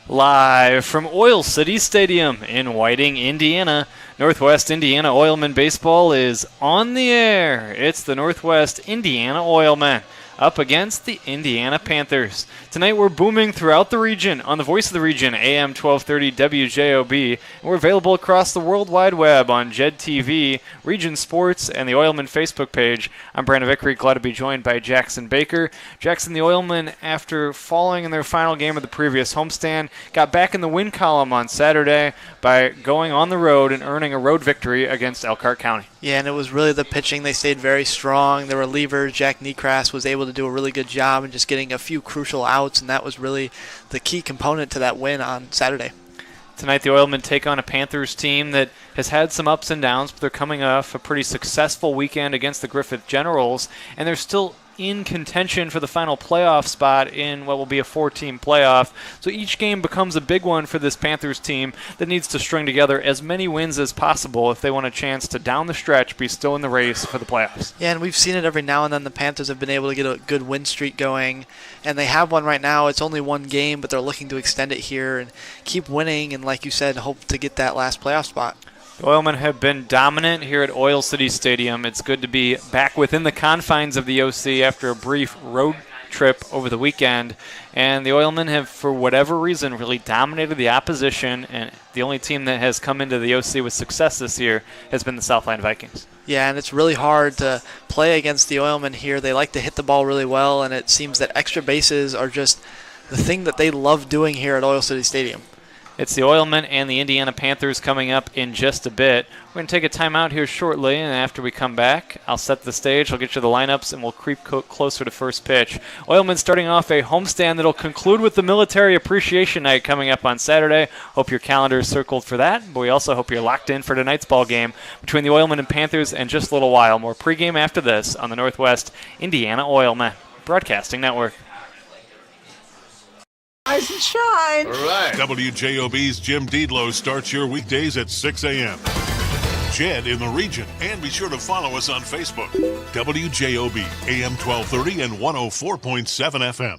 Live from Oil City Stadium in Whiting, Indiana, Northwest Indiana Oilmen Baseball is on the air. It's the Northwest Indiana Oilmen up against the Indiana Panthers. Tonight we're booming throughout the region on the Voice of the Region, AM 1230 WJOB, and we're available across the World Wide Web on JED TV, Region Sports, and the Oilmen Facebook page. I'm Brandon Vickery, glad to be joined by Jackson Baker. Jackson, the Oilmen, after falling in their final game of the previous homestand, got back in the win column on Saturday by going on the road and earning a road victory against Elkhart County. Yeah, and it was really the pitching. They stayed very strong. Their reliever, Jack Niekras, was able to do a really good job in just getting a few crucial outs, and that was really the key component to that win on Saturday. Tonight the Oilmen take on a Panthers team that has had some ups and downs, but they're coming off a pretty successful weekend against the Griffith Generals, and they're still in contention for the final playoff spot in what will be a 4-team playoff. So each game becomes a big one for this Panthers team that needs to string together as many wins as possible if they want a chance to, down the stretch, be still in the race for the playoffs. Yeah, and we've seen it every now and then. The Panthers have been able to get a good win streak going, and they have one right now. It's only one game, but they're looking to extend it here and keep winning, and like you said, hope to get that last playoff spot. The Oilmen have been dominant here at Oil City Stadium. It's good to be back within the confines of the OC after a brief road trip over the weekend. And the Oilmen have, for whatever reason, really dominated the opposition. And the only team that has come into the OC with success this year has been the Southland Vikings. Yeah, and it's really hard to play against the Oilmen here. They like to hit the ball really well, and it seems that extra bases are just the thing that they love doing here at Oil City Stadium. It's the Oilmen and the Indiana Panthers coming up in just a bit. We're going to take a timeout here shortly, and after we come back, I'll set the stage, I'll get you the lineups, and we'll creep closer to first pitch. Oilmen starting off a homestand that'll conclude with the Military Appreciation Night coming up on Saturday. Hope your calendar is circled for that, but we also hope you're locked in for tonight's ball game between the Oilmen and Panthers in just a little while. More pregame after this on the Northwest Indiana Oilmen Broadcasting Network. Rise and shine. All right. WJOB's Jim Deedlow starts your weekdays at 6 a.m. Jed in the region. And be sure to follow us on Facebook. WJOB, AM 1230 and 104.7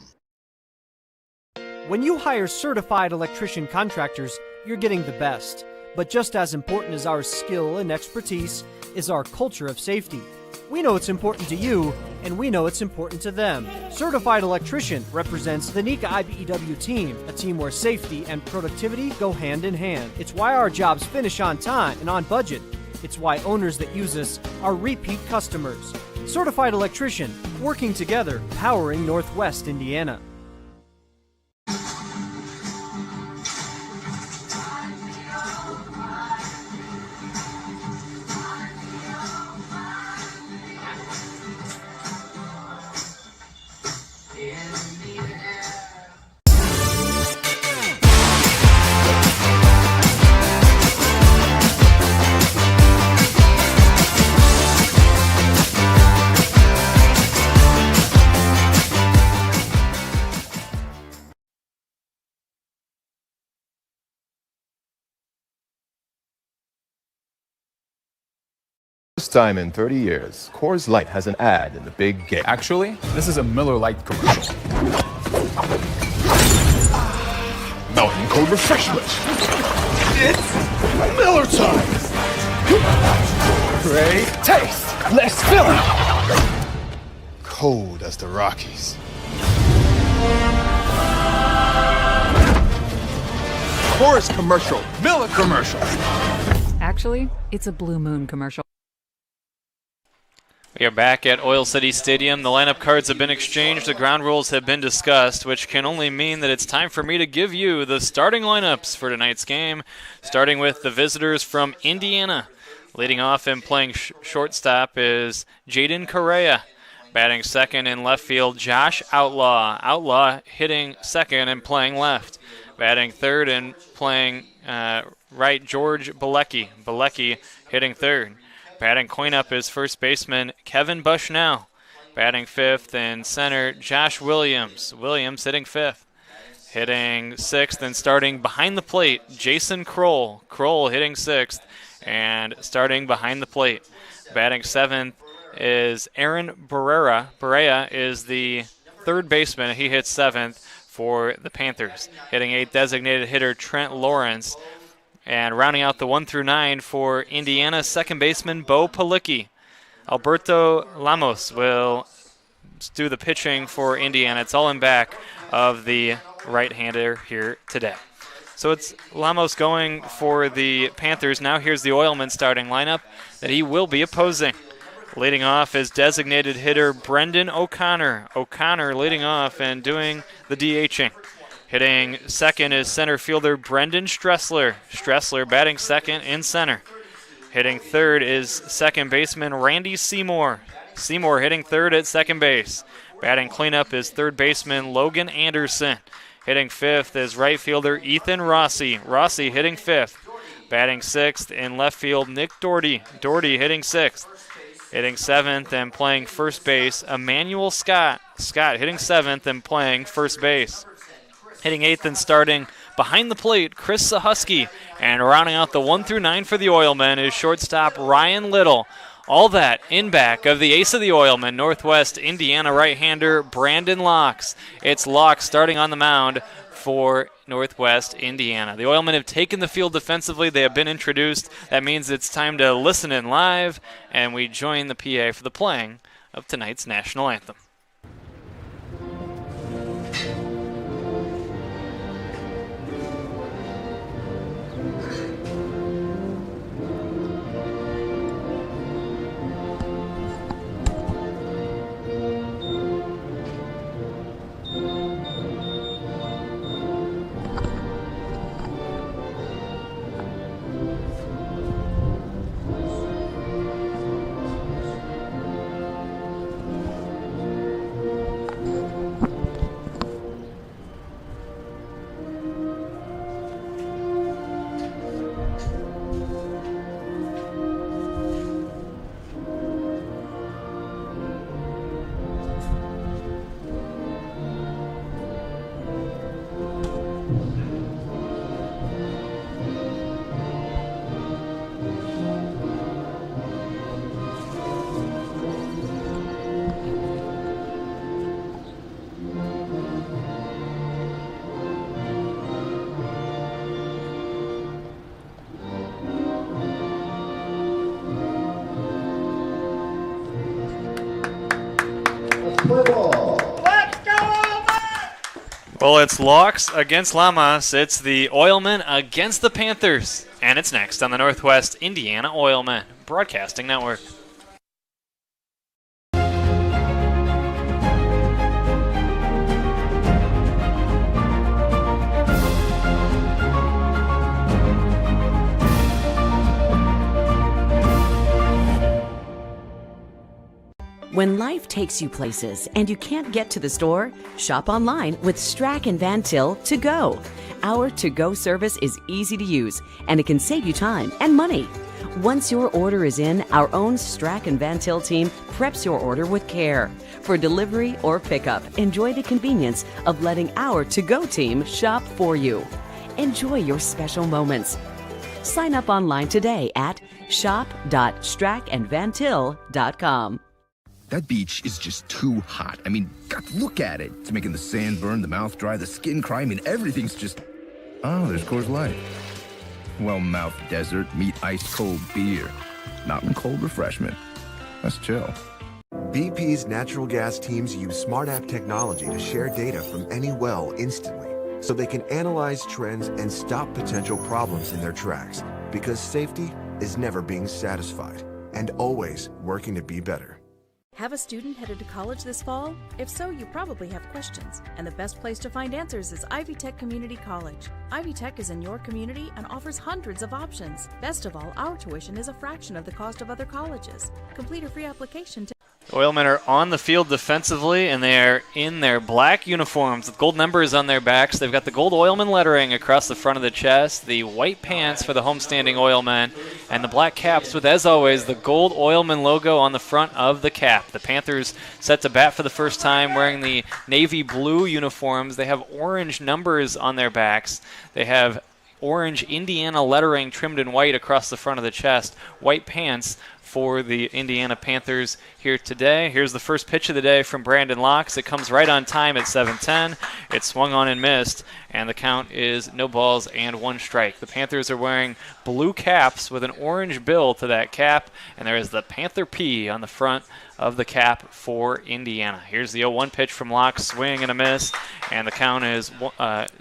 FM. When you hire certified electrician contractors, you're getting the best. But just as important as our skill and expertise is our culture of safety. We know it's important to you, and we know it's important to them. Certified Electrician represents the NECA IBEW team, a team where safety and productivity go hand in hand. It's why our jobs finish on time and on budget. It's why owners that use us are repeat customers. Certified Electrician, working together, powering Northwest Indiana. First time in 30 years, Coors Light has an ad in the big game. Actually, this is a Miller Lite commercial. Mountain Cold Refreshment. It's Miller time. Great taste. Less filling. Cold as the Rockies. Coors commercial. Miller commercial. Actually, it's a Blue Moon commercial. We are back at Oil City Stadium. The lineup cards have been exchanged. The ground rules have been discussed, which can only mean that it's time for me to give you the starting lineups for tonight's game, starting with the visitors from Indiana. Leading off and playing shortstop is Jaden Correa. Batting second in left field, Josh Outlaw. Outlaw hitting second and playing left. Batting third and playing right, George Bilecki. Bilecki hitting third. Batting cleanup is first baseman Kevin Bushnell. Batting fifth and center Josh Williams. Williams hitting fifth. Hitting sixth and starting behind the plate, Jason Kroll. Kroll hitting sixth and starting behind the plate. Batting seventh is Aaron Barrera. Barrera is the third baseman. He hits seventh. for the Panthers. Hitting 8th designated hitter Trent Lawrence. And rounding out the 1 through 9 for Indiana, second baseman Bo Palicki. Alberto Lamos will do the pitching for Indiana. It's all in back of the right-hander here today. So it's Lamos going for the Panthers. Now here's the Oilmen starting lineup that he will be opposing. Leading off is designated hitter Brendan O'Connor. O'Connor leading off and doing the DHing. Hitting second is center fielder Brendan Stressler. Stressler batting second in center. Hitting third is second baseman Randy Seymour. Seymour hitting third at second base. Batting cleanup is third baseman Logan Anderson. Hitting fifth is right fielder Ethan Rossi. Rossi hitting fifth. Batting sixth in left field Nick Doherty. Doherty hitting sixth. Hitting seventh and playing first base Emmanuel Scott. Scott hitting seventh and playing first base. Hitting eighth and starting behind the plate, Chris Sahusky. And rounding out the 1 through 9 for the Oilmen is shortstop Ryan Little. All that in back of the ace of the Oilmen, Northwest Indiana right-hander Brandon Locks. It's Locks starting on the mound for Northwest Indiana. The Oilmen have taken the field defensively. They have been introduced. That means it's time to listen in live, and we join the PA for the playing of tonight's national anthem. Well, it's Locks against Lamas. It's the Oilmen against the Panthers. And it's next on the Northwest Indiana Oilmen Broadcasting Network. When life takes you places and you can't get to the store, shop online with Strack and Van Til To Go. Our to-go service is easy to use and it can save you time and money. Once your order is in, our own Strack and Van Til team preps your order with care. For delivery or pickup, enjoy the convenience of letting our to-go team shop for you. Enjoy your special moments. Sign up online today at shop.strackandvantil.com. That beach is just too hot. I mean, God, look at it. It's making the sand burn, the mouth dry, the skin cry. I mean, everything's just... Oh, there's Coors Light. Well, mouth desert, meet ice cold beer. Mountain cold refreshment. That's chill. BP's natural gas teams use Smart App technology to share data from any well instantly, so they can analyze trends and stop potential problems in their tracks. Because safety is never being satisfied and always working to be better. Have a student headed to college this fall? If so, you probably have questions, and the best place to find answers is Ivy Tech Community College. Ivy Tech is in your community and offers hundreds of options. Best of all, our tuition is a fraction of the cost of other colleges. Complete a free application to... The Oilmen are on the field defensively, and they are in their black uniforms with gold numbers on their backs. They've got the gold Oilman lettering across the front of the chest, the white pants for the homestanding Oilmen, and the black caps with, as always, the gold Oilman logo on the front of the cap. The Panthers set to bat for the first time wearing the navy blue uniforms. They have orange numbers on their backs. They have orange Indiana lettering trimmed in white across the front of the chest, white pants for the Indiana Panthers here today. Here's the first pitch of the day from Brandon Locks. It comes right on time at 7:10. It swung on and missed, and the count is no balls and 1 strike. The Panthers are wearing blue caps with an orange bill to that cap, and there is the Panther P on the front of the cap for Indiana. Here's the 0-1 pitch from Locke, swing and a miss, and the count is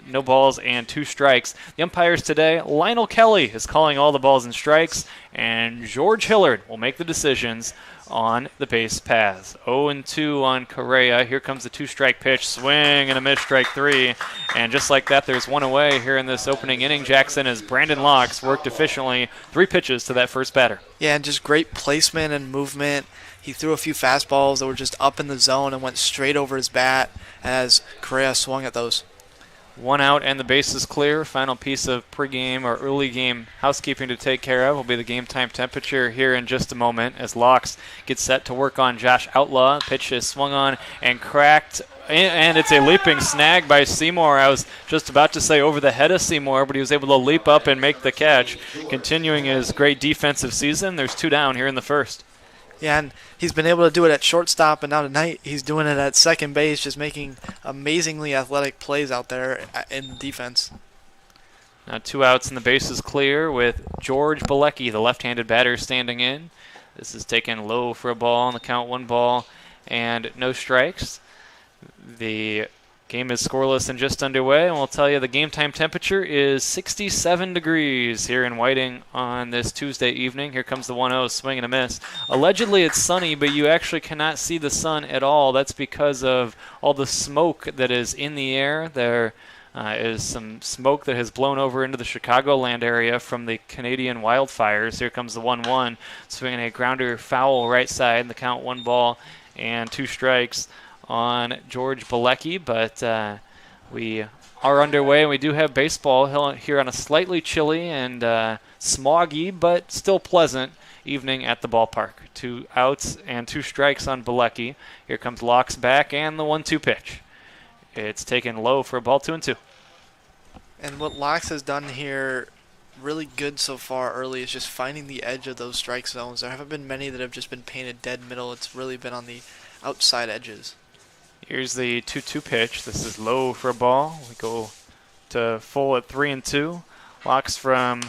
no balls and 2 strikes. The umpires today, Lionel Kelly is calling all the balls and strikes, and George Hillard will make the decisions on the base paths. 0-2 on Correa. Here comes the 2-strike pitch, swing and a miss, strike 3. And just like that, there's 1 away here in this opening inning, Jackson, as Brandon Locks worked efficiently 3 pitches to that first batter. Yeah, and just great placement and movement. He threw a few fastballs that were just up in the zone and went straight over his bat as Correa swung at those. 1 out and the base is clear. Final piece of pregame or early game housekeeping to take care of will be the game time temperature here in just a moment as Locks gets set to work on Josh Outlaw. Pitch is swung on and cracked, and it's a leaping snag by Seymour. I was just about to say over the head of Seymour, but he was able to leap up and make the catch, continuing his great defensive season. There's 2 down here in the first. Yeah, and he's been able to do it at shortstop, and now tonight he's doing it at second base, just making amazingly athletic plays out there in defense. Now 2 outs and the base is clear with George Bilecki, the left-handed batter, standing in. This is taken low for a ball on the count, 1 ball and no strikes. The game is scoreless and just underway, and we'll tell you the game time temperature is 67 degrees here in Whiting on this Tuesday evening. Here comes the 1-0, swing and a miss. Allegedly it's sunny, but you actually cannot see the sun at all. That's because of all the smoke that is in the air. There is some smoke that has blown over into the Chicagoland area from the Canadian wildfires. Here comes the 1-1, swinging a grounder foul right side, the count 1 ball and 2 strikes on George Bilecki, but we are underway, and we do have baseball here on a slightly chilly and smoggy but still pleasant evening at the ballpark. 2 outs and 2 strikes on Bilecki. Here comes Locks back and the 1-2 pitch. It's taken low for a ball, 2-2. And what Locks has done here really good so far early is just finding the edge of those strike zones. There haven't been many that have just been painted dead middle. It's really been on the outside edges. Here's the 2-2 pitch. This is low for a ball. We go to full at 3-2. Locks from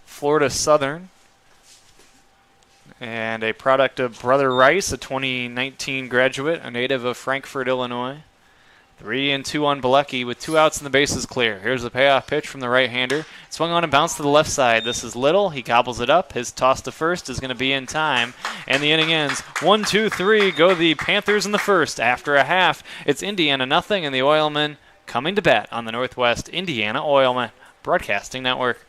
Florida Southern, and a product of Brother Rice, a 2019 graduate, a native of Frankfort, Illinois. 3-2 on Bilecki with 2 outs and the bases clear. Here's the payoff pitch from the right-hander. Swung on and bounced to the left side. This is Little. He gobbles it up. His toss to first is going to be in time, and the inning ends. 1-2-3 go the Panthers in the first. After a half, it's Indiana nothing, and the Oilmen coming to bat on the Northwest Indiana Oilmen Broadcasting Network.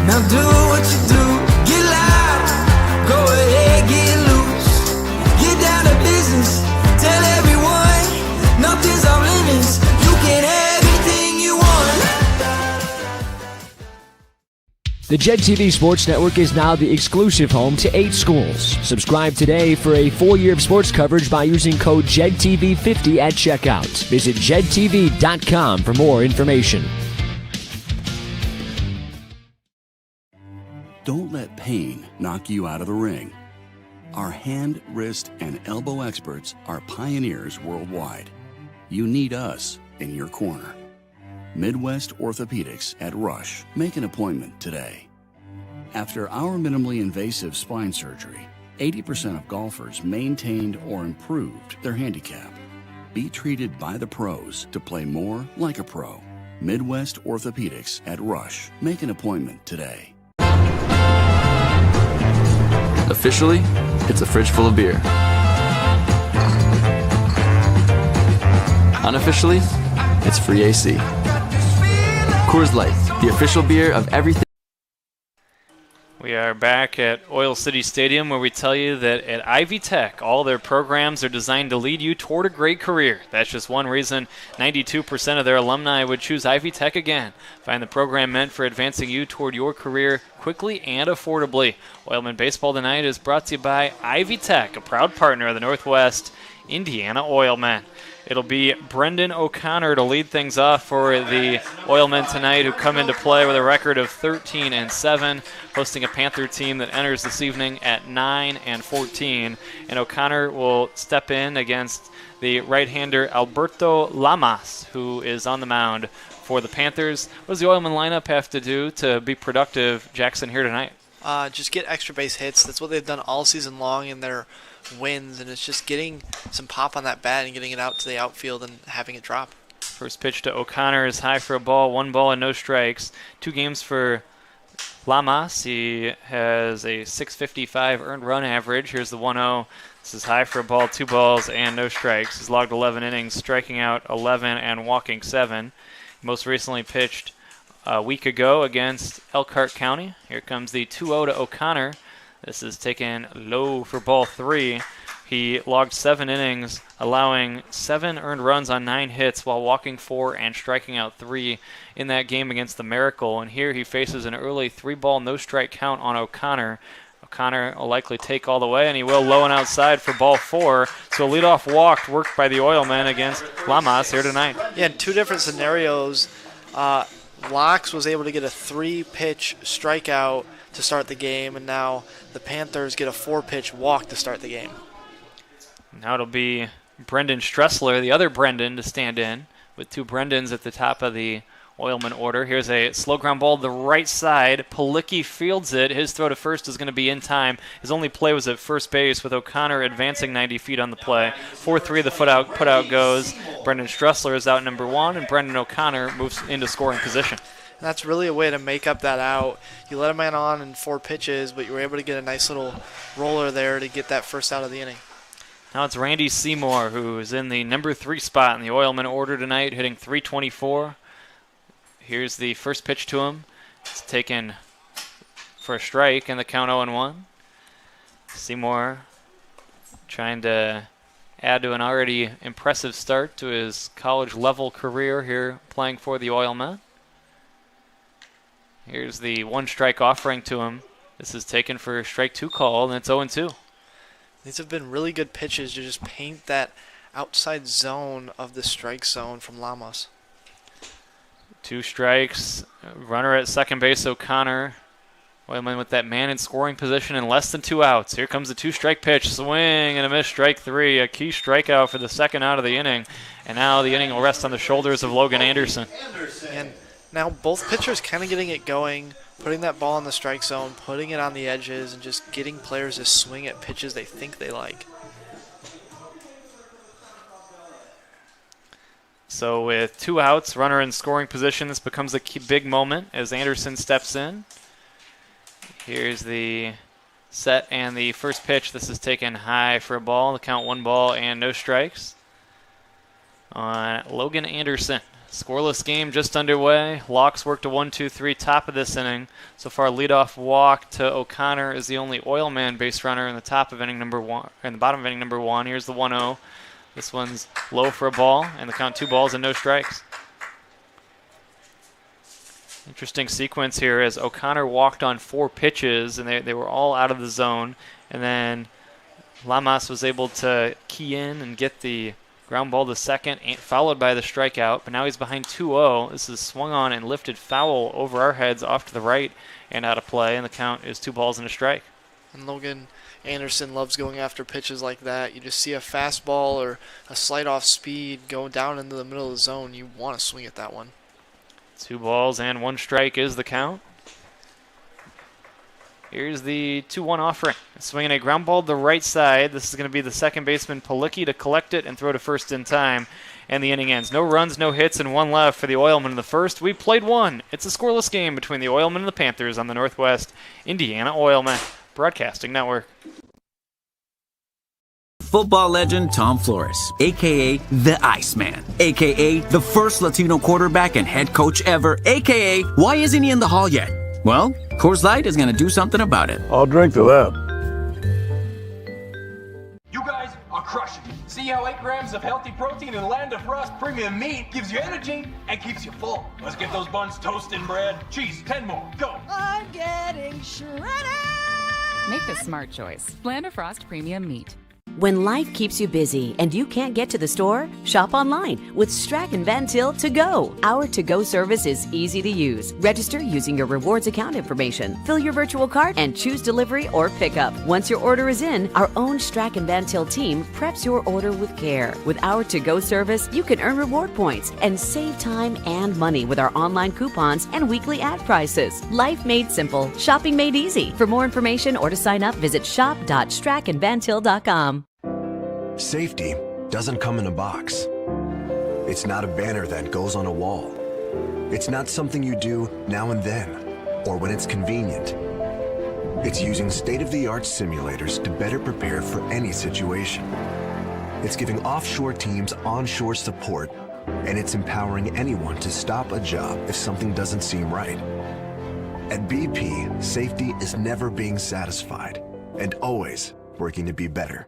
Now do what you do, get loud, go ahead, get loose, get down to business, tell everyone, nothing's off limits, you can have anything you want. The Jed TV Sports Network is now the exclusive home to 8 schools. Subscribe today for a full year of sports coverage by using code JEDTV50 at checkout. Visit JEDTV.com for more information. Don't let pain knock you out of the ring. Our hand, wrist, and elbow experts are pioneers worldwide. You need us in your corner. Midwest Orthopedics at Rush. Make an appointment today. After our minimally invasive spine surgery, 80% of golfers maintained or improved their handicap. Be treated by the pros to play more like a pro. Midwest Orthopedics at Rush. Make an appointment today. Officially, it's a fridge full of beer. Unofficially, it's free AC. Coors Light, the official beer of everything. We are back at Oil City Stadium, where we tell you that at Ivy Tech, all their programs are designed to lead you toward a great career. That's just one reason 92% of their alumni would choose Ivy Tech again. Find the program meant for advancing you toward your career quickly and affordably. Oilman Baseball tonight is brought to you by Ivy Tech, a proud partner of the Northwest Indiana Oilmen. It'll be Brendan O'Connor to lead things off for the Oilmen tonight, who come into play with a record of 13-7, hosting a Panther team that enters this evening at 9-14. And O'Connor will step in against the right-hander Alberto Lamas, who is on the mound for the Panthers. What does the Oilmen lineup have to do to be productive, Jackson, here tonight? Just get extra base hits. That's what they've done all season long in their wins, and it's just getting some pop on that bat and getting it out to the outfield and having it drop. First pitch to O'Connor is high for a ball, 1 ball and no strikes. 2 games for Lamas. He has a .655 earned run average. Here's the 1-0. This is high for a ball, 2 balls and no strikes. He's logged 11 innings, striking out 11 and walking 7. Most recently pitched a week ago against Elkhart County. Here comes the 2-0 to O'Connor. This is taken low for ball 3. He logged 7 innings, allowing 7 earned runs on 9 hits while walking 4 and striking out 3 in that game against the Miracle. And here he faces an early 3-ball no-strike count on O'Connor. O'Connor will likely take all the way, and he will low and outside for ball 4. So a leadoff walk worked by the Oilmen against Lamas here tonight. Yeah, in 2 different scenarios, Locks was able to get a 3-pitch strikeout to start the game, and now the Panthers get a 4-pitch walk to start the game. Now it'll be Brendan Stressler, the other Brendan, to stand in, with 2 Brendans at the top of the Oilman order. Here's a slow ground ball to the right side. Palicki fields it. His throw to first is going to be in time. His only play was at first base, with O'Connor advancing 90 feet on the play. 4-3, the put out goes. Brendan Stressler is out number 1, and Brendan O'Connor moves into scoring position. And that's really a way to make up that out. You let a man on in 4 pitches, but you were able to get a nice little roller there to get that first out of the inning. Now it's Randy Seymour, who is in the number 3 spot in the Oilman order tonight, hitting .324. Here's the first pitch to him. It's taken for a strike, and the count 0-1. Seymour trying to add to an already impressive start to his college-level career here playing for the Oilmen. Here's the 1-strike offering to him. This is taken for a strike 2 call, and it's 0-2. These have been really good pitches to just paint that outside zone of the strike zone from Lamas. 2 strikes. Runner at second base, O'Connor. Oilman with that man in scoring position and less than 2 outs. Here comes the 2-strike pitch. Swing and a miss, strike 3. A key strikeout for the second out of the inning. And now the inning will rest on the shoulders of Logan Anderson. And now both pitchers kind of getting it going, putting that ball in the strike zone, putting it on the edges, and just getting players to swing at pitches they think they like. So with 2 outs, runner in scoring position, this becomes a big moment as Anderson steps in. Here's the set and the first pitch. This is taken high for a ball. The count 1 ball and no strikes on Logan Anderson. Scoreless game just underway. Locks worked a 1-2-3 top of this inning. So far, leadoff walk to O'Connor is the only Oilman base runner in the top of inning number 1, or in the bottom of inning number 1. Here's the 1-0. This one's low for a ball, and the count 2 balls and no strikes. Interesting sequence here as O'Connor walked on 4 pitches, and they were all out of the zone. And then Lamas was able to key in and get the ground ball to second, followed by the strikeout. But now he's behind 2-0. This is swung on and lifted foul over our heads off to the right and out of play, and the count is 2 balls and a strike. And Logan Anderson loves going after pitches like that. You just see a fastball or a slight off speed go down into the middle of the zone. You want to swing at that one. 2 balls and 1 strike is the count. Here's the 2-1 offering. Swinging a ground ball to the right side. This is going to be the second baseman Palicki to collect it and throw to first in time. And the inning ends. No runs, no hits, and 1 left for the Oilmen in the first. We played 1. It's a scoreless game between the Oilmen and the Panthers on the Northwest Indiana Oilmen Broadcasting Network. Football legend Tom Flores, a.k.a. the Iceman, a.k.a. the first Latino quarterback and head coach ever, a.k.a. why isn't he in the hall yet? Well, Coors Light is going to do something about it. I'll drink to that. You guys are crushing it. See how 8 grams of healthy protein in Land of Frost premium meat gives you energy and keeps you full. Let's get those buns toasted and bread. Cheese, 10 more. Go. I'm getting shredded. Make the smart choice. Land of Frost Premium Meat. When life keeps you busy and you can't get to the store, shop online with Strack & Van Til To Go. Our to-go service is easy to use. Register using your rewards account information, fill your virtual card, and choose delivery or pickup. Once your order is in, our own Strack & Van Til team preps your order with care. With our to-go service, you can earn reward points and save time and money with our online coupons and weekly ad prices. Life made simple, shopping made easy. For more information or to sign up, visit shop.strackandvantil.com. Safety doesn't come in a box. It's not a banner that goes on a wall. It's not something you do now and then, or when it's convenient. It's using state-of-the-art simulators to better prepare for any situation. It's giving offshore teams onshore support, and it's empowering anyone to stop a job if something doesn't seem right. At BP, safety is never being satisfied and always working to be better.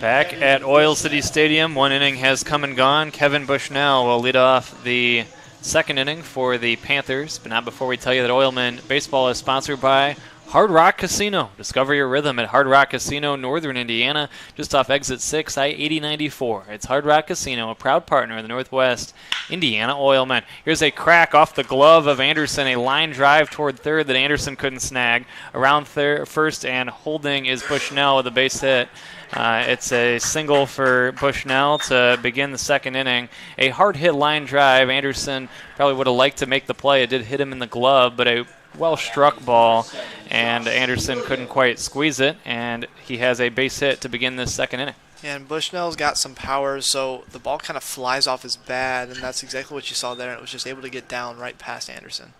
Back at Oil City Stadium, one inning has come and gone. Kevin Bushnell will lead off the second inning for the Panthers, but not before we tell you that Oilmen Baseball is sponsored by Hard Rock Casino. Discover your rhythm at Hard Rock Casino, Northern Indiana, just off Exit 6, I-8094. It's Hard Rock Casino, a proud partner of the Northwest Indiana Oilmen. Here's a crack off the glove of Anderson, a line drive toward third that Anderson couldn't snag. Around first and holding is Bushnell with a base hit. It's a single for Bushnell to begin the second inning. A hard-hit line drive. Anderson probably would have liked to make the play. It did hit him in the glove, but a well-struck ball, and Anderson couldn't quite squeeze it, and he has a base hit to begin this second inning. And Bushnell's got some power, so the ball kind of flies off his bat, and that's exactly what you saw there, and it was just able to get down right past Anderson.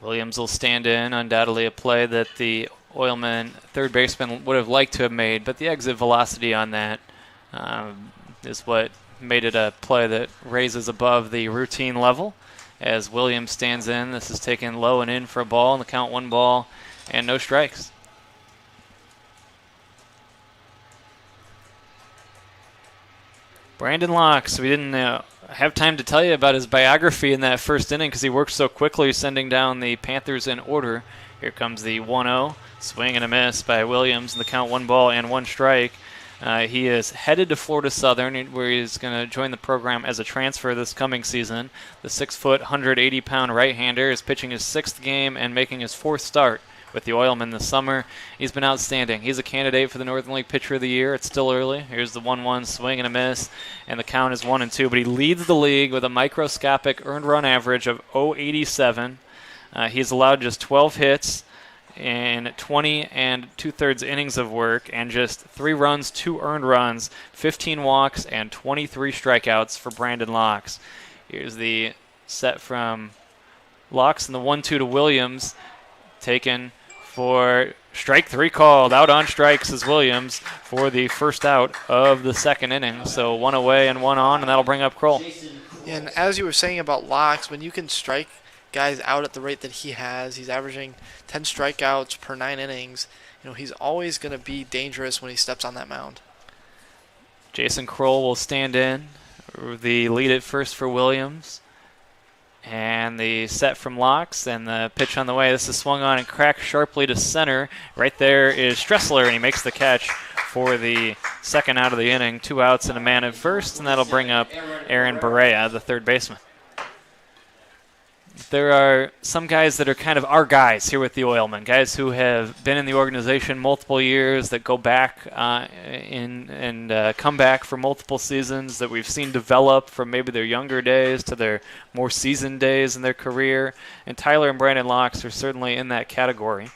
Williams will stand in, undoubtedly a play that the Oilman third baseman would have liked to have made, but the exit velocity on that is what made it a play that raises above the routine level. As Williams stands in, this is taken low and in for a ball, and the count 1 ball and no strikes. Brandon Locks, we didn't have time to tell you about his biography in that first inning because he worked so quickly sending down the Panthers in order. Here comes the 1-0, swing and a miss by Williams, and the count 1 ball and 1 strike. He is headed to Florida Southern, where he's going to join the program as a transfer this coming season. The 6-foot, 180-pound right-hander is pitching his 6th game and making his 4th start with the Oilmen this summer. He's been outstanding. He's a candidate for the Northern League Pitcher of the Year. It's still early. Here's the 1-1 swing and a miss, and the count is 1-2. But he leads the league with a microscopic earned run average of .087. He's allowed just 12 hits in 20 2/3 innings of work, and just 3 runs, 2 earned runs, 15 walks, and 23 strikeouts for Brandon Locks. Here's the set from Locks and the 1-2 to Williams, taken for strike 3 called. Out on strikes is Williams for the first out of the second inning. So 1 away and 1 on, and that'll bring up Kroll. And as you were saying about Locks, when you can strike guys out at the rate that he has, he's averaging 10 strikeouts per 9 innings. You know, he's always going to be dangerous when he steps on that mound. Jason Kroll will stand in. The lead at first for Williams. And the set from Locks and the pitch on the way. This is swung on and cracked sharply to center. Right there is Stressler, and he makes the catch for the second out of the inning. 2 outs and a man at first, and that'll bring up Aaron Barea, the third baseman. There are some guys that are kind of our guys here with the Oilmen, guys who have been in the organization multiple years, that go back and come back for multiple seasons, that we've seen develop from maybe their younger days to their more seasoned days in their career. And Tyler and Brandon Locks are certainly in that category.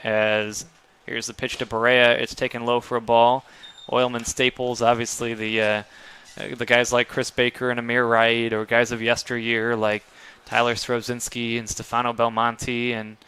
As here's the pitch to Barea, it's taken low for a ball. Oilman staples, obviously the guys like Chris Baker and Amir Wright, or guys of yesteryear like Tyler Strozinski and Stefano Belmonte and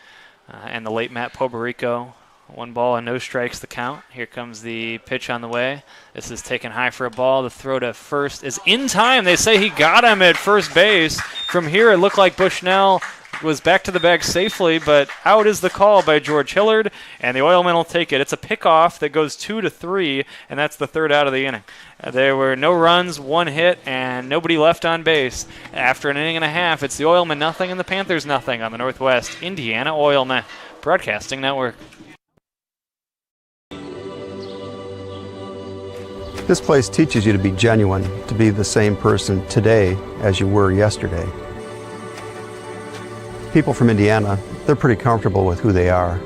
the late Matt Poberico. 1 ball and no strikes the count. Here comes the pitch on the way. This is taken high for a ball. The throw to first is in time. They say he got him at first base. From here, it looked like Bushnell was back to the bag safely, but out is the call by George Hillard, and the Oilmen will take it. It's a pickoff that goes 2-3, and that's the third out of the inning. There were no runs, 1 hit, and nobody left on base. After an inning and a half, it's the Oilmen nothing and the Panthers nothing on the Northwest Indiana Oilmen Broadcasting Network. This place teaches you to be genuine, to be the same person today as you were yesterday. People from Indiana, they're pretty comfortable with who they are.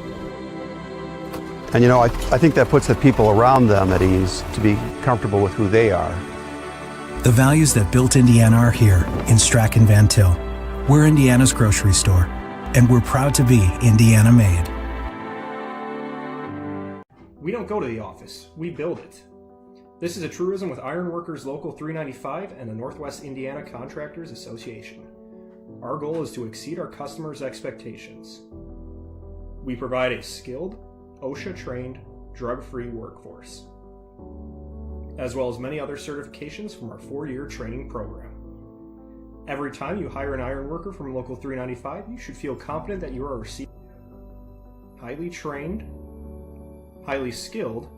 And you know, I think that puts the people around them at ease to be comfortable with who they are. The values that built Indiana are here in Strachan Van Til. We're Indiana's grocery store, and we're proud to be Indiana made. We don't go to the office, we build it. This is a truism with Ironworkers Local 395 and the Northwest Indiana Contractors Association. Our goal is to exceed our customers' expectations. We provide a skilled, OSHA-trained, drug-free workforce, as well as many other certifications from our 4-year training program. Every time you hire an iron worker from Local 395, you should feel confident that you are receiving highly trained, highly skilled,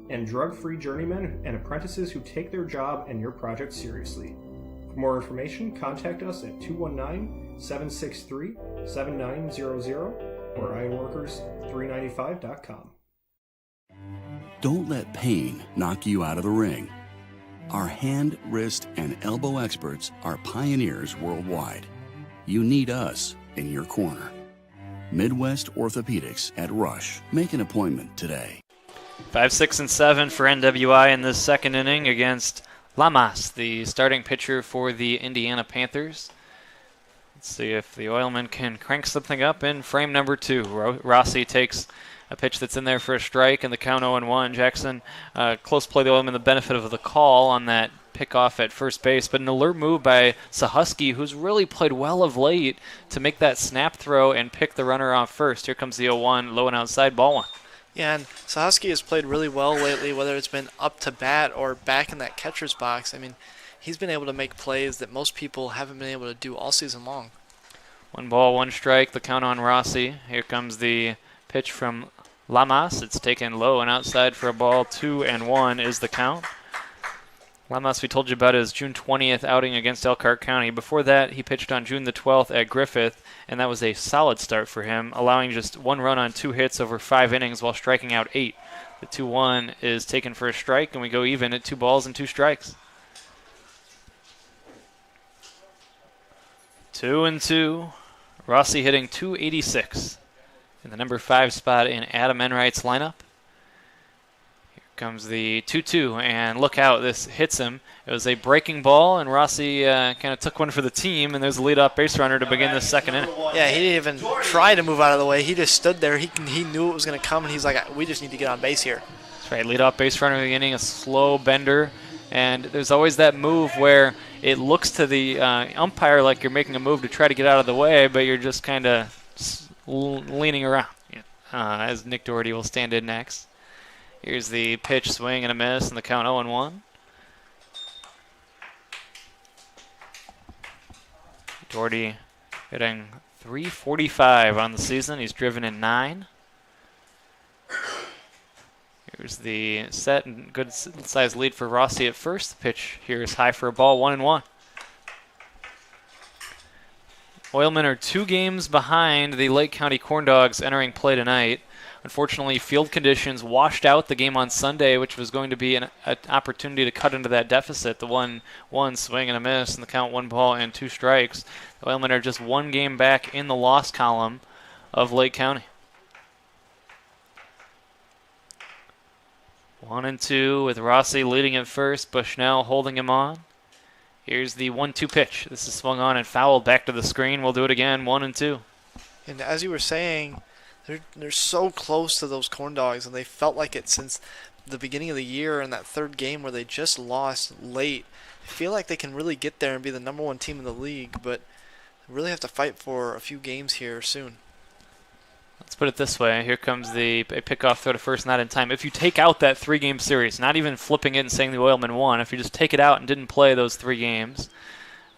and drug-free journeymen and apprentices who take their job and your project seriously. For more information, contact us at 219-763-7900 or ironworkers395.com. Don't let pain knock you out of the ring. Our hand, wrist, and elbow experts are pioneers worldwide. You need us in your corner. Midwest Orthopedics at Rush. Make an appointment today. 5, 6, and 7 for NWI in this second inning against Lamas, the starting pitcher for the Indiana Panthers. Let's see if the Oilmen can crank something up in frame number 2. Rossi takes a pitch that's in there for a strike, and the count 0-1. Jackson, close play the Oilmen the benefit of the call on that pickoff at first base, but an alert move by Sahusky, who's really played well of late, to make that snap throw and pick the runner off first. Here comes the 0-1, low and outside, ball 1. Yeah, and Sahusky has played really well lately, whether it's been up to bat or back in that catcher's box. I mean, he's been able to make plays that most people haven't been able to do all season long. 1 ball, 1 strike, the count on Rossi. Here comes the pitch from Lamas. It's taken low and outside for a ball. 2-1 is the count. Lamas, we told you about his June 20th outing against Elkhart County. Before that, he pitched on June the 12th at Griffith, and that was a solid start for him, allowing just 1 run on 2 hits over 5 innings while striking out 8. The 2-1 is taken for a strike, and we go even at 2 balls and 2 strikes. 2-2. Rossi hitting .286 in the number 5 spot in Adam Enright's lineup. Comes the 2-2, and look out, this hits him. It was a breaking ball, and Rossi kind of took one for the team, and there's a leadoff base runner to begin this second inning. Yeah, he didn't even try to move out of the way. He just stood there. He knew it was going to come, and he's like, we just need to get on base here. That's right, leadoff base runner of the inning, a slow bender, and there's always that move where it looks to the umpire like you're making a move to try to get out of the way, but you're just kind of leaning around, as Nick Doherty will stand in next. Here's the pitch, swing and a miss, and the count 0-1. Doherty hitting .345 on the season. He's driven in 9. Here's the set and good size lead for Rossi at first. The pitch here is high for a ball, 1-1. Oilmen are 2 games behind the Lake County Corn Dogs entering play tonight. Unfortunately, field conditions washed out the game on Sunday, which was going to be an opportunity to cut into that deficit. The 1-1 swing and a miss, and the count 1 ball and 2 strikes. The Oilmen are just 1 game back in the loss column of Lake County. 1-2 with Rossi leading at first, Bushnell holding him on. Here's the 1-2 pitch. This is swung on and fouled back to the screen. We'll do it again, 1-2. And as you were saying, they're so close to those Corn Dogs, and they felt like it since the beginning of the year in that 3rd game where they just lost late. I feel like they can really get there and be the number 1 team in the league, but they really have to fight for a few games here soon. let's put it this way. Here comes a pickoff throw to first, not in time. If you take out that 3-game series, not even flipping it and saying the Oilmen won, if you just take it out and didn't play those 3 games,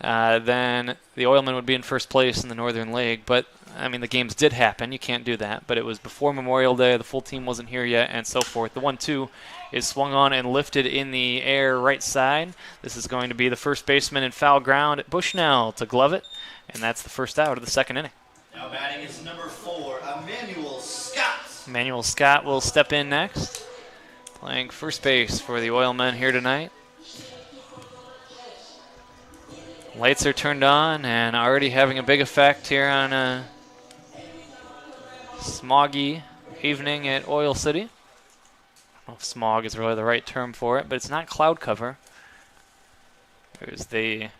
then the Oilmen would be in first place in the Northern League. But, I mean, the games did happen. You can't do that. But it was before Memorial Day. The full team wasn't here yet, and so forth. The 1-2 is swung on and lifted in the air right side. This is going to be the first baseman in foul ground, Bushnell, to glove it. And that's the first out of the second inning. Now batting is number 4, Emmanuel Scott. Emmanuel Scott will step in next, playing first base for the Oilmen here tonight. Lights are turned on and already having a big effect here on a smoggy evening at Oil City. I don't know if smog is really the right term for it, but it's not cloud cover. There's the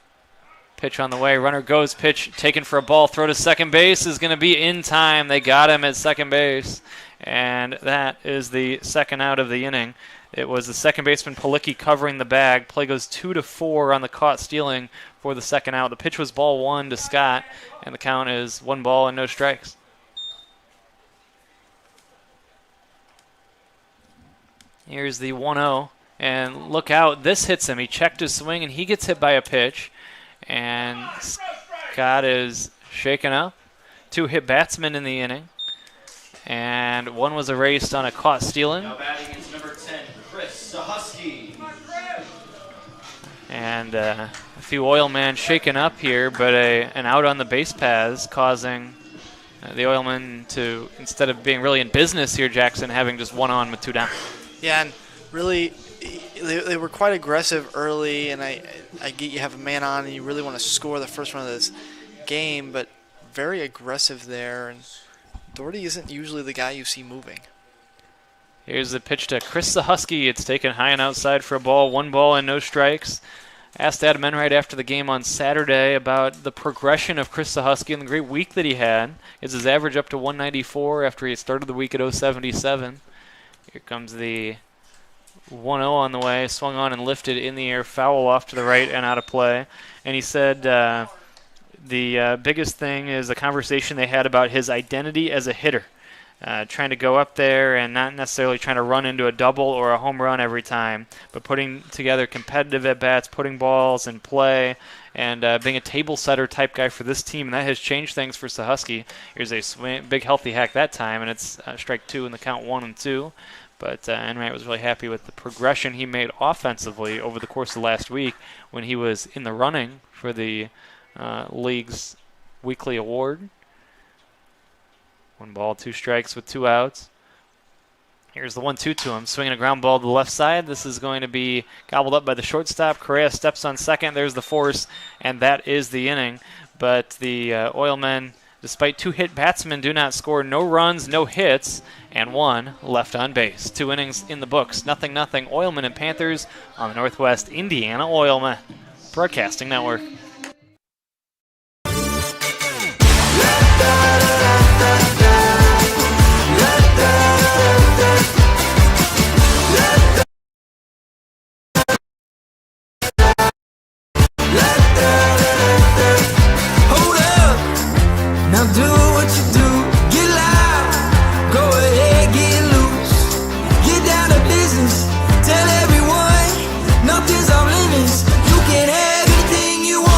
pitch on the way. Runner goes, pitch taken for a ball. Throw to second base is going to be in time. They got him at second base, and that is the second out of the inning. It was the second baseman Palicki covering the bag. Play goes 2-4 on the caught stealing for the second out. The pitch was ball 1 to Scott, and the count is 1 ball and no strikes. Here's the 1-0, and look out. This hits him. He checked his swing, and he gets hit by a pitch. And Scott is shaken up. 2 hit batsmen in the inning. And 1 was erased on a caught stealing. Now batting is number 10, Chris Sahusky. And a few Oilmen shaken up here, but an out on the base paths causing the Oilmen to, instead of being really in business here, Jackson, having just 1 on with 2 down. Yeah, and really, they were quite aggressive early, and I get you have a man on and you really want to score the first run of this game, but very aggressive there, and Doherty isn't usually the guy you see moving. Here's the pitch to Chris Sahusky. It's taken high and outside for a ball, 1 ball and no strikes. Asked Adam Enright after the game on Saturday about the progression of Chris Sahusky and the great week that he had. Is his average up to 194 after he started the week at 077. Here comes the 1-0 on the way, swung on and lifted in the air, foul off to the right and out of play. And he said the biggest thing is the conversation they had about his identity as a hitter. Trying to go up there and not necessarily trying to run into a double or a home run every time, but putting together competitive at-bats, putting balls in play, and being a table setter type guy for this team, and that has changed things for Sahusky. Here's a swing, big healthy hack that time, and it's strike 2 in the count 1-2. But Enright was really happy with the progression he made offensively over the course of last week when he was in the running for the league's weekly award. 1 ball, 2 strikes with 2 outs. Here's the 1-2 to him, swinging a ground ball to the left side. This is going to be gobbled up by the shortstop. Correa steps on second. There's the force, and that is the inning. But the Oilmen, despite 2 hit batsmen, do not score. No runs, no hits, and 1 left on base. 2 innings in the books. 0-0. Oilmen and Panthers on the Northwest Indiana Oilmen Broadcasting Network. Now do what you do, get loud, go ahead, get loose, get down to business, tell everyone, nothing's off limits, you can have anything you want.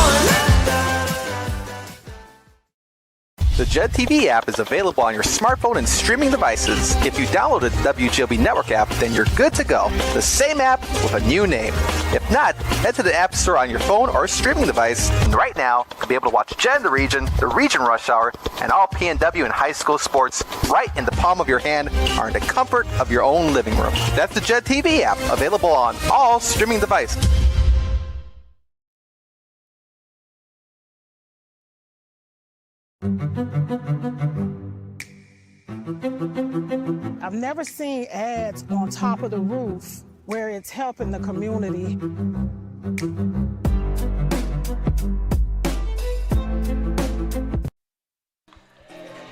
The JED TV app is available on your smartphone and streaming devices. If you downloaded the WGLB Network app, then you're good to go. The same app with a new name. If not, head to the App Store on your phone or streaming device, and right now, you'll be able to watch JED in the Region Rush Hour, and all PNW and high school sports right in the palm of your hand or in the comfort of your own living room. That's the JED TV app, available on all streaming devices. I've never seen ads on top of the roof where it's helping the community.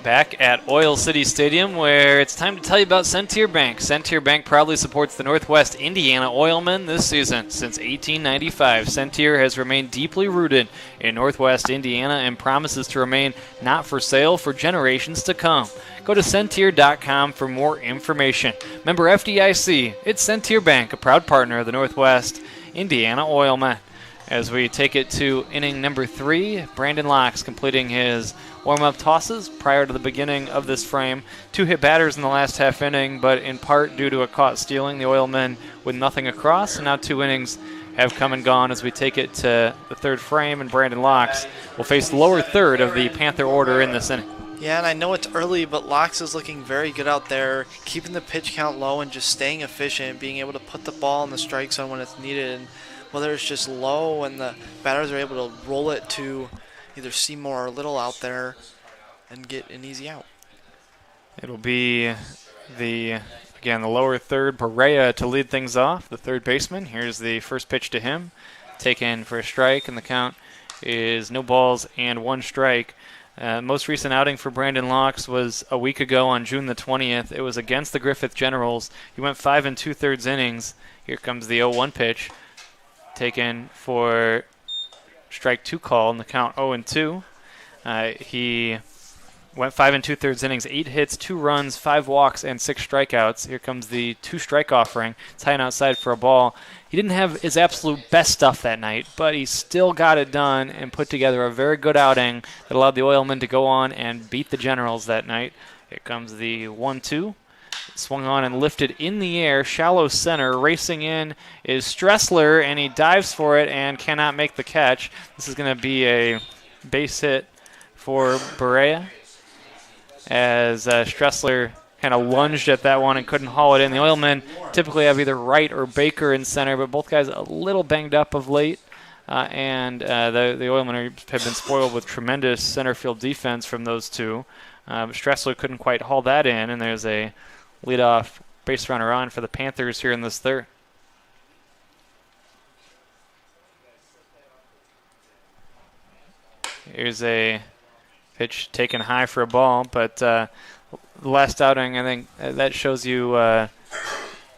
Back at Oil City Stadium, where it's time to tell you about Sentier Bank. Sentier Bank proudly supports the Northwest Indiana Oilmen this season. Since 1895, Sentier has remained deeply rooted in Northwest Indiana and promises to remain not for sale for generations to come. Go to Sentier.com for more information. Member FDIC, it's Sentier Bank, a proud partner of the Northwest Indiana Oilmen. As we take it to inning number 3, Brandon Locks completing his warm-up tosses prior to the beginning of this frame. 2 hit batters in the last half inning, but in part due to a caught stealing, the Oilmen with nothing across, and now 2 innings have come and gone as we take it to the 3rd frame, and Brandon Locks will face the lower third of the Panther order in this inning. Yeah, and I know it's early, but Locks is looking very good out there, keeping the pitch count low and just staying efficient, being able to put the ball in the strike zone when it's needed. And whether it's just low and the batters are able to roll it to either Seymour or Little out there and get an easy out. It'll be the lower third, Perea, to lead things off, the third baseman. Here's the first pitch to him, taken for a strike, and the count is no balls and 1 strike. Most recent outing for Brandon Locks was a week ago on June the 20th. It was against the Griffith Generals. He went 5 2/3 innings. Here comes the 0-1 pitch, taken for strike 2 call, and the count 0-2. He went 5 2/3 innings, 8 hits, 2 runs, 5 walks, and 6 strikeouts. Here comes the 2-strike offering. It's high and outside for a ball. He didn't have his absolute best stuff that night, but he still got it done and put together a very good outing that allowed the Oilmen to go on and beat the Generals that night. Here comes the 1-2. Swung on and lifted in the air, shallow center. Racing in is Stressler, and he dives for it and cannot make the catch. This is going to be a base hit for Berea, as Stressler kind of lunged at that one and couldn't haul it in. The Oilmen typically have either Wright or Baker in center, but both guys a little banged up of late. And the Oilmen have been spoiled with tremendous center field defense from those two. Stressler couldn't quite haul that in, and there's a leadoff base runner on for the Panthers here in this 3rd. Here's a pitch taken high for a ball, but the last outing, I think that shows you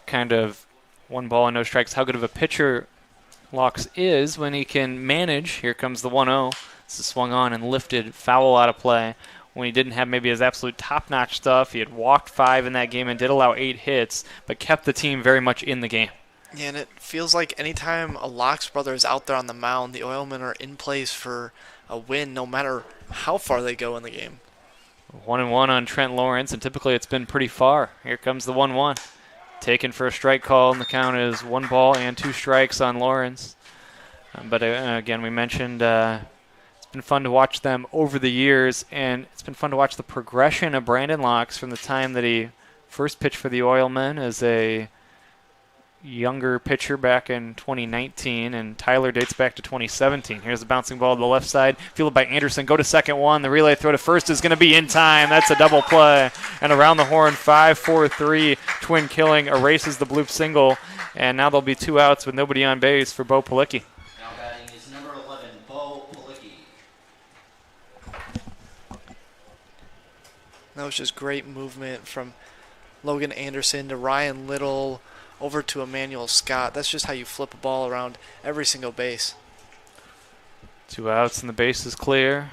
kind of 1 ball and no strikes, how good of a pitcher Locks is when he can manage. Here comes the 1-0. This is swung on and lifted, foul out of play. When he didn't have maybe his absolute top-notch stuff, he had walked 5 in that game and did allow 8 hits, but kept the team very much in the game. Yeah, and it feels like anytime a Locks brother is out there on the mound, the Oilmen are in place for a win no matter how far they go in the game. 1-1 on Trent Lawrence, and typically it's been pretty far. Here comes the 1-1. Taken for a strike call, and the count is 1 ball and 2 strikes on Lawrence. But again, we mentioned it's been fun to watch them over the years, and it's been fun to watch the progression of Brandon Locks from the time that he first pitched for the Oilmen as a younger pitcher back in 2019, and Tyler dates back to 2017. Here's the bouncing ball to the left side, fielded by Anderson. Go to second one. The relay throw to first is going to be in time. That's a double play. And around the horn, 5-4-3, twin killing erases the bloop single, and now there'll be 2 outs with nobody on base for Bo Palicki. Now batting is number 11, Bo Palicki. That was just great movement from Logan Anderson to Ryan Little, over to Emmanuel Scott. That's just how you flip a ball around every single base. 2 outs and the base is clear.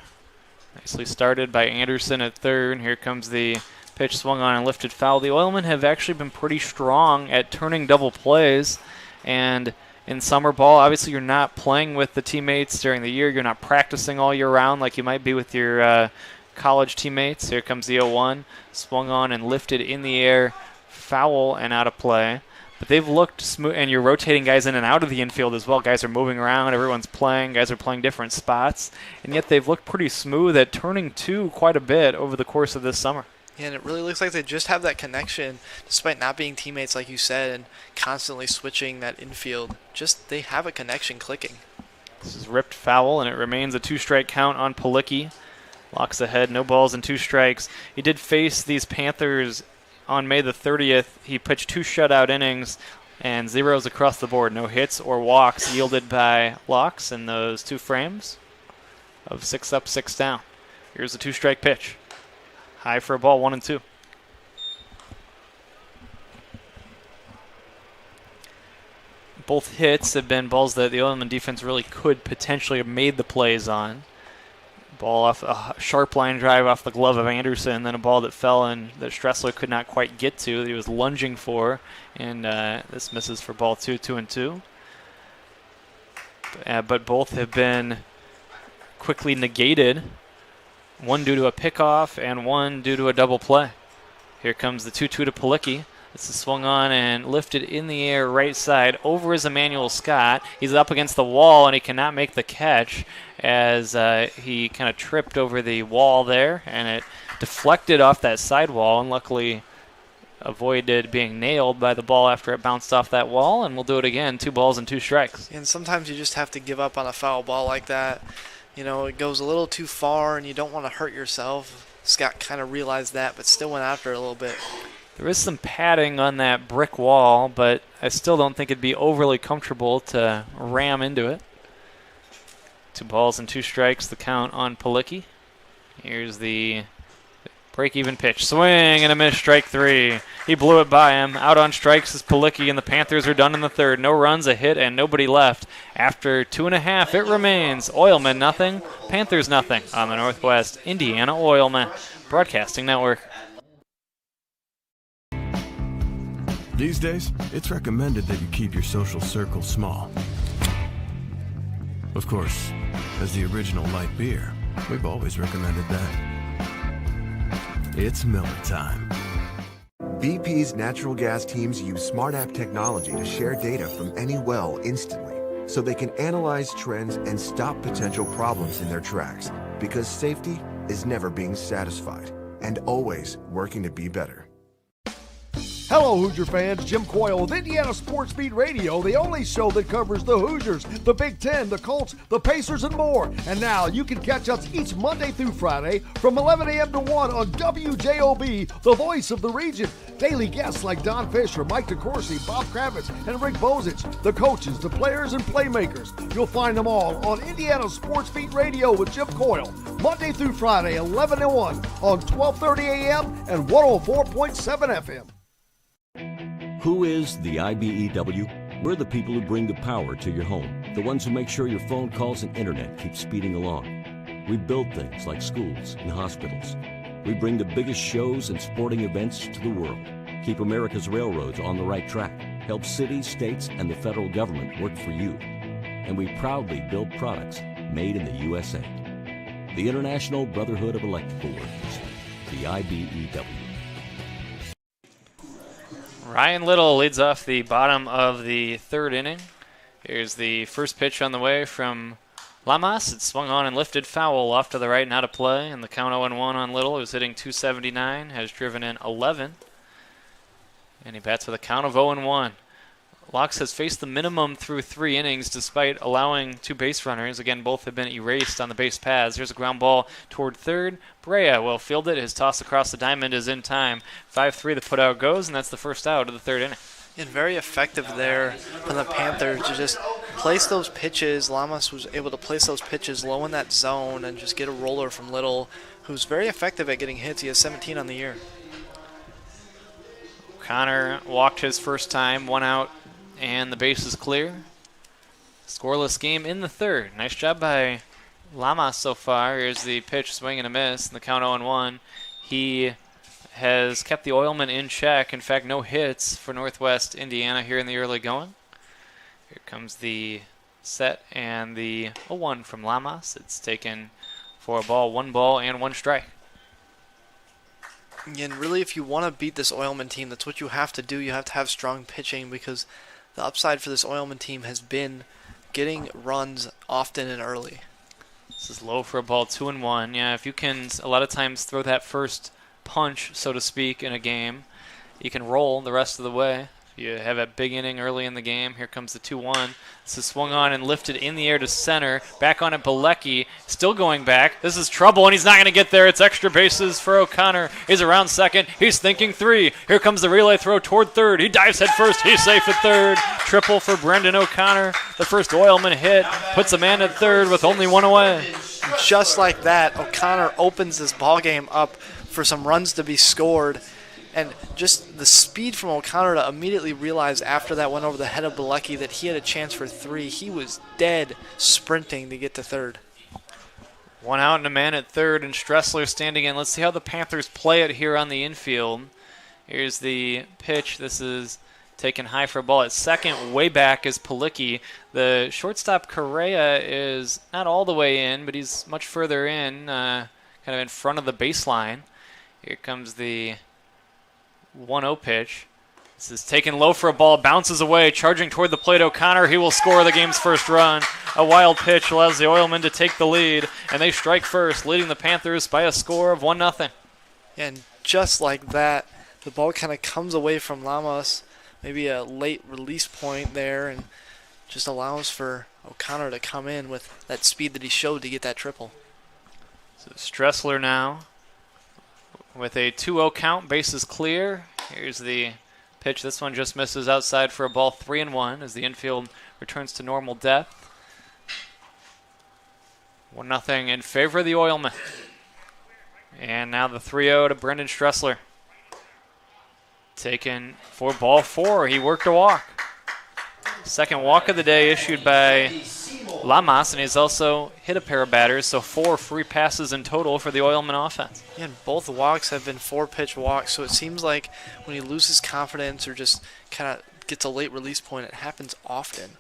Nicely started by Anderson at 3rd. Here comes the pitch, swung on and lifted foul. The Oilmen have actually been pretty strong at turning double plays. And in summer ball, obviously you're not playing with the teammates during the year. You're not practicing all year round like you might be with your college teammates. Here comes the 0-1. Swung on and lifted in the air. Foul and out of play. But they've looked smooth, and you're rotating guys in and out of the infield as well. Guys are moving around. Everyone's playing. Guys are playing different spots. And yet they've looked pretty smooth at turning 2 quite a bit over the course of this summer. Yeah, and it really looks like they just have that connection, despite not being teammates, like you said, and constantly switching that infield. Just they have a connection clicking. This is ripped foul, and it remains a 2-strike count on Palicki. Locks ahead, no balls and 2 strikes. He did face these Panthers on May the 30th. He pitched 2 shutout innings and zeros across the board. No hits or walks yielded by Locks in those 2 frames of 6 up, 6 down. Here's a 2-strike pitch. High for a ball, 1-2. Both hits have been balls that the Oilman defense really could potentially have made the plays on. Ball off a sharp line drive off the glove of Anderson, then a ball that fell and that Stressler could not quite get to, that he was lunging for, and this misses for ball 2-2. But both have been quickly negated, one due to a pickoff and one due to a double play. Here comes the 2-2 to Palicki. This is swung on and lifted in the air right side over is Emmanuel Scott. He's up against the wall and he cannot make the catch as he kind of tripped over the wall there and it deflected off that side wall and luckily avoided being nailed by the ball after it bounced off that wall, and we'll do it again. 2 balls and 2 strikes. And sometimes you just have to give up on a foul ball like that. You know, it goes a little too far and you don't want to hurt yourself. Scott kind of realized that, but still went after it a little bit. There is some padding on that brick wall, but I still don't think it'd be overly comfortable to ram into it. 2 balls and 2 strikes, the count on Palicki. Here's the break-even pitch. Swing and a miss, strike 3. He blew it by him. Out on strikes is Palicki, and the Panthers are done in the third. No runs, a hit, and nobody left. After 2.5, it remains Oilmen nothing, Panthers nothing on the Northwest Indiana Oilmen Broadcasting Network. These days, it's recommended that you keep your social circle small. Of course, as the original light beer, we've always recommended that. It's Miller time. BP's natural gas teams use smart app technology to share data from any well instantly, so they can analyze trends and stop potential problems in their tracks, because safety is never being satisfied and always working to be better. Hello, Hoosier fans. Jim Coyle with Indiana Sports Beat Radio, the only show that covers the Hoosiers, the Big Ten, the Colts, the Pacers, and more. And now you can catch us each Monday through Friday from 11 a.m. to 1 on WJOB, the voice of the region. Daily guests like Don Fisher, Mike DeCourcy, Bob Kravitz, and Rick Bozich, the coaches, the players, and playmakers. You'll find them all on Indiana Sports Beat Radio with Jim Coyle, Monday through Friday, 11 to 1 on 12:30 a.m. and 104.7 FM. Who is the IBEW? We're the people who bring the power to your home, the ones who make sure your phone calls and internet keep speeding along. We build things like schools and hospitals. We bring the biggest shows and sporting events to the world, keep America's railroads on the right track, help cities, states, and the federal government work for you. And we proudly build products made in the USA. The International Brotherhood of Electrical Workers, the IBEW. Ryan Little leads off the bottom of the third inning. Here's the first pitch on the way from Lamas. It's swung on and lifted foul off to the right and out of play. And the count 0-1 on Little, who's hitting .279, has driven in 11. And he bats with a count of 0-1. Locks has faced the minimum through 3 innings despite allowing 2 base runners. Again, both have been erased on the base paths. Here's a ground ball toward third. Brea will field it. His toss across the diamond is in time. 5-3 the putout goes, and that's the first out of the third inning. And very effective there from the Panthers to just place those pitches. Lamas was able to place those pitches low in that zone and just get a roller from Little, who's very effective at getting hits. He has 17 on the year. O'Connor walked his first time, 1 out, and the base is clear. Scoreless game in the third. Nice job by Lamas so far. Here's the pitch, swing and a miss, and the count 0-1. He has kept the Oilmen in check. In fact, no hits for Northwest Indiana here in the early going. Here comes the set and the 0-1 from Lamas. It's taken for a ball, 1 ball, and 1 strike. And really, if you want to beat this Oilman team, that's what you have to do. You have to have strong pitching, because the upside for this Oilman team has been getting runs often and early. This is low for a ball, 2-1. Yeah, if you can a lot of times throw that first punch, so to speak, in a game, you can roll the rest of the way. You have a big inning early in the game. Here comes the 2-1. This is swung on and lifted in the air to center. Back on it, Bilecki. Still going back. This is trouble, and he's not going to get there. It's extra bases for O'Connor. He's around second. He's thinking 3. Here comes the relay throw toward third. He dives head first. He's safe at third. Triple for Brendan O'Connor. The first Oilman hit puts a man at third with only 1 away. Just like that, O'Connor opens this ball game up for some runs to be scored. And just the speed from O'Connor to immediately realize after that went over the head of Bilecki that he had a chance for 3. He was dead sprinting to get to third. 1 out and a man at third, and Stressler standing in. Let's see how the Panthers play it here on the infield. Here's the pitch. This is taken high for a ball at second. Way back is Palicki. The shortstop Correa is not all the way in, but he's much further in, kind of in front of the baseline. Here comes the 1-0 pitch. This is taken low for a ball, bounces away, charging toward the plate. O'Connor, he will score the game's first run. A wild pitch allows the Oilmen to take the lead, and they strike first, leading the Panthers by a score of 1-0. And just like that, the ball kind of comes away from Lamas. Maybe a late release point there, and just allows for O'Connor to come in with that speed that he showed to get that triple. So Stressler now with a 2-0 count, bases clear. Here's the pitch. This one just misses outside for a ball, 3-1 as the infield returns to normal depth. 1-0 in favor of the Oilmen. And now the 3-0 to Brendan Stressler. Taken for ball 4. He worked a walk. Second walk of the day issued by Lamas, and he's also hit a pair of batters, so 4 free passes in total for the Oilmen offense. Yeah, and both walks have been 4-pitch walks, so it seems like when he loses confidence or just kind of gets a late release point, it happens often.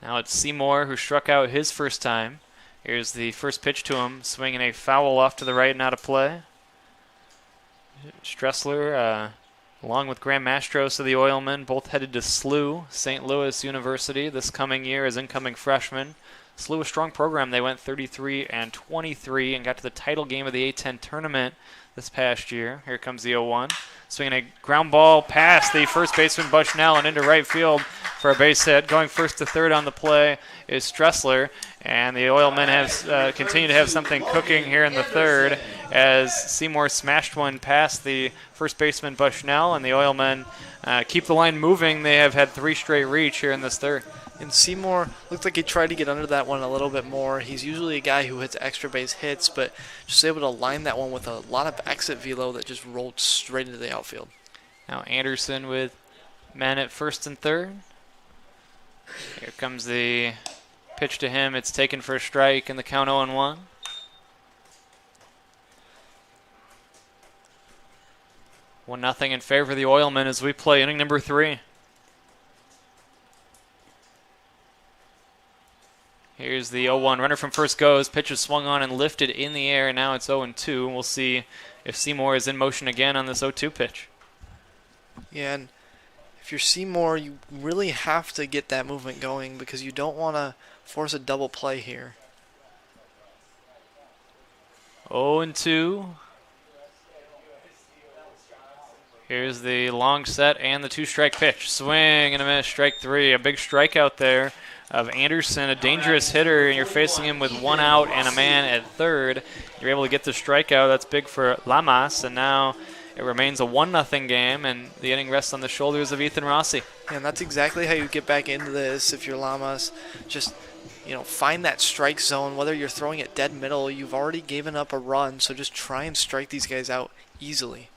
Now it's Seymour who struck out his first time. Here's the first pitch to him, swinging a foul off to the right and out of play. Stressler, along with Graham Mastros of the Oilmen, both headed to SLU, St. Louis University, this coming year as incoming freshmen. SLU, a strong program. They went 33-23 and got to the title game of the A10 tournament this past year. Here comes the 0-1. Swinging a ground ball past the first baseman Bushnell and into right field for a base hit. Going first to third on the play is Stressler, and the Oilmen have continue to have something cooking here in the third as Seymour smashed one past the first baseman Bushnell, and the Oilmen keep the line moving. They have had 3 straight reach here in this third. And Seymour looked like he tried to get under that one a little bit more. He's usually a guy who hits extra base hits, but just able to line that one with a lot of exit velo that just rolled straight into the outfield. Now Anderson with men at first and third. Here comes the pitch to him. It's taken for a strike, and the count 0-1. One nothing in favor of the Oilmen as we play inning number 3. Here's the 0-1. Runner from first goes. Pitch is swung on and lifted in the air, and now it's 0-2. We'll see if Seymour is in motion again on this 0-2 pitch. Yeah, and if you're Seymour, you really have to get that movement going because you don't want to force a double play here. 0-2. Here's the long set and the 2-strike pitch. Swing and a miss, strike 3. A big strikeout there of Anderson, a dangerous hitter, and you're facing him with 1 out and a man at third. You're able to get the strikeout. That's big for Lamas, and now it remains a 1-0 game, and the inning rests on the shoulders of Ethan Rossi. Yeah, and that's exactly how you get back into this if you're Lamas. Just, find that strike zone. Whether you're throwing it dead middle, you've already given up a run, so just try and strike these guys out easily.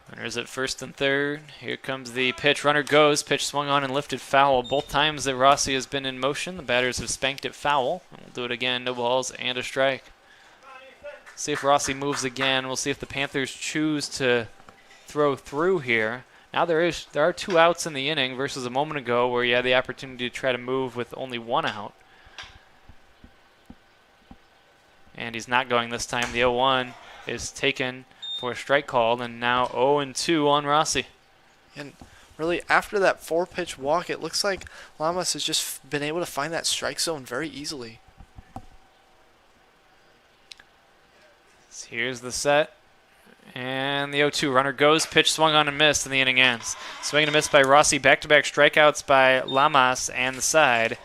Runners at first and third. Here comes the pitch. Runner goes. Pitch swung on and lifted foul. Both times that Rossi has been in motion, the batters have spanked it foul. And we'll do it again. No balls and a strike. See if Rossi moves again. We'll see if the Panthers choose to throw through here. Now there are 2 outs in the inning versus a moment ago where you had the opportunity to try to move with only 1 out. And he's not going this time. The 0-1 is taken for a strike called, and now 0-2 on Rossi. And really, after that 4-pitch walk, it looks like Lamas has just been able to find that strike zone very easily. So here's the set, and the 0-2. Runner goes, pitch swung on and missed, and the inning ends. Swing and a miss by Rossi, back-to-back strikeouts by Lamas, and the side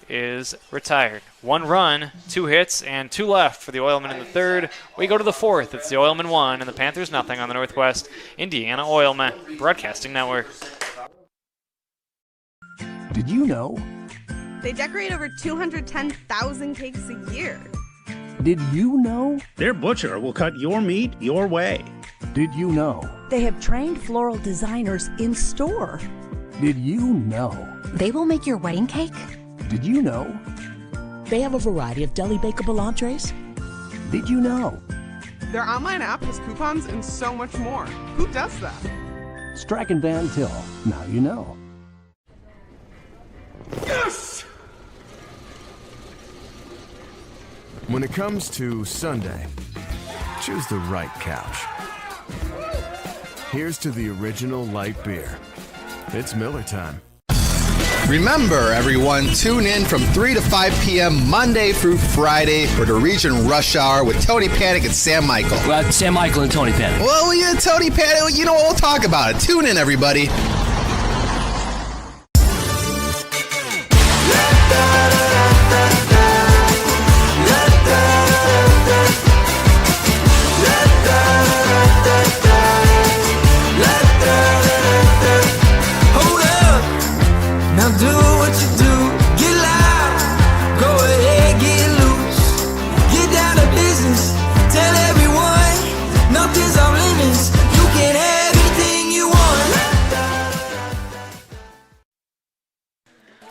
is retired. 1 run, 2 hits, and 2 left for the Oilmen in the third. We go to the fourth. It's the Oilmen 1 and the Panthers nothing on the Northwest Indiana Oilmen Broadcasting Network. Did you know? They decorate over 210,000 cakes a year. Did you know? Their butcher will cut your meat your way. Did you know? They have trained floral designers in store. Did you know? They will make your wedding cake. Did you know? They have a variety of deli bakeable entrees. Did you know? Their online app has coupons and so much more. Who does that? Strack & Van Til. Now you know. Yes! When it comes to Sunday, choose the right couch. Here's to the original light beer. It's Miller time. Remember, everyone, tune in from 3 to 5 p.m. Monday through Friday for the Region Rush Hour with Tony Panic and Sam Michael. Well, Sam Michael and Tony Panic. Well, yeah, Tony Panic, you know, we'll talk about it. Tune in, everybody. Now do what you do, get loud, go ahead, get loose, get down to business, tell everyone, nothing's off limits, you can have anything you want.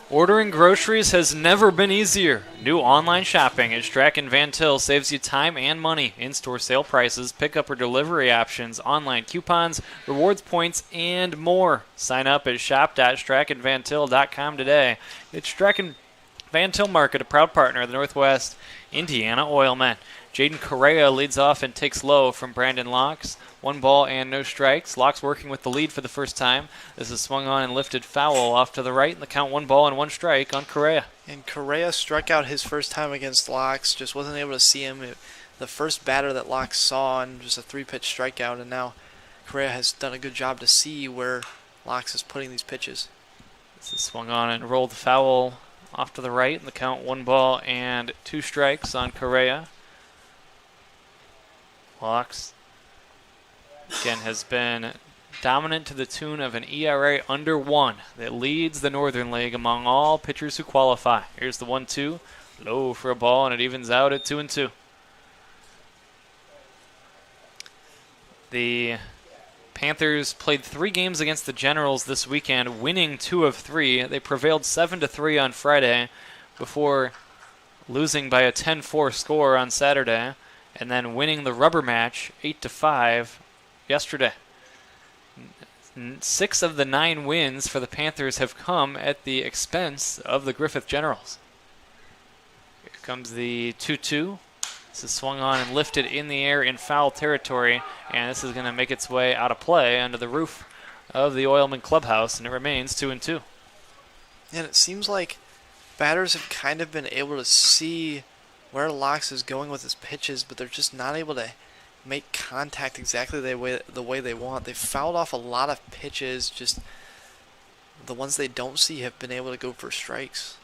Ordering groceries has never been easier. New online shopping at Strack & Van Til saves you time and money. In-store sale prices, pickup or delivery options, online coupons, rewards points, and more. Sign up at shop.strackandvantil.com today. It's Strack & Van Til Market, a proud partner of the Northwest Indiana Oilmen. Jaden Correa leads off and takes low from Brandon Locks. 1 ball and no strikes. Locks working with the lead for the first time. This is swung on and lifted foul off to the right, and the count 1 ball and 1 strike on Correa. And Correa struck out his first time against Locks, just wasn't able to see him. The first batter that Locks saw, and just a 3-pitch strikeout, and now Correa has done a good job to see where Locks is putting these pitches. This is swung on and rolled foul off to the right, and the count 1 ball and 2 strikes on Correa. Locks, again, has been dominant to the tune of an ERA under 1 that leads the Northern League among all pitchers who qualify. Here's the 1-2, low for a ball, and it evens out at 2-2. The Panthers played 3 games against the Generals this weekend, winning 2 of 3. They prevailed 7-3 on Friday before losing by a 10-4 score on Saturday, and then winning the rubber match 8-5 yesterday. 6 of the 9 wins for the Panthers have come at the expense of the Griffith Generals. Here comes the 2-2. This is swung on and lifted in the air in foul territory, and this is going to make its way out of play under the roof of the Oilman clubhouse, and it remains 2-2. And it seems like batters have kind of been able to see where Locks is going with his pitches, but they're just not able to make contact exactly the way they want. They've fouled off a lot of pitches, just the ones they don't see have been able to go for strikes.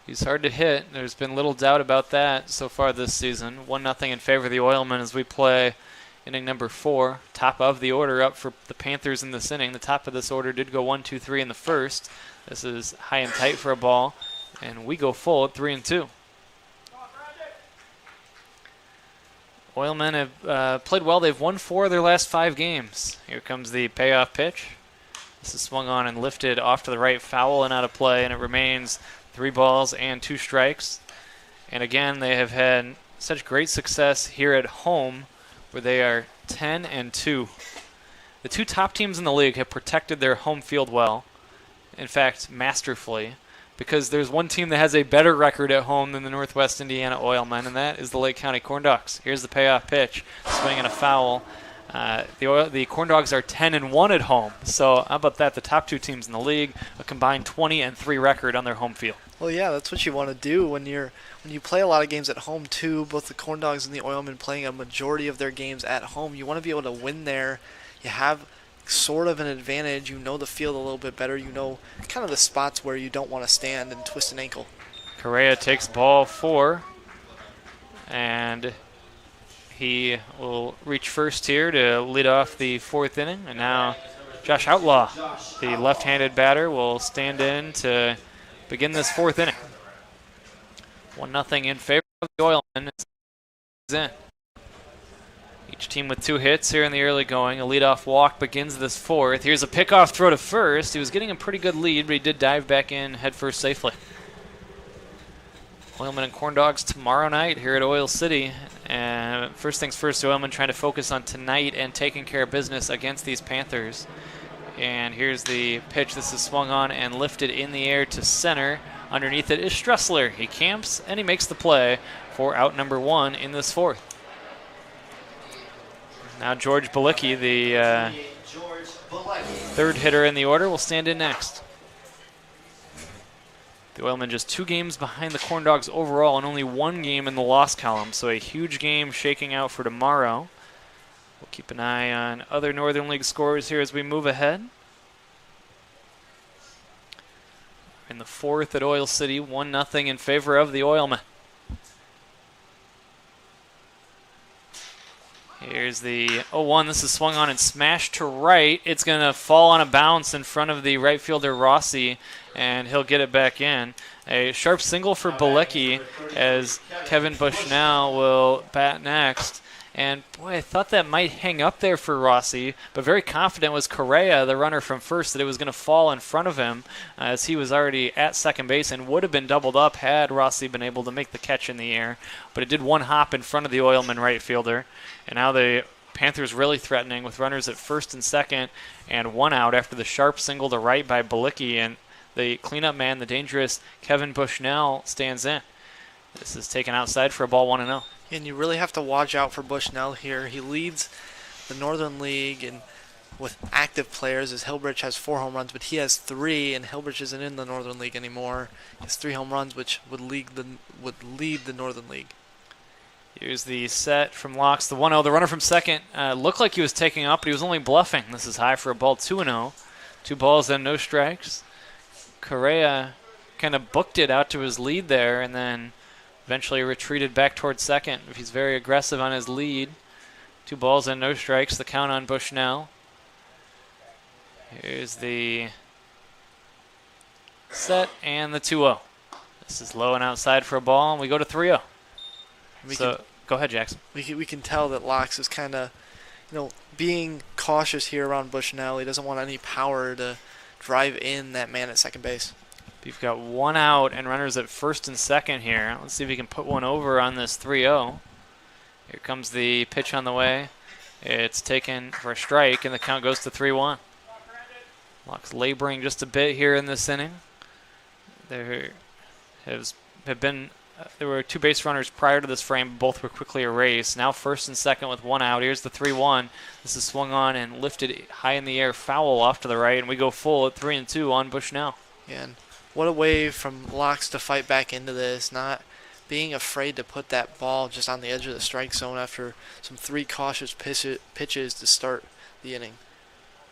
He's hard to hit. There's been little doubt about that so far this season. 1-0 in favor of the Oilmen as we play inning number 4. Top of the order up for the Panthers in this inning. The top of this order did go 1-2-3 in the first. This is high and tight for a ball, and we go full at 3-2. Oilmen have played well. They've won 4 of their last 5 games. Here comes the payoff pitch. This is swung on and lifted off to the right, foul and out of play, and it remains 3 balls and 2 strikes. And again, they have had such great success here at home, where they are 10-2. The 2 top teams in the league have protected their home field well, in fact, masterfully, because there's one team that has a better record at home than the Northwest Indiana Oilmen, and that is the Lake County Corn Dogs. Here's the payoff pitch, swinging a foul. The Corn Dogs are 10-1 at home, so how about that? The top 2 teams in the league, a combined 20-3 record on their home field. Well, yeah, that's what you want to do when you play a lot of games at home too. Both the Corn Dogs and the Oilmen playing a majority of their games at home. You want to be able to win there. You have sort of an advantage. You know the field a little bit better. You know kind of the spots where you don't want to stand and twist an ankle. Correa takes ball 4, and he will reach first here to lead off the 4th inning. And now Josh Outlaw, the left-handed batter, will stand in to begin this 4th inning. 1-0 in favor of the Oilmen. in. Each team with 2 hits here in the early going. A leadoff walk begins this 4th. Here's a pickoff throw to first. He was getting a pretty good lead, but he did dive back in head first safely. Oilmen and Corn Dogs tomorrow night here at Oil City. And first things first, the Oilmen trying to focus on tonight and taking care of business against these Panthers. And here's the pitch. This is swung on and lifted in the air to center. Underneath it is Stressler. He camps and he makes the play for out number 1 in this 4th. Now George Balicki, the third hitter in the order, will stand in next. The Oilmen just 2 games behind the Corn Dogs overall and only 1 game in the loss column, so a huge game shaking out for tomorrow. We'll keep an eye on other Northern League scores here as we move ahead. In the 4th at Oil City, 1-0 in favor of the Oilmen. Here's the 0-1. This is swung on and smashed to right. It's going to fall on a bounce in front of the right fielder Rossi, and he'll get it back in. A sharp single for Balecki as Kevin Bushnell will bat next. And boy, I thought that might hang up there for Rossi, but very confident was Correa, the runner from first, that it was going to fall in front of him as he was already at second base and would have been doubled up had Rossi been able to make the catch in the air. But it did 1 hop in front of the Oilman right fielder. And now the Panthers really threatening with runners at first and second and 1 out after the sharp single to right by Balicki. And the cleanup man, the dangerous Kevin Bushnell, stands in. This is taken outside for a ball 1-0. And you really have to watch out for Bushnell here. He leads the Northern League and with active players as Hillbridge has 4 home runs, but he has 3, and Hillbridge isn't in the Northern League anymore. He has 3 home runs, which would lead the Northern League. Here's the set from Locks, the 1-0. The runner from second looked like he was taking up, but he was only bluffing. This is high for a ball 2-0. 2 balls and no strikes. Correa kind of booked it out to his lead there and then eventually retreated back towards second. He's very aggressive on his lead. 2 balls and no strikes. The count on Bushnell. Here's the set and the 2-0. This is low and outside for a ball, and we go to 3-0. Go ahead, Jackson. We can tell that Locks is kind of, being cautious here around Bushnell. He doesn't want any power to drive in that man at second base. You've got 1 out and runners at first and second here. Let's see if he can put one over on this 3-0. Here comes the pitch on the way. It's taken for a strike, and the count goes to 3-1. Locks laboring just a bit here in this inning. There were 2 base runners prior to this frame. Both were quickly erased. Now first and second with 1 out. Here's the 3-1. This is swung on and lifted high in the air, foul off to the right, and we go full at 3-2 on Bushnell. Yeah, and what a way from Locks to fight back into this, not being afraid to put that ball just on the edge of the strike zone after some 3 cautious pitches to start the inning.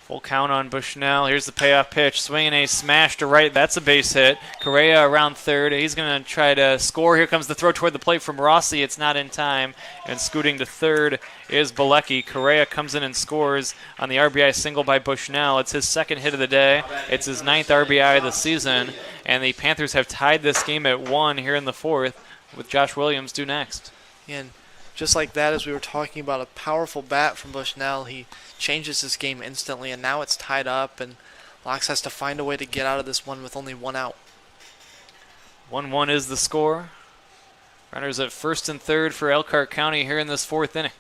Full count on Bushnell. Here's the payoff pitch. Swinging a smash to right. That's a base hit. Correa around third. He's going to try to score. Here comes the throw toward the plate from Rossi. It's not in time. And scooting to third is Balecki. Correa comes in and scores on the RBI single by Bushnell. It's his 2nd hit of the day. It's his 9th RBI of the season. And the Panthers have tied this game at 1 here in the 4th with Josh Williams due next. And just like that, as we were talking about a powerful bat from Bushnell, he changes this game instantly, and now it's tied up, and Locks has to find a way to get out of this one with only 1 out. 1-1 is the score. Runners at first and third for Elkhart County here in this 4th inning.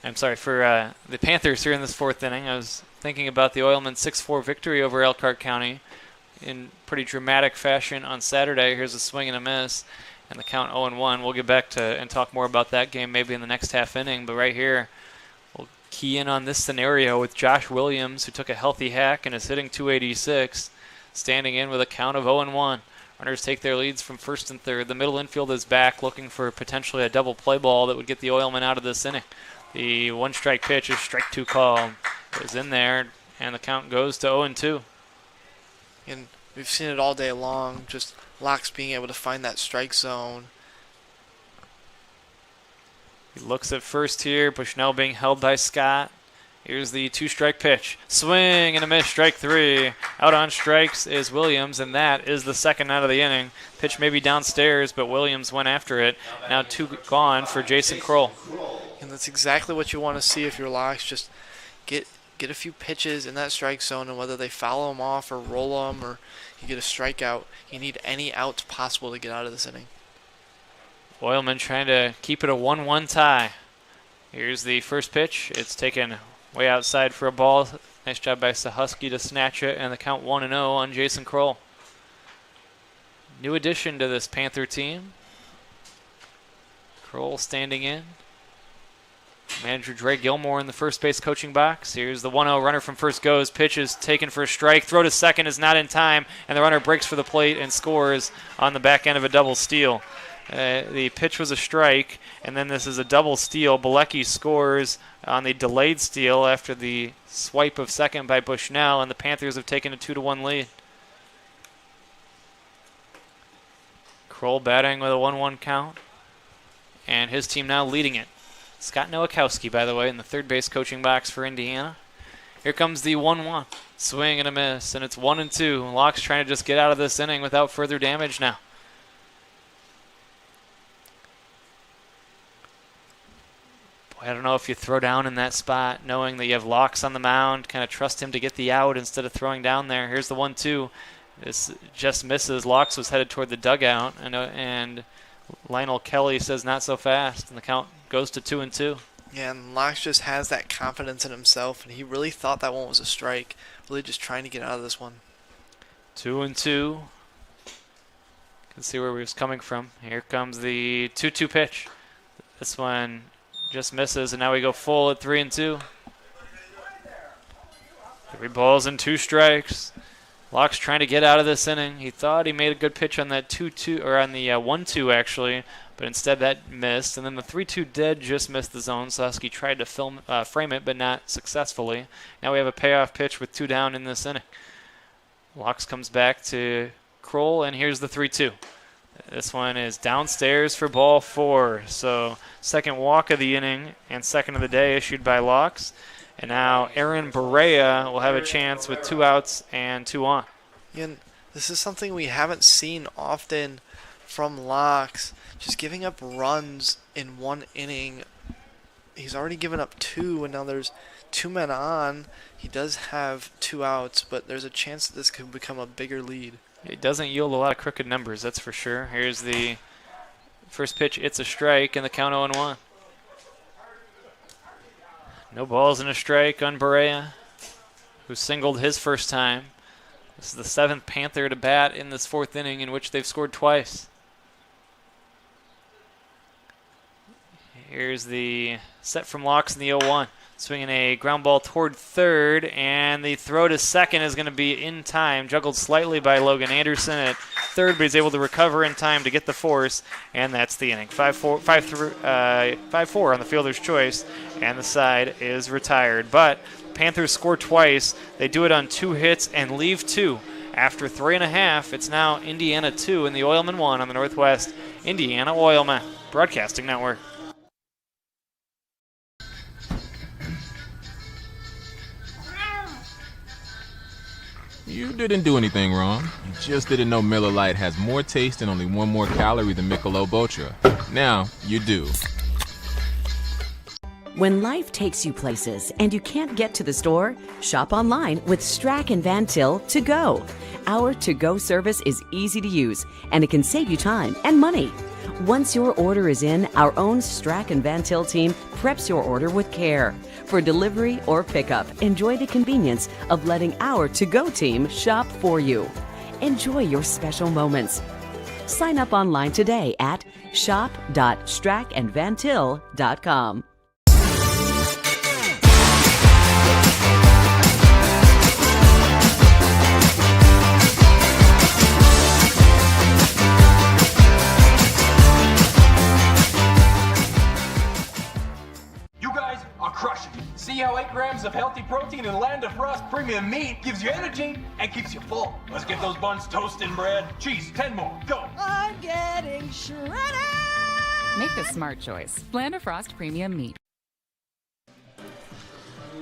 I'm sorry, for the Panthers here in this 4th inning. I was thinking about the Oilmen 6-4 victory over Elkhart County in pretty dramatic fashion on Saturday. Here's a swing and a miss, and the count 0-1. We'll get back to and talk more about that game maybe in the next half inning, but right here, we'll key in on this scenario with Josh Williams, who took a healthy hack and is hitting 286, standing in with a count of 0-1. Runners take their leads from first and third. The middle infield is back, looking for potentially a double play ball that would get the Oilmen out of this inning. The 1-strike pitch is strike 2 call. Goes in there, and the count goes to 0-2. And we've seen it all day long, just Locks being able to find that strike zone. He looks at first here. Bushnell being held by Scott. Here's the 2-strike pitch. Swing and a miss, strike 3. Out on strikes is Williams, and that is the second out of the inning. Pitch maybe downstairs, but Williams went after it. Now 2 gone for Jason Kroll. And that's exactly what you want to see if you're Locks. Just get a few pitches in that strike zone, and whether they foul them off or roll them or you get a strikeout, you need any outs possible to get out of this inning. Oilmen trying to keep it a 1-1 tie. Here's the first pitch. It's taken way outside for a ball. Nice job by Sahusky to snatch it, and the count 1-0 on Jason Kroll. New addition to this Panther team. Kroll standing in. Manager Dre Gilmore in the first base coaching box. Here's the 1-0 runner from first goes. Pitch is taken for a strike. Throw to second is not in time, and the runner breaks for the plate and scores on the back end of a double steal. The pitch was a strike, and then this is a double steal. Bilecki scores on the delayed steal after the swipe of second by Bushnell, and the Panthers have taken a 2-1 lead. Kroll batting with a 1-1 count, and his team now leading it. Scott Nowakowski, by the way, in the third base coaching box for Indiana. Here comes the 1-1. Swing and a miss, and it's 1-2. Locks trying to just get out of this inning without further damage now. I don't know if you throw down in that spot knowing that you have Locks on the mound, kind of trust him to get the out instead of throwing down there. Here's the 1-2. This just misses. Locks was headed toward the dugout, and Lionel Kelly says not so fast, and the count goes to 2-2. Yeah, and Locks just has that confidence in himself, and he really thought that one was a strike, really just trying to get out of this one. 2-2. Can see where he was coming from. Here comes the 2-2 pitch. This one just misses, and now we go full at 3-2. 3 balls and 2 strikes. Locks trying to get out of this inning. He thought he made a good pitch on that 2-2, or on the 1-2 actually, but instead that missed. And then the 3-2 did just miss the zone. Sahusky tried to frame it, but not successfully. Now we have a payoff pitch with 2 down in this inning. Locks comes back to Kroll, and here's the 3-2. This one is downstairs for ball 4. So second walk of the inning and second of the day issued by Locks. And now Aaron Barea will have a chance with 2 outs and 2 on. And this is something we haven't seen often from Locks. Just giving up runs in one inning. He's already given up 2, and now there's 2 men on. He does have 2 outs, but there's a chance that this could become a bigger lead. It doesn't yield a lot of crooked numbers, that's for sure. Here's the first pitch. It's a strike, and the count 0-1. No balls and a strike on Barea, who singled his first time. This is the 7th Panther to bat in this 4th inning, in which they've scored twice. Here's the set from Locks in the 0-1. Swinging a ground ball toward third, and the throw to second is going to be in time. Juggled slightly by Logan Anderson at third, but he's able to recover in time to get the force, and that's the inning. 5-4 on the fielder's choice, and the side is retired. But Panthers score twice. They do it on 2 hits and leave 2. After 3.5, it's now Indiana 2 and the Oilmen 1 on the Northwest Indiana Oilmen Broadcasting Network. You didn't do anything wrong. You just didn't know Miller Lite has more taste and only 1 more calorie than Michelob Ultra. Now, you do. When life takes you places and you can't get to the store, shop online with Strack and Van Til to go. Our to-go service is easy to use, and it can save you time and money. Once your order is in, our own Strack and Van Til team preps your order with care. For delivery or pickup, enjoy the convenience of letting our to-go team shop for you. Enjoy your special moments. Sign up online today at shop.strackandvantil.com. See how 8 grams of healthy protein in Land of Frost premium meat gives you energy and keeps you full. Let's get those buns toasting, bread. Cheese, 10 more. Go. I'm getting shredded. Make the smart choice. Land of Frost premium meat.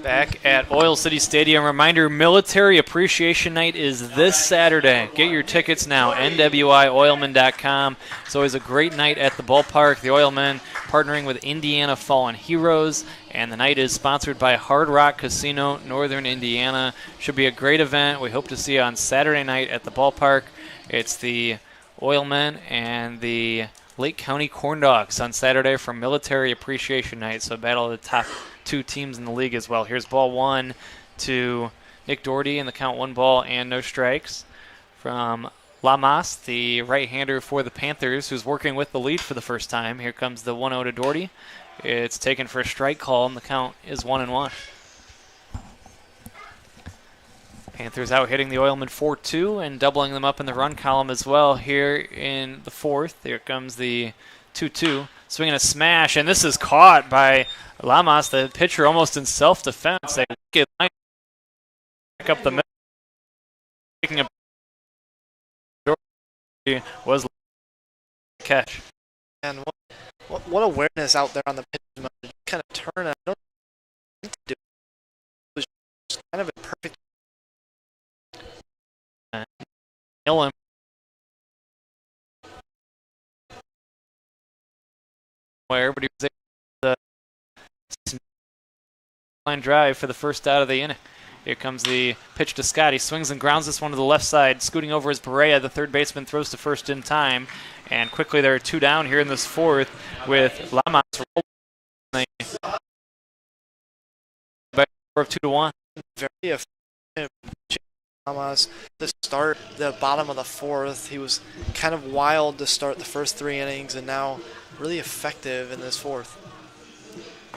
Back at Oil City Stadium. Reminder, Military Appreciation Night is this Saturday. Get your tickets now, NWIOilmen.com. It's always a great night at the ballpark. The Oilmen partnering with Indiana Fallen Heroes, and the night is sponsored by Hard Rock Casino, Northern Indiana. Should be a great event. We hope to see you on Saturday night at the ballpark. It's the Oilmen and the Lake County Corn Dogs on Saturday for Military Appreciation Night, so battle of the top two teams in the league as well. Here's ball one to Nick Doherty in the count, 1 ball and no strikes from Lamas, the right-hander for the Panthers, who's working with the lead for the first time. Here comes the 1-0 to Doherty. It's taken for a strike call, and the count is 1-1. Panthers out hitting the Oilmen 4-2 and doubling them up in the run column as well here in the fourth. Here comes the 2-2, swinging a smash, and this is caught by Lamas, the pitcher, almost in self-defense. A wicked line back up the middle. Taking a was catch. And what awareness out there on the pitch mound. You kind of turn. I don't know what to do. It was just kind of a perfect. Him. Where, but he was able to line drive for the first out of the inning. Here comes the pitch to Scott. He swings and grounds this one to the left side, scooting over his Berea. The third baseman throws to first in time, and quickly there are 2 down here in this fourth with Lamas rolling by a score of 2-1. Very effective. Lamas to start the bottom of the fourth. He was kind of wild to start the first 3 innings, and now really effective in this fourth.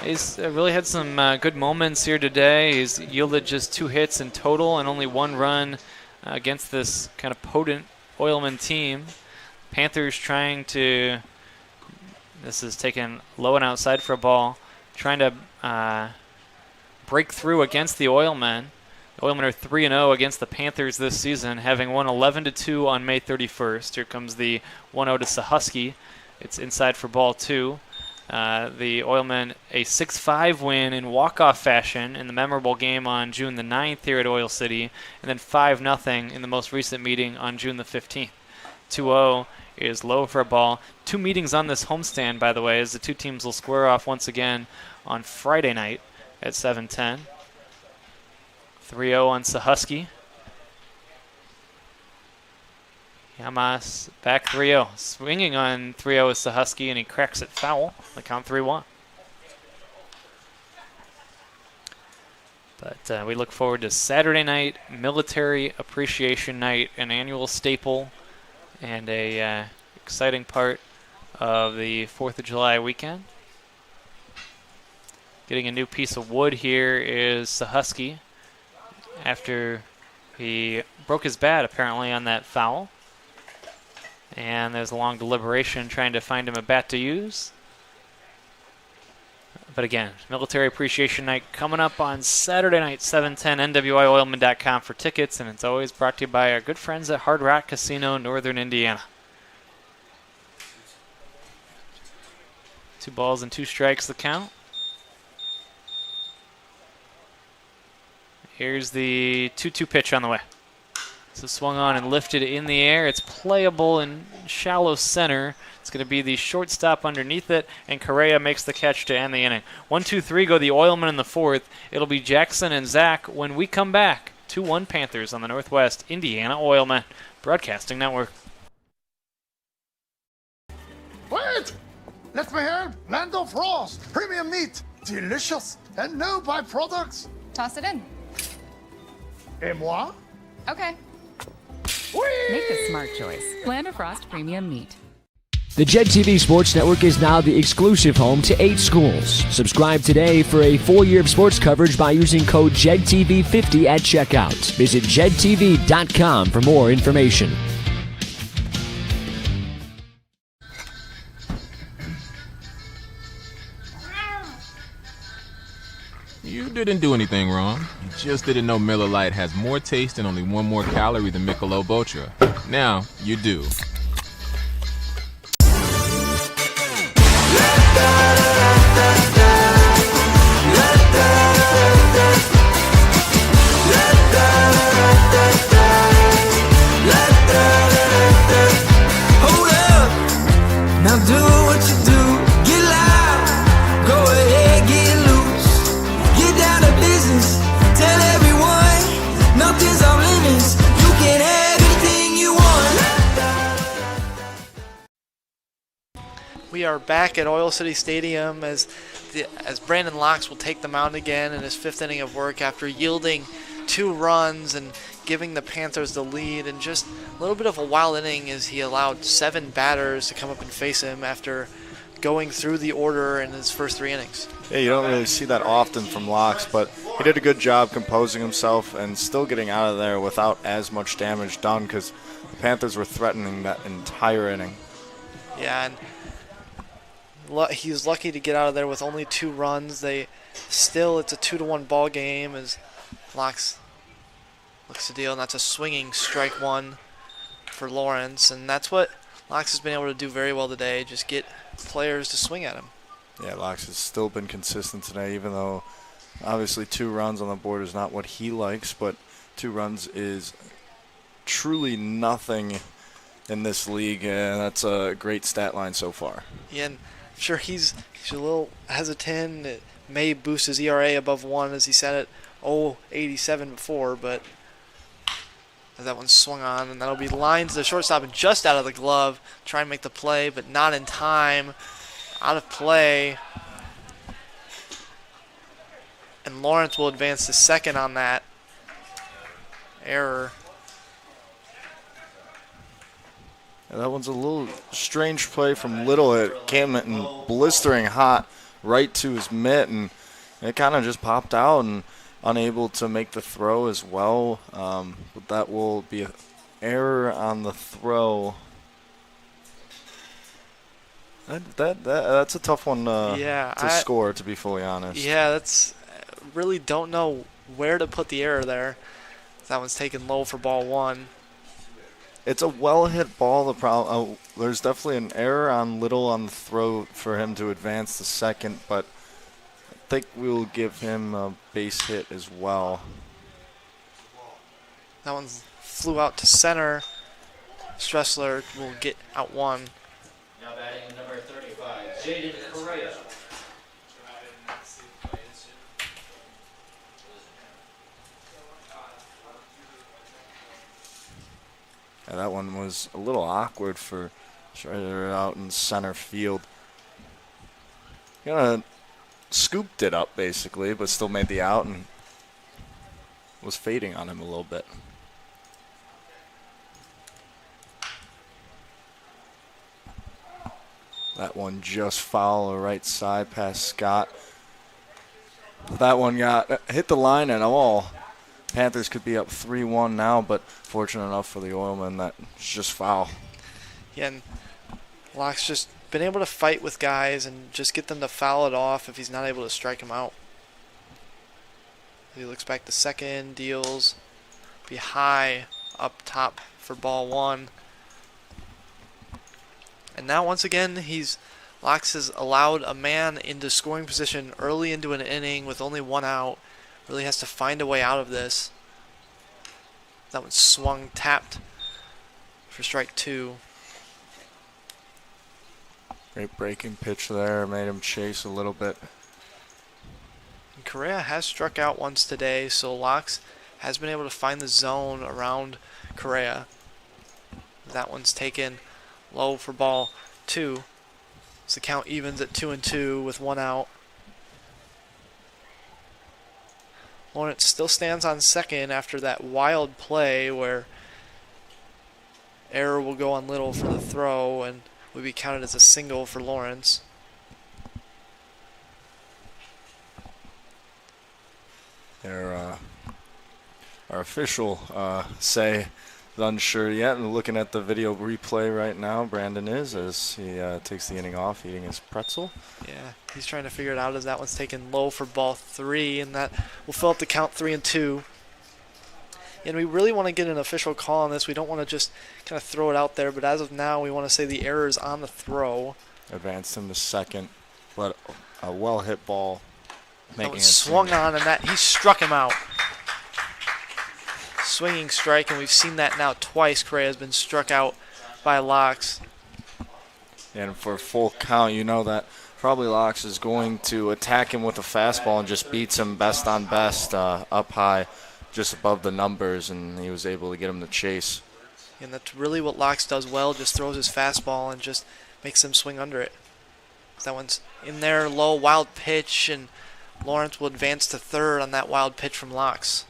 He's really had some good moments here today. He's yielded just 2 hits in total and only 1 run against this kind of potent Oilman team. Panthers trying to, this is taken low and outside for a ball, trying to break through against the Oilmen. The Oilmen are 3-0 against the Panthers this season, having won 11-2 on May 31st. Here comes the 1-0 to Sahusky. It's inside for ball 2. The Oilmen a 6-5 win in walk-off fashion in the memorable game on June the 9th here at Oil City, and then 5-0 in the most recent meeting on June the 15th. 2-0 is low for a ball. 2 meetings on this homestand, by the way, as the 2 teams will square off once again on Friday night at 7:10. 3-0 on Sahusky. Yamas back 3-0. Swinging on 3-0 is Sahusky, and he cracks it foul. The count 3-1. But we look forward to Saturday night, Military Appreciation Night, an annual staple and a exciting part of the 4th of July weekend. Getting a new piece of wood here is Sahusky after he broke his bat apparently on that foul. And there's a long deliberation trying to find him a bat to use. But again, Military Appreciation Night coming up on Saturday night, 7:10, NWIOilmen.com for tickets, and it's always brought to you by our good friends at Hard Rock Casino, Northern Indiana. 2 balls and 2 strikes the count. Here's the 2-2 pitch on the way. So swung on and lifted in the air. It's playable in shallow center. It's going to be the shortstop underneath it, and Correa makes the catch to end the inning. 1-2-3 go the Oilmen in the 4th. It'll be Jackson and Zach when we come back. 2-1 Panthers on the Northwest Indiana Oilmen Broadcasting Network. Wait! Let me help! Land of Frost! Premium meat! Delicious! And no byproducts! Toss it in. Et moi? Okay. Make a smart choice. Land of Frost Premium Meat. The Jed TV Sports Network is now the exclusive home to 8 schools. Subscribe today for a full year of sports coverage by using code JEDTV50 at checkout. Visit JEDTV.com for more information. You didn't do anything wrong. You just didn't know Miller Lite has more taste and only 1 more calorie than Michelob Ultra. Now you do. we are back at Oil City Stadium as Brandon Locks will take the mound again in his 5th inning of work after yielding 2 runs and giving the Panthers the lead, and just a little bit of a wild inning as he allowed 7 batters to come up and face him after going through the order in his first 3 innings. Yeah, you don't really see that often from Locks, but he did a good job composing himself and still getting out of there without as much damage done because the Panthers were threatening that entire inning. Yeah, and he's lucky to get out of there with only 2 runs. It's a 2-1 ball game as Locks looks to deal, and that's a swinging strike 1 for Lawrence, and that's what Locks has been able to do very well today, just get players to swing at him. Yeah, Locks has still been consistent today, even though obviously 2 runs on the board is not what he likes, but 2 runs is truly nothing in this league, and that's a great stat line so far. Yeah, and I'm sure he's a little hesitant. It may boost his ERA above 1, as he said it 0.87 before, but as that one swung on, and that'll be lines to the shortstop and just out of the glove. Try and make the play, but not in time. Out of play. And Lawrence will advance to second on that error. Yeah, that one's a little strange play from Little. It came in blistering hot right to his mitt, and it kind of just popped out and unable to make the throw as well. But that will be an error on the throw. That's a tough one to score, to be fully honest. Yeah, really don't know where to put the error there. That one's taken low for ball 1. It's a well-hit ball. There's definitely an error on Little on the throw for him to advance to second, but I think we'll give him a base hit as well. That one flew out to center. Stressler will get out 1. Now batting number 35, Jaden Correa. Yeah, that one was a little awkward for Schrader out in center field. Kind of scooped it up, basically, but still made the out and was fading on him a little bit. That one just foul right side past Scott. That one hit the line and all. Panthers could be up 3-1 now, but fortunate enough for the Oilmen that it's just foul. Yeah, and Locke's just been able to fight with guys and just get them to foul it off if he's not able to strike him out. He looks back to second, deals, be high up top for ball 1. And now once again, Locks has allowed a man into scoring position early into an inning with only 1 out. Really has to find a way out of this. That one swung, tapped for strike 2. Great breaking pitch there, made him chase a little bit. And Correa has struck out once today, so Locks has been able to find the zone around Correa. That one's taken low for ball 2. So the count evens at 2-2 with 1 out. Lawrence still stands on second after that wild play where error will go on Little for the throw and will be counted as a single for Lawrence. Our official say is unsure yet, and looking at the video replay right now, Brandon is, as he takes the inning off eating his pretzel. Yeah, he's trying to figure it out as that one's taken low for ball 3, and that will fill up the count 3-2. And we really want to get an official call on this. We don't want to just kind of throw it out there, but as of now, we want to say the error is on the throw. Advanced him to second, but a well-hit ball. That one swung on, and he struck him out. Swinging strike, and we've seen that now twice. Correa has been struck out by Locks. And for a full count, you know that probably Locks is going to attack him with a fastball and just beats him best on best up high, just above the numbers, and he was able to get him to chase. And that's really what Locks does well, just throws his fastball and just makes him swing under it. That one's in there, low, wild pitch, and Lawrence will advance to third on that wild pitch from Locks.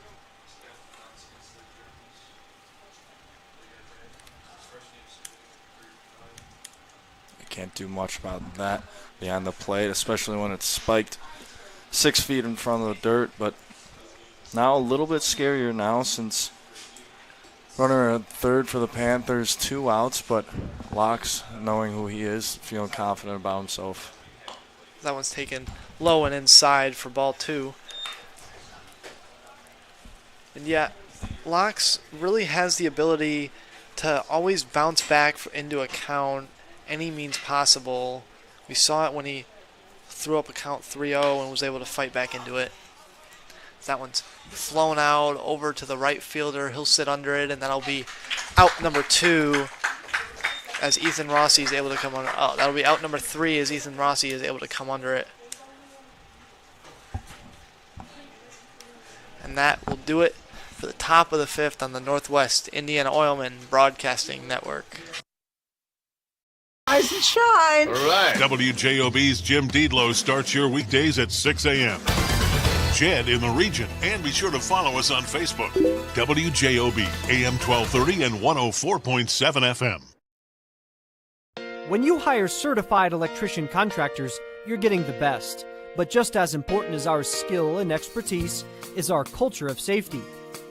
You can't do much about that behind the plate, especially when it's spiked 6 feet in front of the dirt. But now a little bit scarier now since runner at third for the Panthers, 2 outs, but Locks, knowing who he is, feeling confident about himself. That one's taken low and inside for ball 2. And yeah, Locks really has the ability to always bounce back into a count any means possible. We saw it when he threw up a count 3-0 and was able to fight back into it. That one's flown out over to the right fielder. He'll sit under it, and that'll be out number 2 as Ethan Rossi is able to come under. Oh, that'll be out number 3 as Ethan Rossi is able to come under it. And that will do it for the top of the 5th on the Northwest Indiana Oilmen Broadcasting Network. Rise and shine. All right. WJOB's Jim Deedlow starts your weekdays at 6 a.m. Jed in the region. And be sure to follow us on Facebook. WJOB, AM 1230 and 104.7 FM. When you hire certified electrician contractors, you're getting the best. But just as important as our skill and expertise is our culture of safety.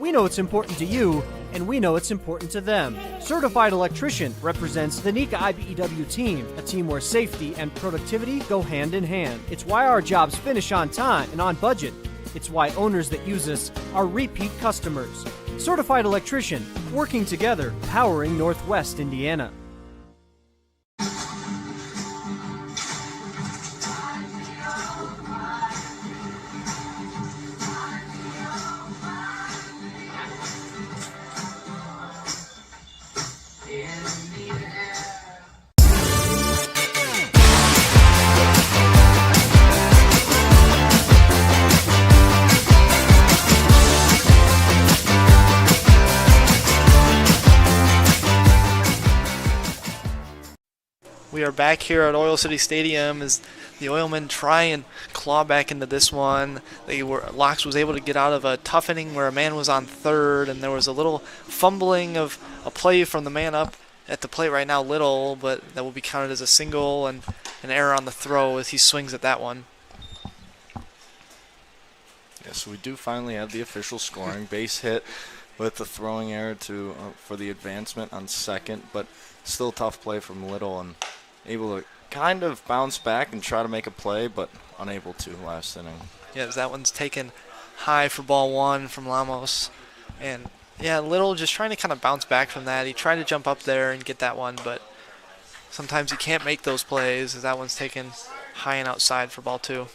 We know it's important to you, and we know it's important to them. Certified Electrician represents the NECA IBEW team, a team where safety and productivity go hand in hand. It's why our jobs finish on time and on budget. It's why owners that use us are repeat customers. Certified Electrician, working together, powering Northwest Indiana. We are back here at Oil City Stadium as the Oilmen try and claw back into this one. Locks was able to get out of a tough inning where a man was on third, and there was a little fumbling of a play from the man up at the plate right now, Little, but that will be counted as a single and an error on the throw as he swings at that one. Yes, we do finally have the official scoring. Base hit with the throwing error for the advancement on second, but still tough play from Little and able to kind of bounce back and try to make a play, but unable to last inning. Yeah, that one's taken high for ball 1 from Lamos. And yeah, Little just trying to kind of bounce back from that. He tried to jump up there and get that one, but sometimes you can't make those plays as that one's taken high and outside for ball 2.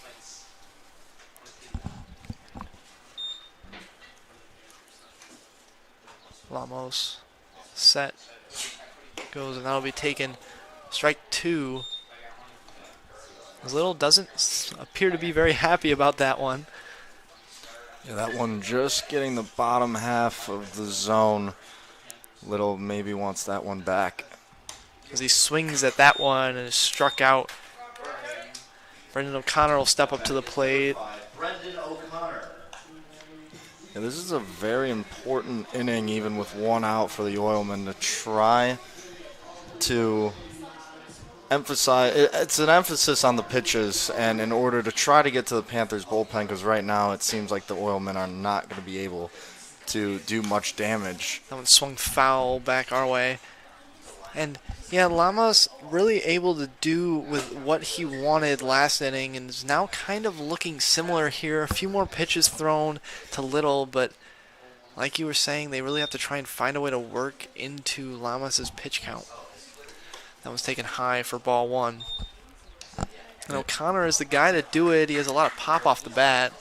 Lamos set goes, and that'll be taken strike 2. Little doesn't appear to be very happy about that one. Yeah, that one just getting the bottom half of the zone. Little maybe wants that one back. As he swings at that one and is struck out. Brendan O'Connor will step up to the plate. Brendan O'Connor. Yeah, this is a very important inning, even with 1 out for the Oilmen, to try to emphasize. It's an emphasis on the pitches, and in order to try to get to the Panthers bullpen, because right now it seems like the Oilmen are not going to be able to do much damage. That one swung foul back our way. And yeah, Lamas really able to do with what he wanted last inning and is now kind of looking similar here. A few more pitches thrown to Little, but like you were saying, they really have to try and find a way to work into Lamas' pitch count. That was taken high for ball 1. And O'Connor is the guy to do it. He has a lot of pop off the bat.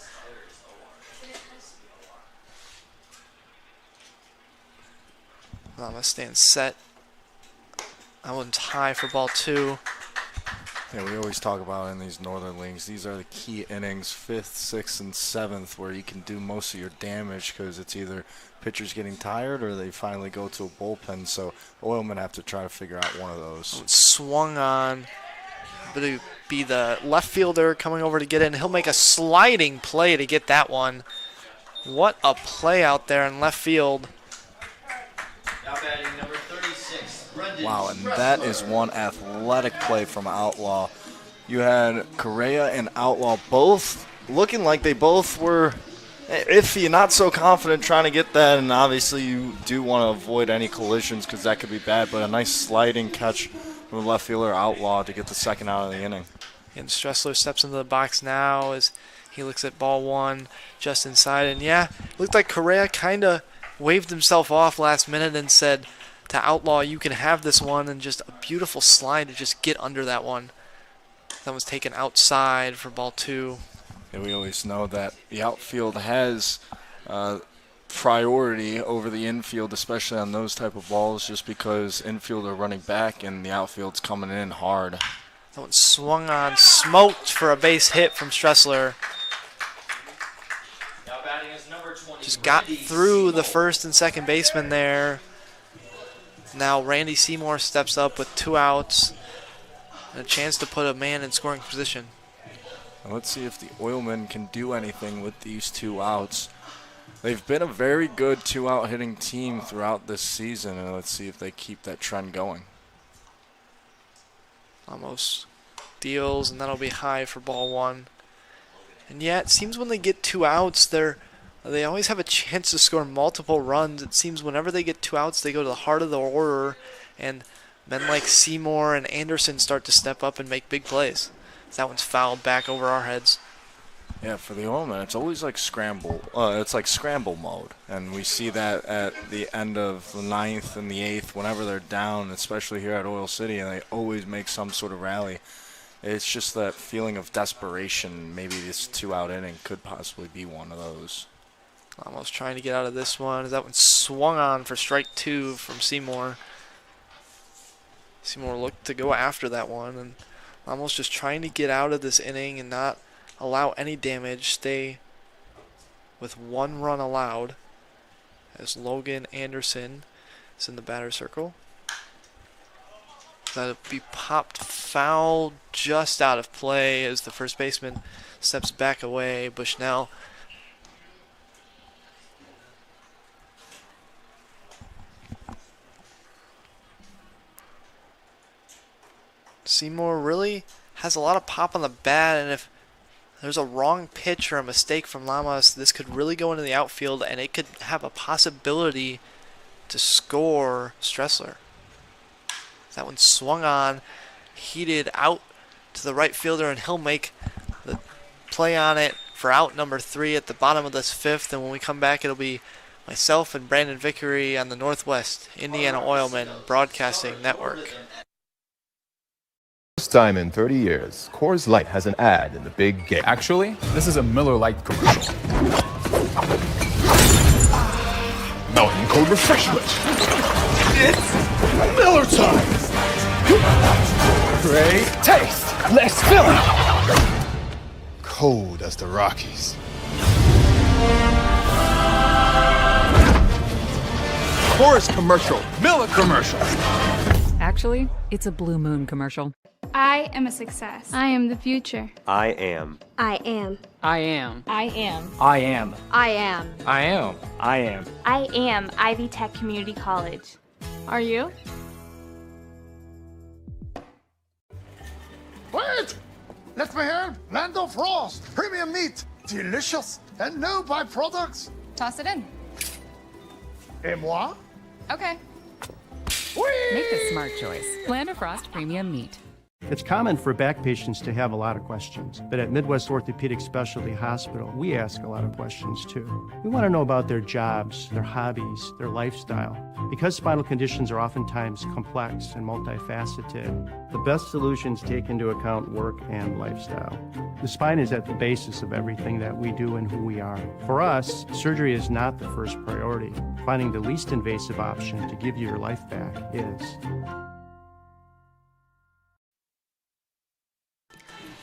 Lamas stands set. That one's high for ball 2. Yeah, we always talk about in these northern leagues, these are the key innings, 5th, 6th, and 7th, where you can do most of your damage because it's either pitchers getting tired or they finally go to a bullpen. So Oilmen have to try to figure out one of those. Swung on It'll be the left fielder coming over to get in. He'll make a sliding play to get that one. What a play out there in left field. Now batting number 36, Brendan Wow, and that is one athletic play from Outlaw. You had Correa and Outlaw both looking like they both were iffy, not so confident trying to get that, and obviously you do want to avoid any collisions because that could be bad, but a nice sliding catch from the left fielder Outlaw to get the second out of the inning. And Stressler steps into the box now as he looks at ball one just inside, and yeah, looked like Correa kind of waved himself off last minute and said to Outlaw, you can have this one, and just a beautiful slide to just get under that one. That was taken outside for ball two. And we always know that the outfield has priority over the infield, especially on those type of balls, just because infield are running back and the outfield's coming in hard. That one swung on, smoked for a base hit from Stressler. Now batting is number 20. Just got through the first and second baseman there. Now Randy Seymour steps up with 2 outs and a chance to put a man in scoring position. Let's see if the Oilmen can do anything with these 2 outs. They've been a very good 2-out hitting team throughout this season, and let's see if they keep that trend going. Almost deals, and that'll be high for ball one. And yeah, it seems when they get 2 outs, they always have a chance to score multiple runs. It seems whenever they get 2 outs, they go to the heart of the order, and men like Seymour and Anderson start to step up and make big plays. That one's fouled back over our heads. Yeah, for the Oilmen, it's always like scramble. It's like scramble mode, and we see that at the end of the 9th and the 8th, whenever they're down, especially here at Oil City, and they always make some sort of rally. It's just that feeling of desperation. Maybe this 2-out inning could possibly be one of those. Almost trying to get out of this one. That one swung on for strike 2 from Seymour. Seymour looked to go after that one, and almost just trying to get out of this inning and not allow any damage. Stay with 1 run allowed as Logan Anderson is in the batter's circle. That'll be popped foul just out of play as the first baseman steps back away. Bushnell Seymour really has a lot of pop on the bat, and if there's a wrong pitch or a mistake from Lamas, this could really go into the outfield, and it could have a possibility to score Stressler. That one swung on, heated out to the right fielder, and he'll make the play on it for out number 3 at the bottom of this 5th, and when we come back, it'll be myself and Brandon Vickery on the Northwest Indiana Oilmen Broadcasting Network. First time in 30 years, Coors Light has an ad in the big game. Actually, this is a Miller Lite commercial. Mountain Cold Refreshment. It's Miller time. Great taste. Less filling. Cold as the Rockies. Coors commercial. Miller commercial. Actually, it's a Blue Moon commercial. I am a success. I am the future. I am. I am. I am. I am. I am. I am. I am. I am. I am Ivy Tech Community College. Are you? Wait! Let me hear Land of Frost, premium meat, delicious, and no byproducts. Toss it in. Et moi? Okay. Whee! Make the smart choice. Land of Frost Premium Meat. It's common for back patients to have a lot of questions, but at Midwest Orthopedic Specialty Hospital, we ask a lot of questions too. We want to know about their jobs, their hobbies, their lifestyle. Because spinal conditions are oftentimes complex and multifaceted, the best solutions take into account work and lifestyle. The spine is at the basis of everything that we do and who we are. For us, surgery is not the first priority. Finding the least invasive option to give you your life back is.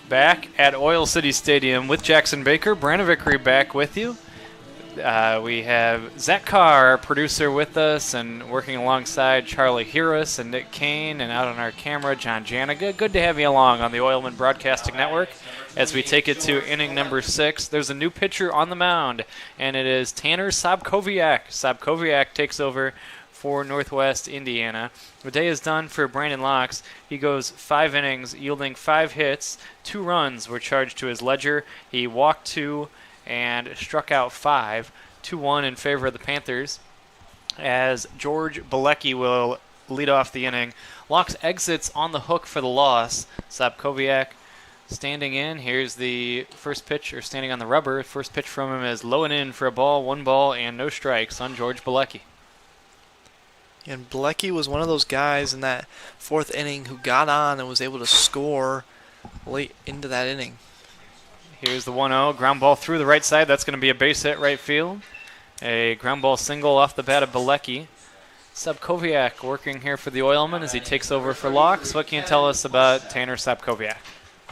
Back at Oil City Stadium with Jackson Baker, Brandon Vickery back with you. We have Zach Carr, our producer, with us and working alongside Charlie Harris and Nick Kane, and out on our camera, John Janiga. Good to have you along on the Oilman Broadcasting Network as we take it to inning number 6. There's a new pitcher on the mound, and it is Tanner Sobkowiak. Sobkowiak takes over for Northwest Indiana. The day is done for Brandon Locks. He goes 5 innings, yielding 5 hits. 2 runs were charged to his ledger. He walked 2 and struck out 5. 2-1 in favor of the Panthers, as George Bilecki will lead off the inning. Locks exits on the hook for the loss. Sobkowiak standing in. Here's the first pitch, or standing on the rubber. First pitch from him is low and in for a ball, 1 ball, and no strikes on George Bilecki. And Bilecki was one of those guys in that 4th inning who got on and was able to score late into that inning. Here's the 1-0, ground ball through the right side. That's going to be a base hit right field. A ground ball single off the bat of Bilecki. Sobkowiak working here for the Oilmen as he takes over for Locks. What can you tell us about Tanner Sobkowiak?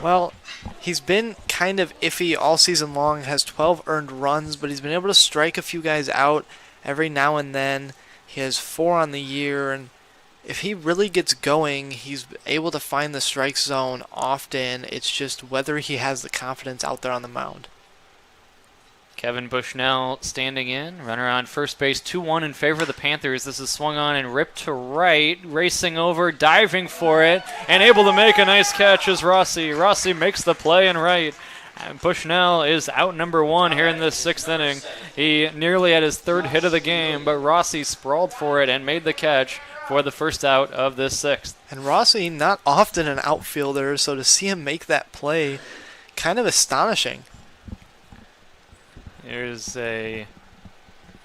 Well, he's been kind of iffy all season long, has 12 earned runs, but he's been able to strike a few guys out every now and then. He has 4 on the year, and if he really gets going, he's able to find the strike zone often. It's just whether he has the confidence out there on the mound. Kevin Bushnell standing in. Runner on first base, 2-1 in favor of the Panthers. This is swung on and ripped to right, racing over, diving for it, and able to make a nice catch is Rossi. Rossi makes the play in right. And Bushnell is out number 1 here in this 6th inning. He nearly had his 3rd hit of the game, but Rossi sprawled for it and made the catch for the first out of this 6th. And Rossi, not often an outfielder, so to see him make that play, kind of astonishing. Here's a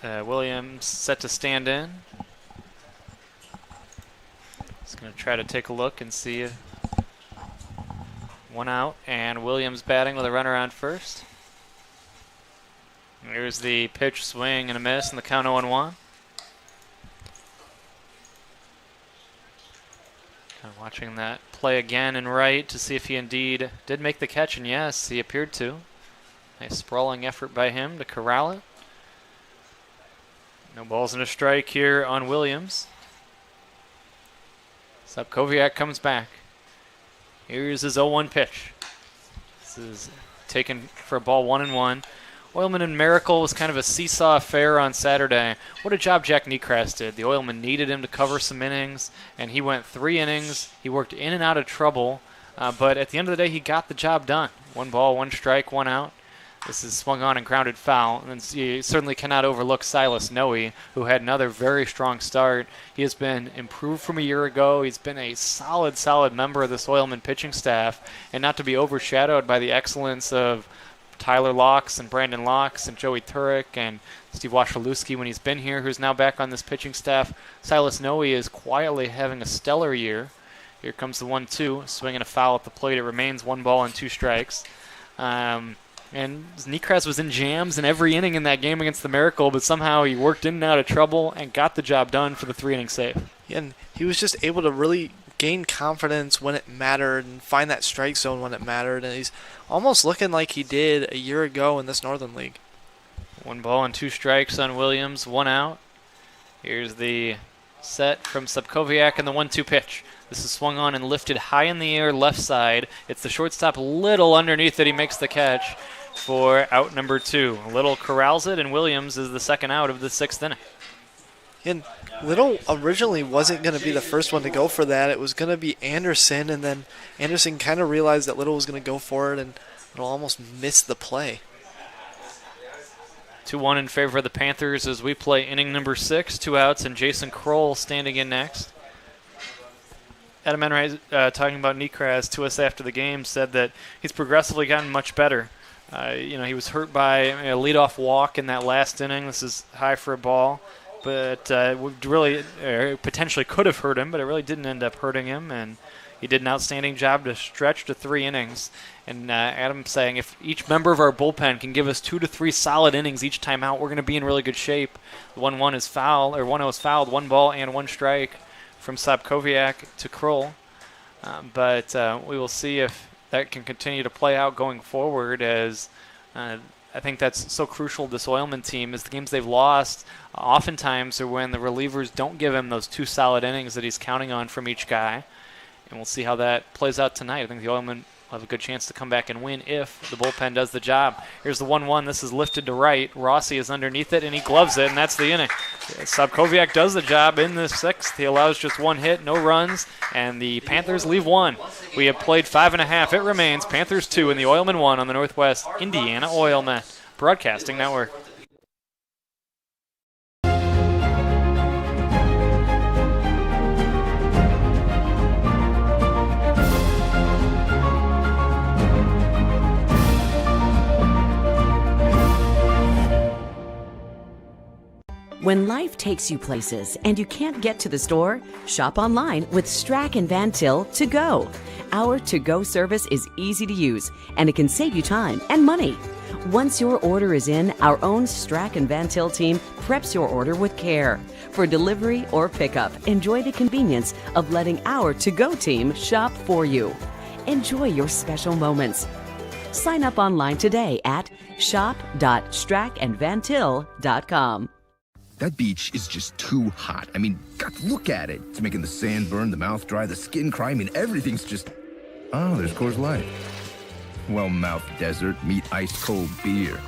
Williams set to stand in. He's going to try to take a look and see if 1 out, and Williams batting with a runner on first. Here's the pitch, swing, and a miss, and the count 0-1. Kind of watching that play again in right to see if he indeed did make the catch, and yes, he appeared to. Nice sprawling effort by him to corral it. No balls and a strike here on Williams. Sobkowiak comes back. Here's his 0-1 pitch. This is taken for a ball 1-1. Oilman and Miracle was kind of a seesaw affair on Saturday. What a job Jack Niekras did. The Oilman needed him to cover some innings, and he went 3 innings. He worked in and out of trouble, but at the end of the day, he got the job done. 1 ball, 1 strike, 1 out. This is swung on and grounded foul. And you certainly cannot overlook Silas Noe, who had another very strong start. He has been improved from a year ago. He's been a solid member of this Oilman pitching staff, and not to be overshadowed by the excellence of Tyler Locks and Brandon Locks and Joey Turek and Steve Washilewski when he's been here, who's now back on this pitching staff. Silas Noe is quietly having a stellar year. Here comes the 1-2, swinging a foul at the plate. It remains 1 ball and 2 strikes. And Niekras was in jams in every inning in that game against the Miracle, but somehow he worked in and out of trouble and got the job done for the 3-inning save. Yeah, and he was just able to really gain confidence when it mattered and find that strike zone when it mattered, and he's almost looking like he did a year ago in this Northern League. 1 ball and 2 strikes on Williams, 1 out. Here's the set from Sobkowiak and the 1-2 pitch. This is swung on and lifted high in the air left side. It's the shortstop a little underneath it. He makes the catch for out number 2. Little corrals it, and Williams is the 2nd out of the 6th inning. And Little originally wasn't going to be the first one to go for that. It was going to be Anderson, and then Anderson kind of realized that Little was going to go for it, and Little almost missed the play. 2-1 in favor of the Panthers as we play inning number 6. 2 outs, and Jason Kroll standing in next. Adam Enright, talking about Niekras to us after the game, said that he's progressively gotten much better. He was hurt by a leadoff walk in that last inning. This is high for a ball, but really potentially could have hurt him, but it really didn't end up hurting him, and he did an outstanding job to stretch to 3 innings. And Adam saying if each member of our bullpen can give us 2 to 3 solid innings each time out, we're going to be in really good shape. The 1-1 is foul, or 1-0 is fouled, 1 ball and 1 strike from Sobkowiak to Kroll. But we will see if that can continue to play out going forward as I think that's so crucial to this Oilman team is the games they've lost oftentimes are when the relievers don't give him those 2 solid innings that he's counting on from each guy. And we'll see how that plays out tonight. I think the Oilmen will have a good chance to come back and win if the bullpen does the job. Here's the 1-1. This is lifted to right. Rossi is underneath it, and he gloves it, and that's the inning. Sobkowiak does the job in the 6th. He allows just 1 hit, no runs, and the Panthers leave 1. We have played 5.5. It remains Panthers 2 and the Oilmen 1 on the Northwest Indiana Oilmen Broadcasting Network. When life takes you places and you can't get to the store, shop online with Strack and Van Til to go. Our to-go service is easy to use and it can save you time and money. Once your order is in, our own Strack and Van Til team preps your order with care. For delivery or pickup, enjoy the convenience of letting our to-go team shop for you. Enjoy your special moments. Sign up online today at shop.strackandvantil.com. That beach is just too hot. I mean, God, look at it. It's making the sand burn, the mouth dry, the skin cry. I mean, everything's just... Oh, there's Coors Light. Well, mouth desert, meet ice cold beer.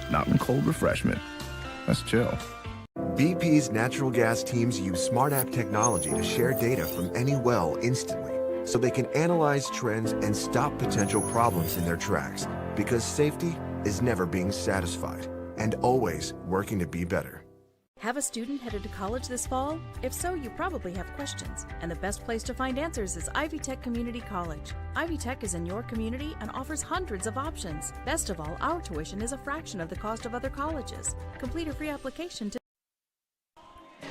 Mountain cold refreshment. Let's chill. BP's natural gas teams use smart app technology to share data from any well instantly, so they can analyze trends and stop potential problems in their tracks. Because safety is never being satisfied and always working to be better. Have a student headed to college this fall? If so, you probably have questions, and the best place to find answers is Ivy Tech Community College. Ivy Tech is in your community and offers hundreds of options. Best of all, our tuition is a fraction of the cost of other colleges. Complete a free application to...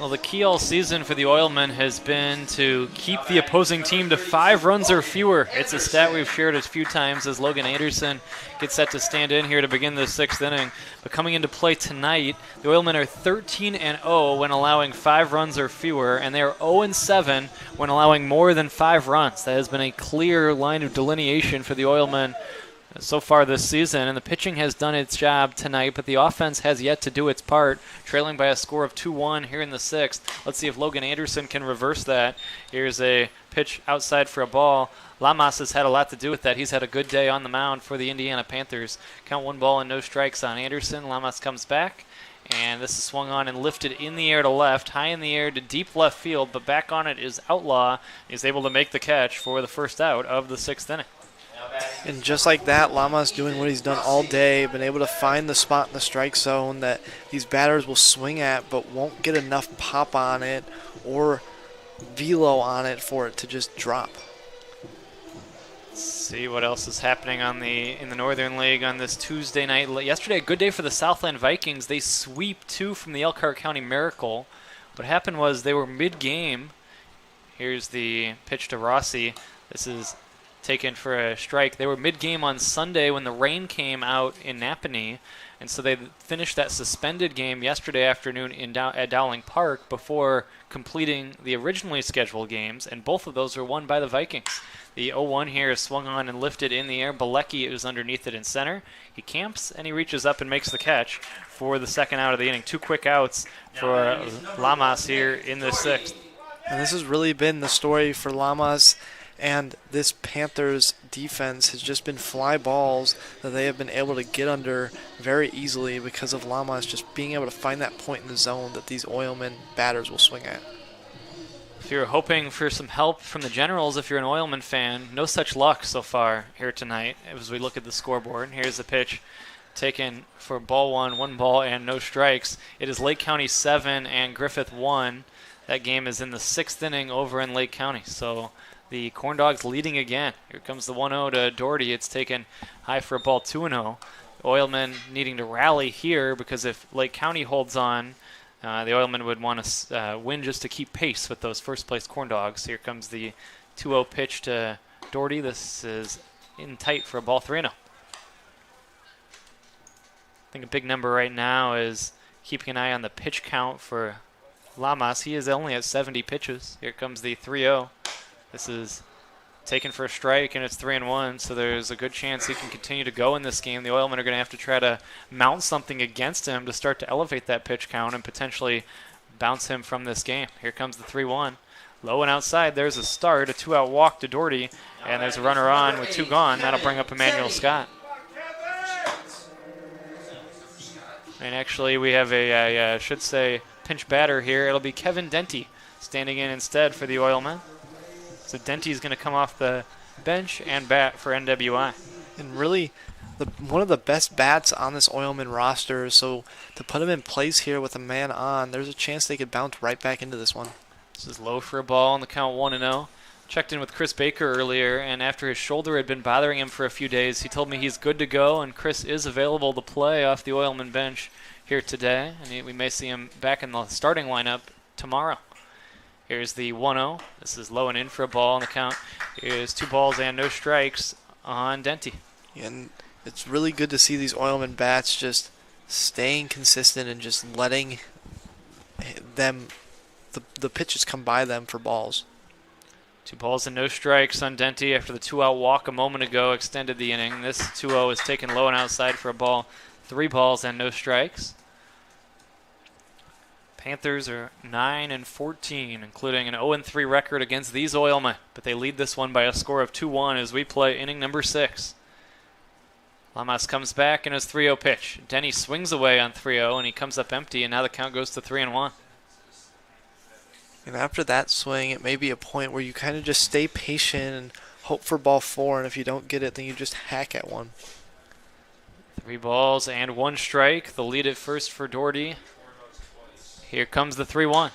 Well, the key all season for the Oilmen has been to keep the opposing team to 5 runs or fewer. It's a stat we've shared a few times as Logan Anderson gets set to stand in here to begin the 6th inning. But coming into play tonight, the Oilmen are 13-0 when allowing 5 runs or fewer, and they are 0-7 when allowing more than 5 runs. That has been a clear line of delineation for the Oilmen so far this season, and the pitching has done its job tonight, but the offense has yet to do its part, trailing by a score of 2-1 here in the 6th. Let's see if Logan Anderson can reverse that. Here's a pitch outside for a ball. Lamas has had a lot to do with that. He's had a good day on the mound for the Indiana Panthers. Count 1 ball and no strikes on Anderson. Lamas comes back, and this is swung on and lifted in the air to left, high in the air to deep left field, but back on it is Outlaw. He's able to make the catch for the first out of the 6th inning. And just like that, Lama's doing what he's done all day, been able to find the spot in the strike zone that these batters will swing at but won't get enough pop on it or velo on it for it to just drop. Let's see what else is happening in the Northern League on this Tuesday night. Yesterday, a good day for the Southland Vikings. They sweep 2 from the Elkhart County Miracle. What happened was they were mid-game. Here's the pitch to Rossi. This is taken for a strike. They were mid-game on Sunday when the rain came out in Napanee, and so they finished that suspended game yesterday afternoon at Dowling Park before completing the originally scheduled games, and both of those were won by the Vikings. The 0-1 here is swung on and lifted in the air. Bilecki is underneath it in center. He camps and he reaches up and makes the catch for the second out of the inning. 2 quick outs for Lamas here in the 6th. And this has really been the story for Lamas. And this Panthers defense has just been fly balls that they have been able to get under very easily because of Lamas just being able to find that point in the zone that these Oilmen batters will swing at. If you're hoping for some help from the Generals, if you're an Oilman fan, no such luck so far here tonight as we look at the scoreboard. Here's the pitch taken for ball 1 ball and no strikes. It is Lake County 7 and Griffith 1. That game is in the 6th inning over in Lake County. So the Corn Dogs leading again. Here comes the 1-0 to Doherty. It's taken high for a ball, 2-0. Oilmen needing to rally here because if Lake County holds on, the Oilmen would want to win just to keep pace with those first-place Corn Dogs. Here comes the 2-0 pitch to Doherty. This is in tight for a ball, 3-0. I think a big number right now is keeping an eye on the pitch count for Lamas. He is only at 70 pitches. Here comes the 3-0. This is taken for a strike, and it's 3-1, so there's a good chance he can continue to go in this game. The Oilmen are going to have to try to mount something against him to start to elevate that pitch count and potentially bounce him from this game. Here comes the 3-1. Low and outside, there's a start, a 2-out walk to Doherty, and there's a runner on with 2 gone. That'll bring up Emmanuel Scott. And actually, we have I should say, pinch batter here. It'll be Kevin Denty standing in instead for the Oilmen. So Denty's going to come off the bench and bat for NWI. And really, one of the best bats on this Oilman roster. So to put him in place here with a man on, there's a chance they could bounce right back into this one. This is low for a ball on the count 1-0. Checked in with Chris Baker earlier, and after his shoulder had been bothering him for a few days, he told me he's good to go, and Chris is available to play off the Oilman bench here today, and we may see him back in the starting lineup tomorrow. Here's the 1-0. This is low and in for a ball on the count. Here's 2 balls and no strikes on Denty. And it's really good to see these Oilman bats just staying consistent and just letting them, the pitches come by them for balls. 2 balls and no strikes on Denty after the 2-out walk a moment ago extended the inning. This 2-0 is taken low and outside for a ball. 3 balls and no strikes. Panthers are 9-14, including an 0-3 record against these Oilmen, but they lead this one by a score of 2-1 as we play inning number 6. Lamas comes back in his 3-0 pitch. Denny swings away on 3-0, and he comes up empty, and now the count goes to 3-1. And after that swing, it may be a point where you kind of just stay patient and hope for ball 4, and if you don't get it, then you just hack at one. 3 balls and 1 strike. The lead at first for Doherty. Here comes the 3-1.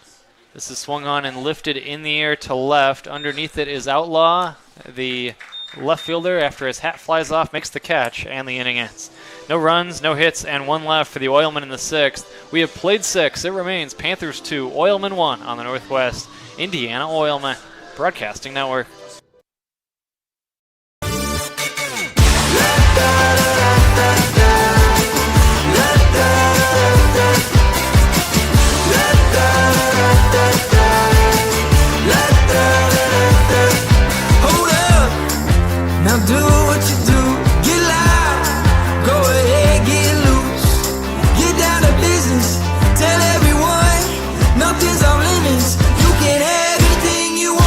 This is swung on and lifted in the air to left. Underneath it is Outlaw. The left fielder, after his hat flies off, makes the catch, and the inning ends. No runs, no hits, and 1 left for the Oilmen in the 6th. We have played 6. It remains Panthers 2, Oilmen 1 on the Northwest Indiana Oilmen Broadcasting Network. Hold up, now do what you do, get loud, go ahead, get loose, get down to business, tell everyone, nothing's off limits, you can have anything you want.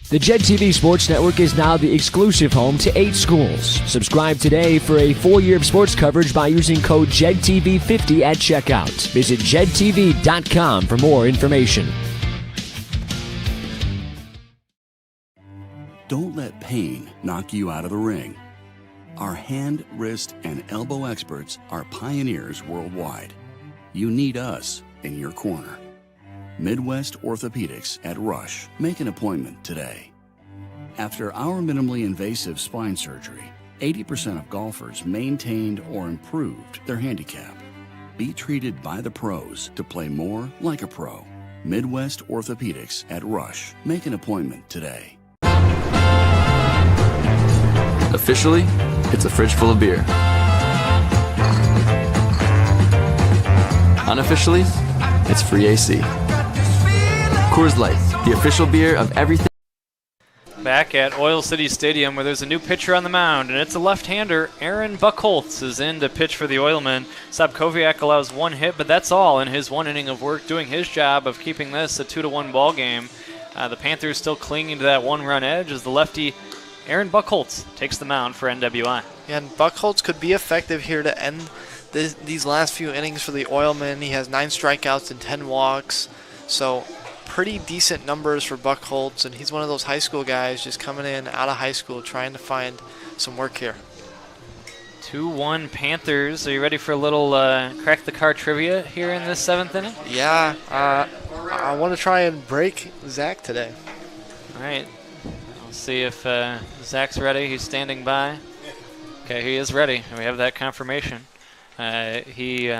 The JED TV Sports Network is now the exclusive home to 8 schools. Subscribe today for a full year of sports coverage by using code JEDTV50 at checkout. Visit JEDTV.com for more information. Don't let pain knock you out of the ring. Our hand, wrist, and elbow experts are pioneers worldwide. You need us in your corner. Midwest Orthopedics at Rush. Make an appointment today. After our minimally invasive spine surgery, 80% of golfers maintained or improved their handicap. Be treated by the pros to play more like a pro. Midwest Orthopedics at Rush. Make an appointment today. Officially, it's a fridge full of beer. Unofficially, it's free AC. Coors Light, the official beer of everything. Back at Oil City Stadium, where there's a new pitcher on the mound, and it's a left-hander. Aaron Buckholtz is in to pitch for the Oilmen. Sobkowiak allows 1 hit, but that's all in his 1 inning of work, doing his job of keeping this a 2-1 ball game. The Panthers still clinging to that 1-run edge as the lefty Aaron Buckholtz takes the mound for NWI. Yeah, and Buckholtz could be effective here to end these last few innings for the Oilmen. He has 9 strikeouts and 10 walks, so pretty decent numbers for Buckholtz, and he's one of those high school guys just coming in out of high school trying to find some work here. 2-1 Panthers. Are you ready for a little crack the car trivia here in this 7th inning? Yeah, I want to try and break Zach today. All right. We'll see if Zach's ready. He's standing by. Okay, he is ready. We have that confirmation. We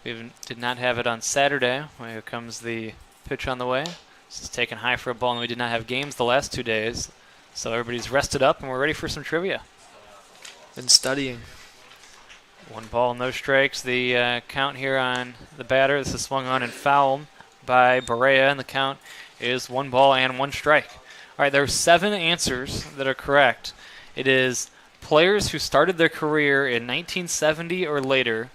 did not have it on Saturday. Here comes the pitch on the way. This is taken high for a ball, and we did not have games the last 2 days. So everybody's rested up, and we're ready for some trivia. Been studying. 1 ball, no strikes. The count here on the batter. This is swung on and fouled by Barea, and the count is 1 ball and 1 strike. All right, there are 7 answers that are correct. It is players who started their career in 1970 or later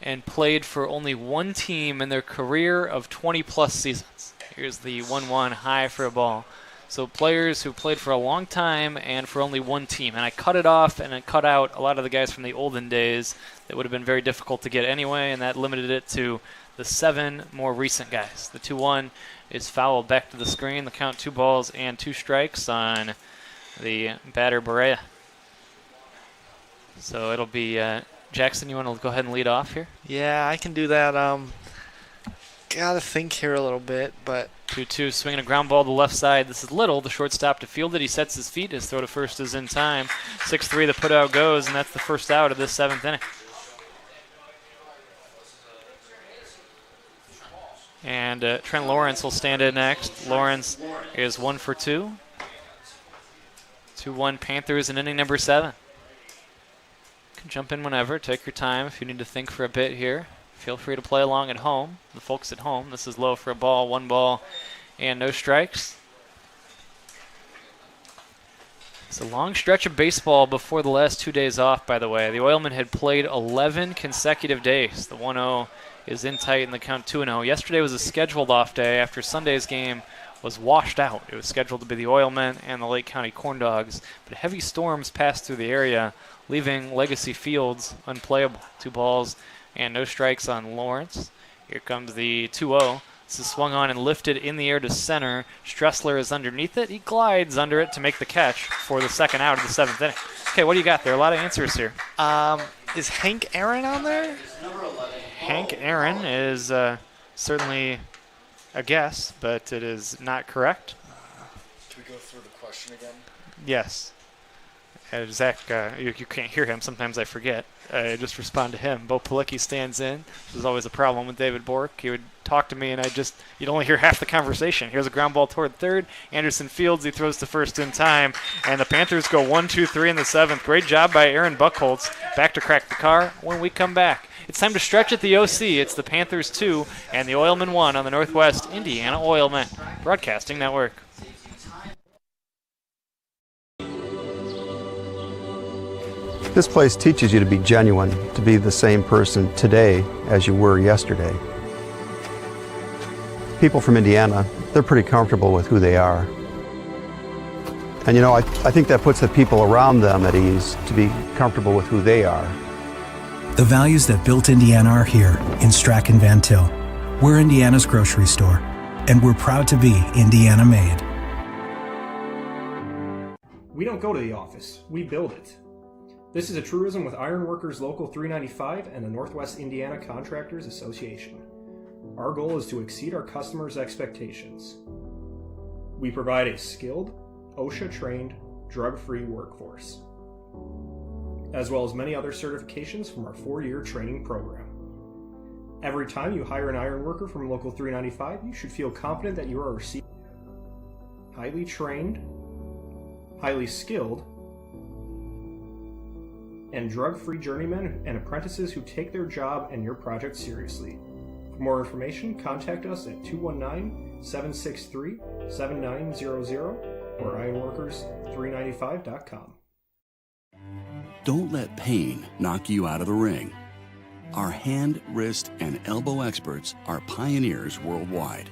and played for only one team in their career of 20-plus seasons. Here's the 1-1 high for a ball. So players who played for a long time and for only one team. And I cut it off and I cut out a lot of the guys from the olden days that would have been very difficult to get anyway, and that limited it to the 7 more recent guys. The 2-1 is fouled back to the screen. The count 2 balls and 2 strikes on the batter Berea. So it'll be Jackson, you want to go ahead and lead off here? Yeah, I can do that. Gotta think here a little bit, but 2-2, swinging a ground ball to the left side. This is Little, the shortstop, to field it. He sets his feet. His throw to first is in time. 6-3, the putout goes, and that's the first out of this 7th inning. And Trent Lawrence will stand in next. Lawrence is 1 for 2. 2-1 Panthers in inning number 7. You can jump in whenever. Take your time if you need to think for a bit here. Feel free to play along at home. The folks at home, this is low for a ball, 1 ball, and no strikes. It's a long stretch of baseball before the last 2 days off, by the way. The Oilmen had played 11 consecutive days. The 1-0 is in tight in the count 2-0. Yesterday was a scheduled off day after Sunday's game was washed out. It was scheduled to be the Oilmen and the Lake County Corn Dogs, but heavy storms passed through the area, leaving Legacy Fields unplayable. 2 balls and no strikes on Lawrence. Here comes the 2-0. This is swung on and lifted in the air to center. Stressler is underneath it. He glides under it to make the catch for the 2nd out of the 7th inning. Okay, what do you got there? A lot of answers here. Is Hank Aaron on there? Hank Aaron is certainly a guess, but it is not correct. Can we go through the question again? Yes. Zach, you can't hear him. Sometimes I forget. Just respond to him. Bo Palicki stands in. This is always a problem with David Bork. He would talk to me, and you'd only hear half the conversation. Here's a ground ball toward third. Anderson fields. He throws to first in time, and the Panthers go 1-2-3 in the 7th. Great job by Aaron Buchholz. Back to crack the car when we come back. It's time to stretch at the OC. It's the Panthers 2 and the Oilmen 1 on the Northwest Indiana Oilmen Broadcasting Network. This place teaches you to be genuine, to be the same person today as you were yesterday. People from Indiana, they're pretty comfortable with who they are. And you know, I think that puts the people around them at ease to be comfortable with who they are. The values that built Indiana are here in Strachan Van Til. We're Indiana's grocery store, and we're proud to be Indiana made. We don't go to the office, we build it. This is a truism with Ironworkers Local 395 and the Northwest Indiana Contractors Association. Our goal is to exceed our customers' expectations. We provide a skilled, OSHA-trained, drug-free workforce, as well as many other certifications from our 4-year training program. Every time you hire an ironworker from Local 395, you should feel confident that you are receiving highly trained, highly skilled, and drug-free journeymen and apprentices who take their job and your project seriously. For more information, contact us at 219-763-7900 or ironworkers395.com. Don't let pain knock you out of the ring. Our hand, wrist, and elbow experts are pioneers worldwide.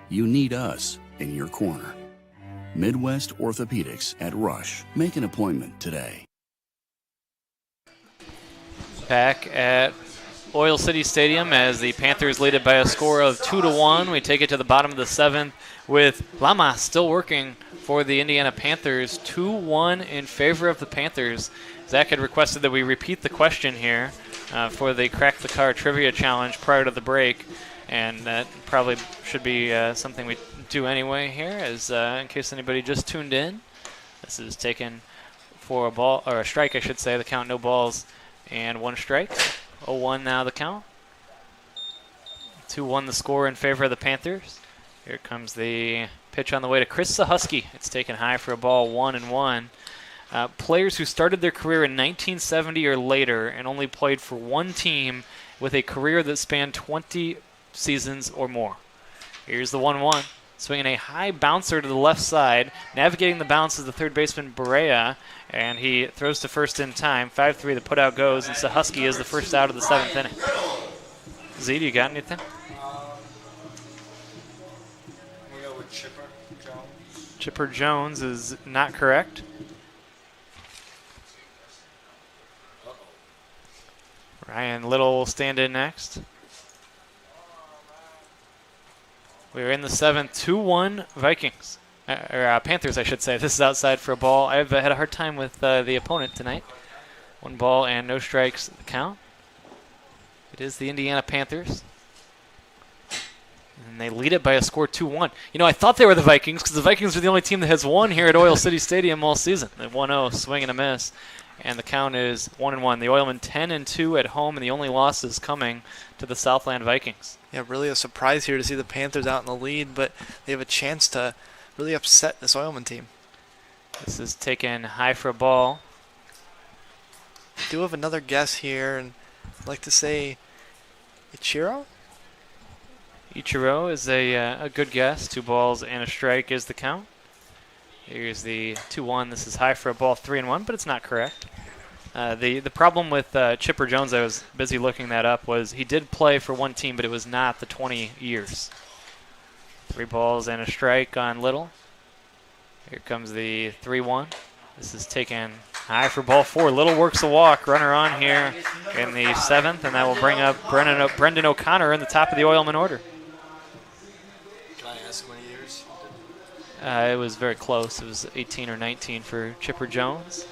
You need us in your corner. Midwest Orthopedics at Rush. Make an appointment today. Back at Oil City Stadium as the Panthers lead it by a score of 2-1. We take it to the bottom of the 7th with Lama still working for the Indiana Panthers. 2-1 in favor of the Panthers. Zach had requested that we repeat the question here for the Crack the Car Trivia Challenge prior to the break, and that probably should be something we do anyway here, as in case anybody just tuned in. This is taken for a ball, or a strike, I should say. The count, no balls and 1 strike. 0-1 now the count. 2-1 the score in favor of the Panthers. Here comes the pitch on the way to Chris Sahusky. It's taken high for a ball, 1-1. Players who started their career in 1970 or later and only played for one team with a career that spanned 20 seasons or more. Here's the 1-1. swinging a high bouncer to the left side. Navigating the bounce is the third baseman Berea, and he throws to first in time. 5-3, the putout goes, and Sahusky is the first out of the 7th inning. Z, do you got anything? We go with Chipper Jones. Chipper Jones is not correct. Ryan Little will stand in next. We're in the 7th, 2-1 Vikings. Panthers, I should say. This is outside for a ball. I've had a hard time with the opponent tonight. 1 ball and no strikes the count. It is the Indiana Panthers. And they lead it by a score 2-1. You know, I thought they were the Vikings because the Vikings are the only team that has won here at Oil City Stadium all season. They 1-0, swing and a miss. And the count is 1-1. The Oilmen 10-2 at home, and the only losses coming to the Southland Vikings. Yeah, really a surprise here to see the Panthers out in the lead, but they have a chance to really upset this Oilman team. This is taken high for a ball. I do have another guess here, and I'd like to say Ichiro? Ichiro is a good guess. 2 balls and a strike is the count. Here's the 2-1. This is high for a ball, 3-1, but it's not correct. The problem with Chipper Jones, I was busy looking that up, was he did play for one team, but it was not the 20 years. 3 balls and a strike on Little. Here comes the 3-1. This is taken high for ball 4. Little works a walk. Runner on here in the 7th, and that will bring up Brendan O'Connor in the top of the Oilman order. Can I ask how many years? It was very close. It was 18 or 19 for Chipper Jones.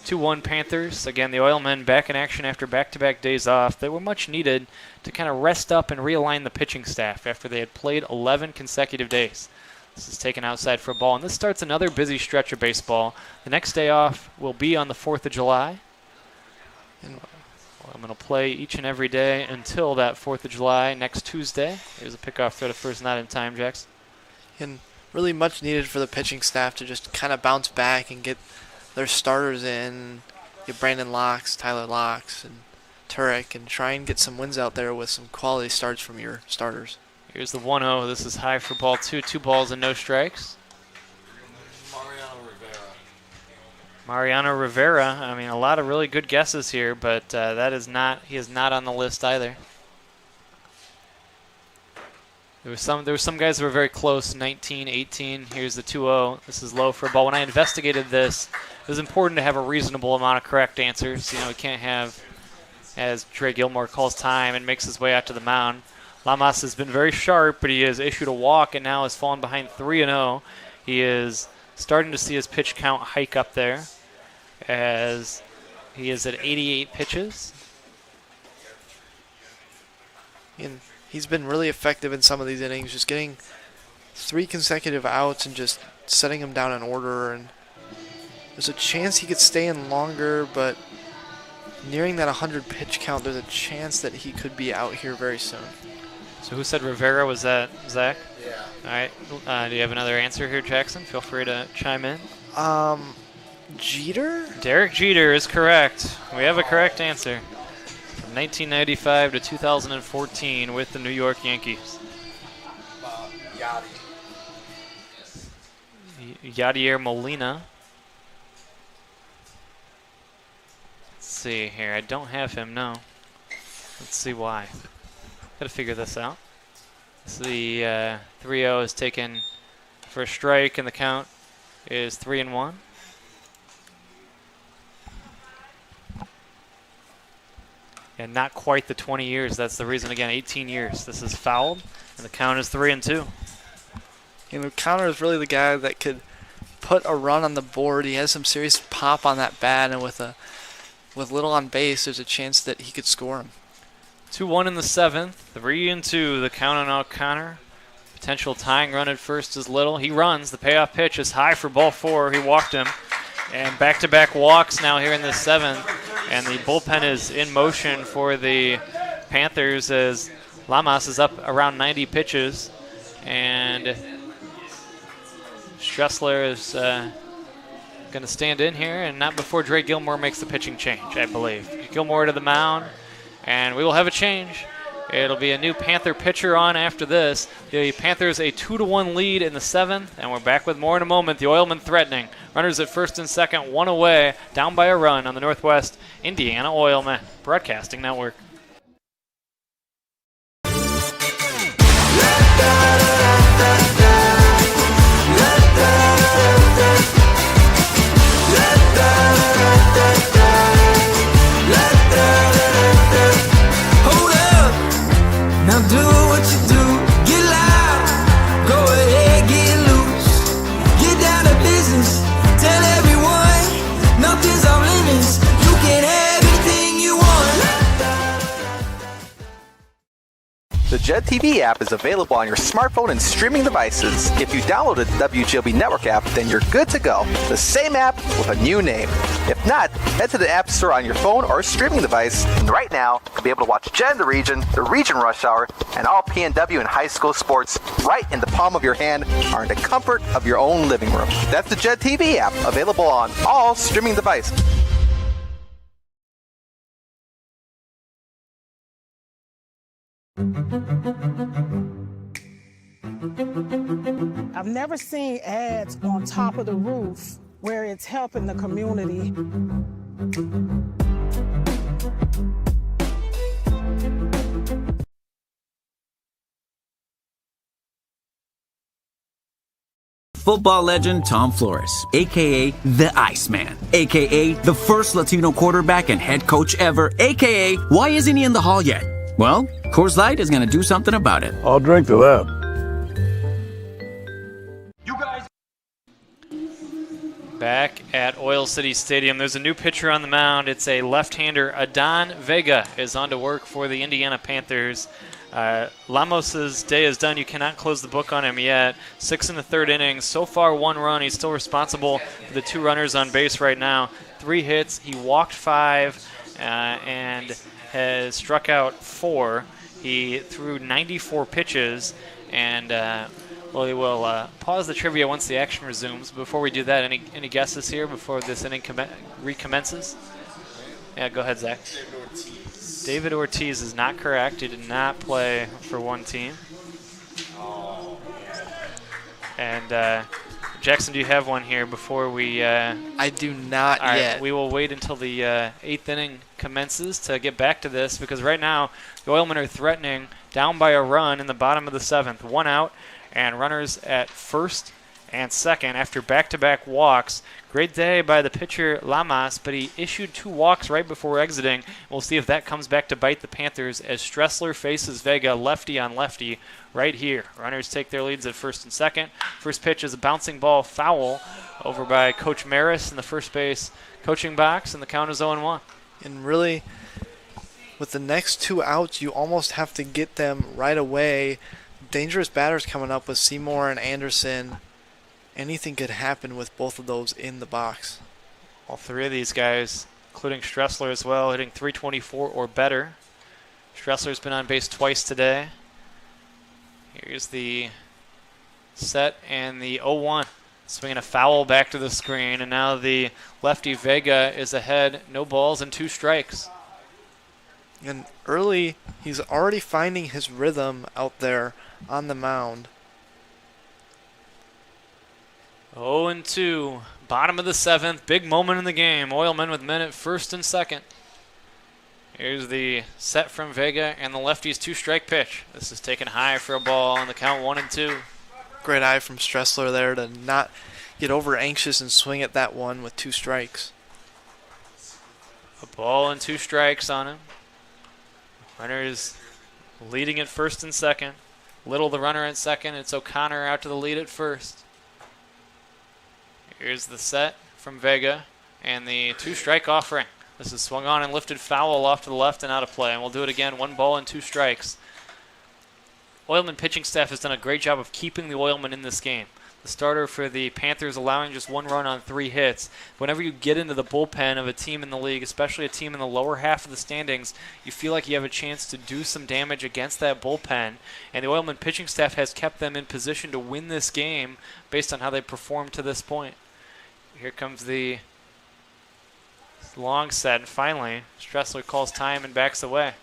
2-1 Panthers. Again, the Oilmen back in action after back-to-back days off. They were much needed to kind of rest up and realign the pitching staff after they had played 11 consecutive days. This is taken outside for a ball, and this starts another busy stretch of baseball. The next day off will be on the 4th of July. And I'm going to play each and every day until that 4th of July next Tuesday. Here's a pickoff throw to first, not in time, Jackson. And really much needed for the pitching staff to just kind of bounce back and get their starters in. Get Brandon Locks, Tyler Locks, and Turek, and try and get some wins out there with some quality starts from your starters. Here's the 1-0. This is high for ball 2. 2 balls and no strikes. Mariano Rivera. I mean, a lot of really good guesses here, but he is not on the list either. There were some guys that were very close, 19, 18. Here's the 2-0. This is low for a ball. When I investigated this, it was important to have a reasonable amount of correct answers. You know, we can't have, as Trey Gilmore calls time and makes his way out to the mound. Lamas has been very sharp, but he has issued a walk and now has fallen behind 3-0. He is starting to see his pitch count hike up there as he is at 88 pitches. And he's been really effective in some of these innings, just getting 3 consecutive outs and just setting them down in order. And there's a chance he could stay in longer, but nearing that 100 pitch count, there's a chance that he could be out here very soon. So who said Rivera? Was that Zach? Yeah. All right. Do you have another answer here, Jackson? Feel free to chime in. Jeter? Derek Jeter is correct. We have a correct answer. From 1995 to 2014 with the New York Yankees. Yadier Molina. Let's see here. I don't have him, no. Let's see why. Got to figure this out. So the 3-0 is taken for a strike, and the count is 3-1. And not quite the 20 years. That's the reason, again, 18 years. This is fouled, and the count is 3-2. And O'Connor is really the guy that could put a run on the board. He has some serious pop on that bat, and with Little on base, there's a chance that he could score him. 2-1 in the 7th, 3-2 the count on O'Connor. Potential tying run at first is Little. He runs. The payoff pitch is high for ball 4. He walked him. And back-to-back walks now here in the 7th. And the bullpen is in motion for the Panthers as Lamas is up around 90 pitches. And Stressler is going to stand in here, and not before Dre Gilmore makes the pitching change, I believe. Gilmore to the mound. And we will have a change. It'll be a new Panther pitcher on after this. The Panthers a 2-1 lead in the 7th, and we're back with more in a moment. The Oilmen threatening. Runners at first and second, one away, down by a run on the Northwest Indiana Oilmen Broadcasting Network. Now do what you do, get loud, go ahead, get loose, get down to business, tell everyone, nothing's off limits, you can have anything you want. The JED TV app is available on your smartphone and streaming devices. If you downloaded the WGLB Network app, then you're good to go. The same app with a new name. If not, head to the App Store on your phone or streaming device. And right now, you'll be able to watch JED in the Region Rush Hour, and all PNW and high school sports right in the palm of your hand or in the comfort of your own living room. That's the JED TV app, available on all streaming devices. I've never seen ads on top of the roof where it's helping the community. Football legend Tom Flores, a.k.a. the Iceman, a.k.a. the first Latino quarterback and head coach ever, a.k.a. why isn't he in the hall yet? Well, Coors Light is going to do something about it. I'll drink to that. Back at Oil City Stadium, there's a new pitcher on the mound. It's a left-hander. Adon Vega is on to work for the Indiana Panthers. Lamos's day is done. You cannot close the book on him yet. 6 in the 3rd inning. So far, 1 run. He's still responsible for the 2 runners on base right now. 3 hits. He walked 5 and has struck out 4. He threw 94 pitches, and we will pause the trivia once the action resumes. Before we do that, any guesses here before this inning recommences? Yeah, go ahead, Zach. David Ortiz is not correct. He did not play for one team. And Jackson, do you have one here before we... I do not yet. Right, we will wait until the 8th inning commences to get back to this, because right now the Oilmen are threatening, down by a run in the bottom of the 7th. 1 out, and runners at first and second after back-to-back walks. Great day by the pitcher Lamas, but he issued 2 walks right before exiting. We'll see if that comes back to bite the Panthers as Stressler faces Vega lefty on lefty right here. Runners take their leads at first and second. First pitch is a bouncing ball foul over by Coach Maris in the first base coaching box, and the count is 0-1. And really, with the next 2 outs, you almost have to get them right away. Dangerous batters coming up with Seymour and Anderson. Anything could happen with both of those in the box. All 3 of these guys, including Stressler as well, hitting .324 or better. Stressler's been on base twice today. Here's the set and the 0-1. Swinging a foul back to the screen, and now the lefty Vega is ahead. No balls and 2 strikes. And early, he's already finding his rhythm out there on the mound. 0-2, bottom of the 7th, big moment in the game. Oilmen with men at first and second. Here's the set from Vega and the lefty's 2-strike pitch. This is taken high for a ball on the count 1-2. Great eye from Stressler there to not get over anxious and swing at that one with 2 strikes. A ball and 2 strikes on him. Runners leading at first and second. Little the runner at second. It's O'Connor out to the lead at first. Here's the set from Vega and the 2-strike offering. This is swung on and lifted foul off to the left and out of play. And we'll do it again. 1 ball and 2 strikes. Oilman pitching staff has done a great job of keeping the Oilmen in this game. The starter for the Panthers allowing just 1 run on 3 hits. Whenever you get into the bullpen of a team in the league, especially a team in the lower half of the standings, you feel like you have a chance to do some damage against that bullpen. And the Oilman pitching staff has kept them in position to win this game based on how they performed to this point. Here comes the long set, and finally, Stressler calls time and backs away.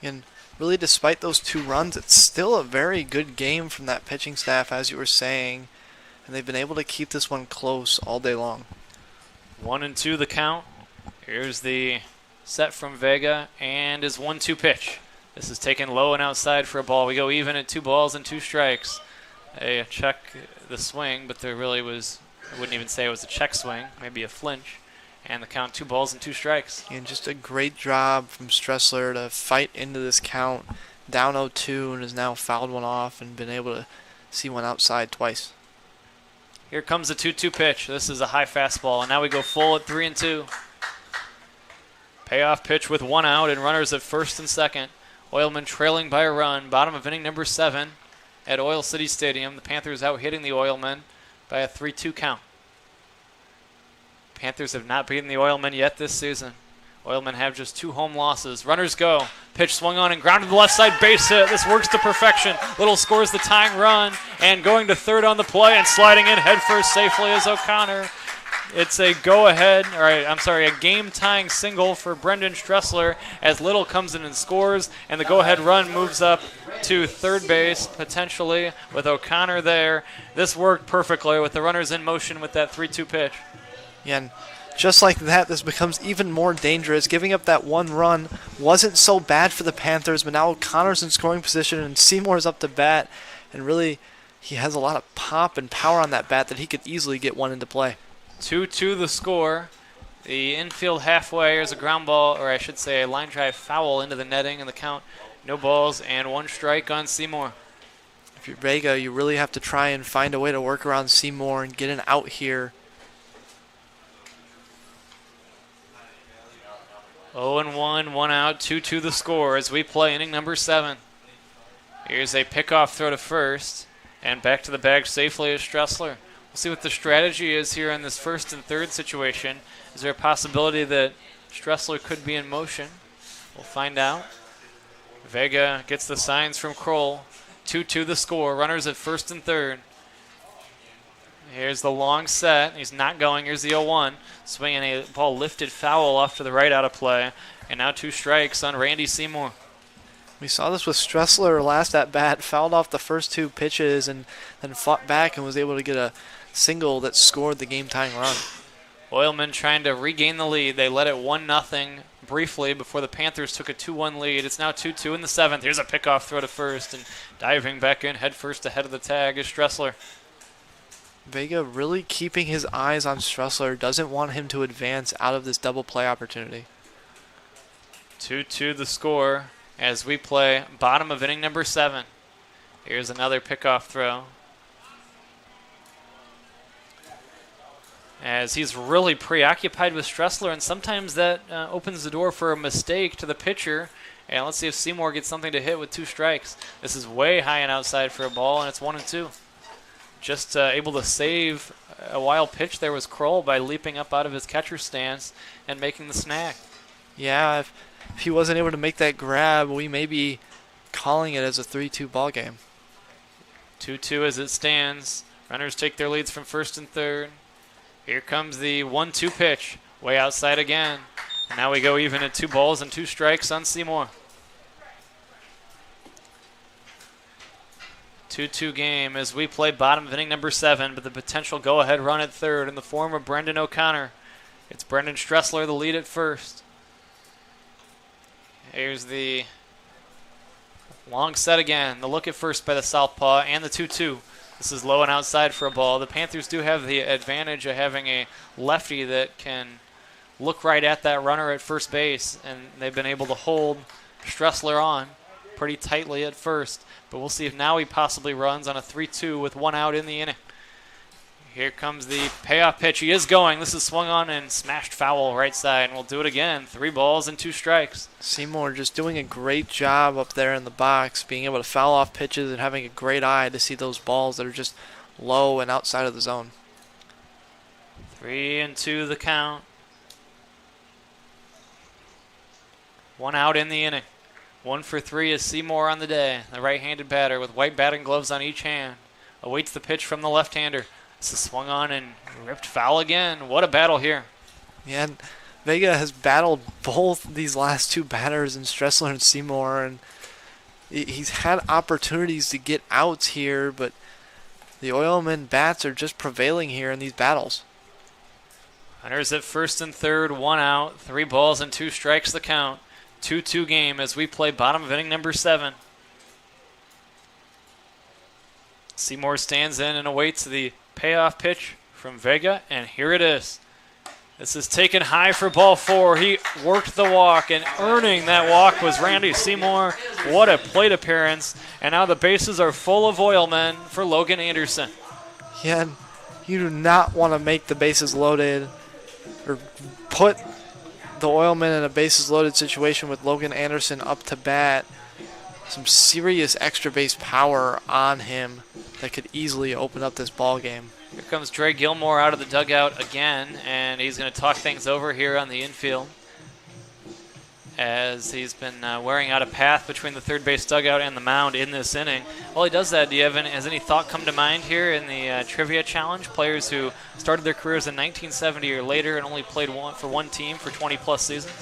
And really, despite those 2 runs, it's still a very good game from that pitching staff, as you were saying. And they've been able to keep this one close all day long. 1-2 the count. Here's the set from Vega and his 1-2 pitch. This is taken low and outside for a ball. We go even at 2 balls and 2 strikes. They check the swing, but there really was, I wouldn't even say it was a check swing, maybe a flinch. And the count 2 balls and 2 strikes. And just a great job from Stressler to fight into this count, down 0-2, and has now fouled one off and been able to see one outside twice. Here comes the 2-2 pitch. This is a high fastball, and now we go full at 3-2. Payoff pitch with 1 out and runners at first and second. Oilmen trailing by a run. Bottom of inning number 7 at Oil City Stadium. The Panthers out hitting the Oilmen by a 3-2 count. Panthers have not beaten the Oilmen yet this season. Oilmen have just 2 home losses. Runners go. Pitch swung on and grounded to the left side, base hit. This works to perfection. Little scores the tying run and going to third on the play and sliding in headfirst safely is O'Connor. It's a a game-tying single for Brendan Stressler as Little comes in and scores, and the go-ahead run moves up to third base, potentially, with O'Connor there. This worked perfectly with the runners in motion with that 3-2 pitch. Yeah, and just like that, this becomes even more dangerous. Giving up that 1 run wasn't so bad for the Panthers, but now O'Connor's in scoring position and Seymour's up to bat, and really, he has a lot of pop and power on that bat that he could easily get one into play. 2-2 the score. The infield halfway is a ground ball, or I should say a line drive foul into the netting, and the count, no balls and 1 strike on Seymour. If you're Vega, you really have to try and find a way to work around Seymour and get an out here. 0-1, 1 out, 2-2 the score as we play inning number 7. Here's a pickoff throw to first, and back to the bag safely is Stressler. We'll see what the strategy is here in this first and third situation. Is there a possibility that Stressler could be in motion? We'll find out. Vega gets the signs from Kroll. 2-2 the score. Runners at first and third. Here's the long set. He's not going. Here's the 0-1. Swinging a ball lifted foul off to the right out of play. And now 2 strikes on Randy Seymour. We saw this with Stressler last at bat. Fouled off the first 2 pitches and then fought back and was able to get a single that scored the game-tying run. Oilmen trying to regain the lead. They led it 1-0 briefly before the Panthers took a 2-1 lead. It's now 2-2 in the 7th. Here's a pickoff throw to first, and diving back in head first ahead of the tag is Stressler. Vega really keeping his eyes on Stressler. Doesn't want him to advance out of this double play opportunity. 2-2 the score as we play bottom of inning number 7. Here's another pickoff throw. As he's really preoccupied with Stressler, and sometimes that opens the door for a mistake to the pitcher. And let's see if Seymour gets something to hit with 2 strikes. This is way high and outside for a ball, and it's 1-2. Just able to save a wild pitch there was Kroll by leaping up out of his catcher stance and making the snag. Yeah, if he wasn't able to make that grab, we may be calling it as a 3-2 ball game. 2-2 as it stands. Runners take their leads from first and third. Here comes the 1-2 pitch, way outside again. And now we go even at 2 balls and 2 strikes on Seymour. 2-2 game as we play bottom of inning number 7, but the potential go-ahead run at third in the form of Brendan O'Connor. It's Brendan Stressler the lead at first. Here's the long set again. The look at first by the southpaw and the 2-2. This is low and outside for a ball. The Panthers do have the advantage of having a lefty that can look right at that runner at first base, and they've been able to hold Stressler on pretty tightly at first. But we'll see if now he possibly runs on a 3-2 with 1 out in the inning. Here comes the payoff pitch. He is going. This is swung on and smashed foul right side. And we'll do it again. 3 balls and 2 strikes. Seymour just doing a great job up there in the box, being able to foul off pitches and having a great eye to see those balls that are just low and outside of the zone. 3-2 the count. 1 out in the inning. 1 for 3 is Seymour on the day. The right-handed batter with white batting gloves on each hand awaits the pitch from the left-hander. This is swung on and ripped foul again. What a battle here. Yeah, Vega has battled both these last two batters in Stressler and Seymour, and he's had opportunities to get outs here, but the Oilmen bats are just prevailing here in these battles. Runners at first and third, 1 out, 3 balls and 2 strikes the count. 2-2 game as we play bottom of inning number 7. Seymour stands in and awaits the payoff pitch from Vega, and here it is. This is taken high for ball 4. He worked the walk, and earning that walk was Randy Seymour. What a plate appearance. And now the bases are full of Oilmen for Logan Anderson. Yeah, you do not want to make the bases loaded or put the Oilmen in a bases loaded situation with Logan Anderson up to bat. Some serious extra base power on him that could easily open up this ball game. Here comes Dre Gilmore out of the dugout again, and he's going to talk things over here on the infield as he's been wearing out a path between the third base dugout and the mound in this inning. While he does that, has any thought come to mind here in the trivia challenge? Players who started their careers in 1970 or later and only played for one team for 20-plus seasons?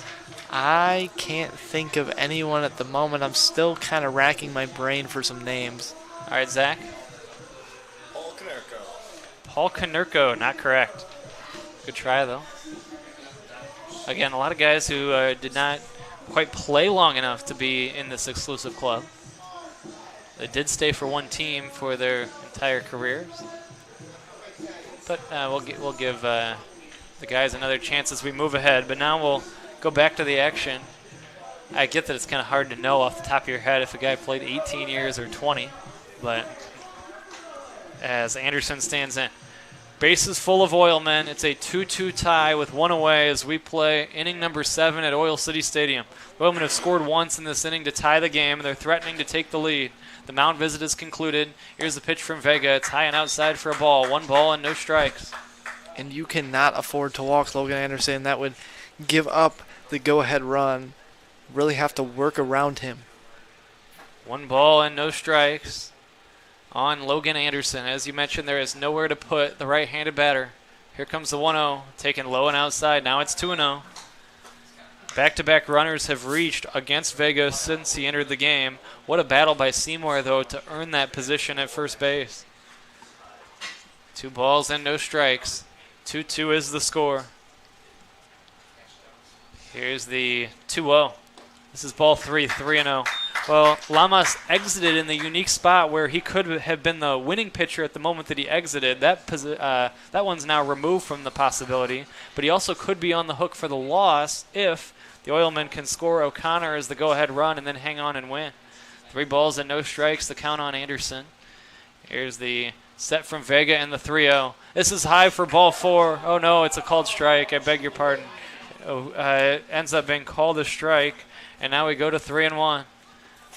I can't think of anyone at the moment. I'm still kind of racking my brain for some names. All right, Zach? Paul Konerko, not correct. Good try, though. Again, a lot of guys who did not quite play long enough to be in this exclusive club. They did stay for one team for their entire careers. But we'll give the guys another chance as we move ahead. But now we'll go back to the action. I get that it's kind of hard to know off the top of your head if a guy played 18 years or 20. But as Anderson stands in. Bases full of Oilmen. It's a 2-2 tie with 1 away as we play inning number 7 at Oil City Stadium. The Oilmen have scored once in this inning to tie the game, and they're threatening to take the lead. The mound visit is concluded. Here's the pitch from Vega. It's high and outside for a ball. 1 ball and no strikes. And you cannot afford to walk Logan Anderson. That would give up the go-ahead run. Really have to work around him. 1 ball and no strikes on Logan Anderson. As you mentioned, there is nowhere to put the right-handed batter. Here comes the 1-0, taken low and outside. Now it's 2-0. Back-to-back runners have reached against Vega since he entered the game. What a battle by Seymour, though, to earn that position at first base. 2 balls and no strikes. 2-2 is the score. Here's the 2-0. This is ball 3, 3-0. Well, Lamas exited in the unique spot where he could have been the winning pitcher at the moment that he exited. That one's now removed from the possibility, but he also could be on the hook for the loss if the Oilmen can score O'Connor as the go-ahead run and then hang on and win. 3 balls and no strikes, the count on Anderson. Here's the set from Vega and the 3-0. This is high for ball 4. Oh, no, it's a called strike. I beg your pardon. It ends up being called a strike, and now we go to 3-1.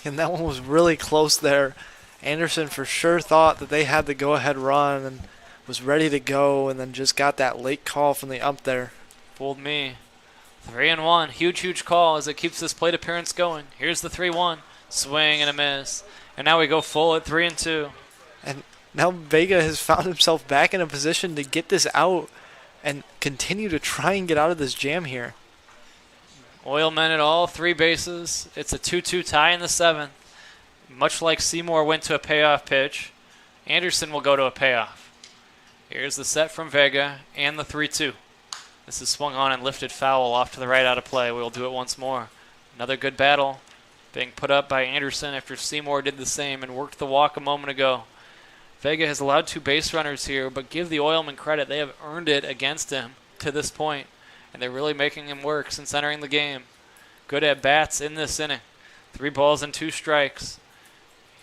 And that one was really close there. Anderson for sure thought that they had the go-ahead run and was ready to go, and then just got that late call from the ump there. Fooled me. 3-1. Huge, huge call as it keeps this plate appearance going. Here's the 3-1. Swing and a miss. And now we go full at 3-2. And now Vega has found himself back in a position to get this out and continue to try and get out of this jam here. Oilmen at all 3 bases. It's a 2-2 tie in the 7th. Much like Seymour went to a payoff pitch, Anderson will go to a payoff. Here's the set from Vega and the 3-2. This is swung on and lifted foul off to the right out of play. We'll do it once more. Another good battle being put up by Anderson after Seymour did the same and worked the walk a moment ago. Vega has allowed 2 base runners here, but give the Oilmen credit. They have earned it against him to this point. And they're really making him work since entering the game. Good at-bats in this inning. 3 balls and 2 strikes.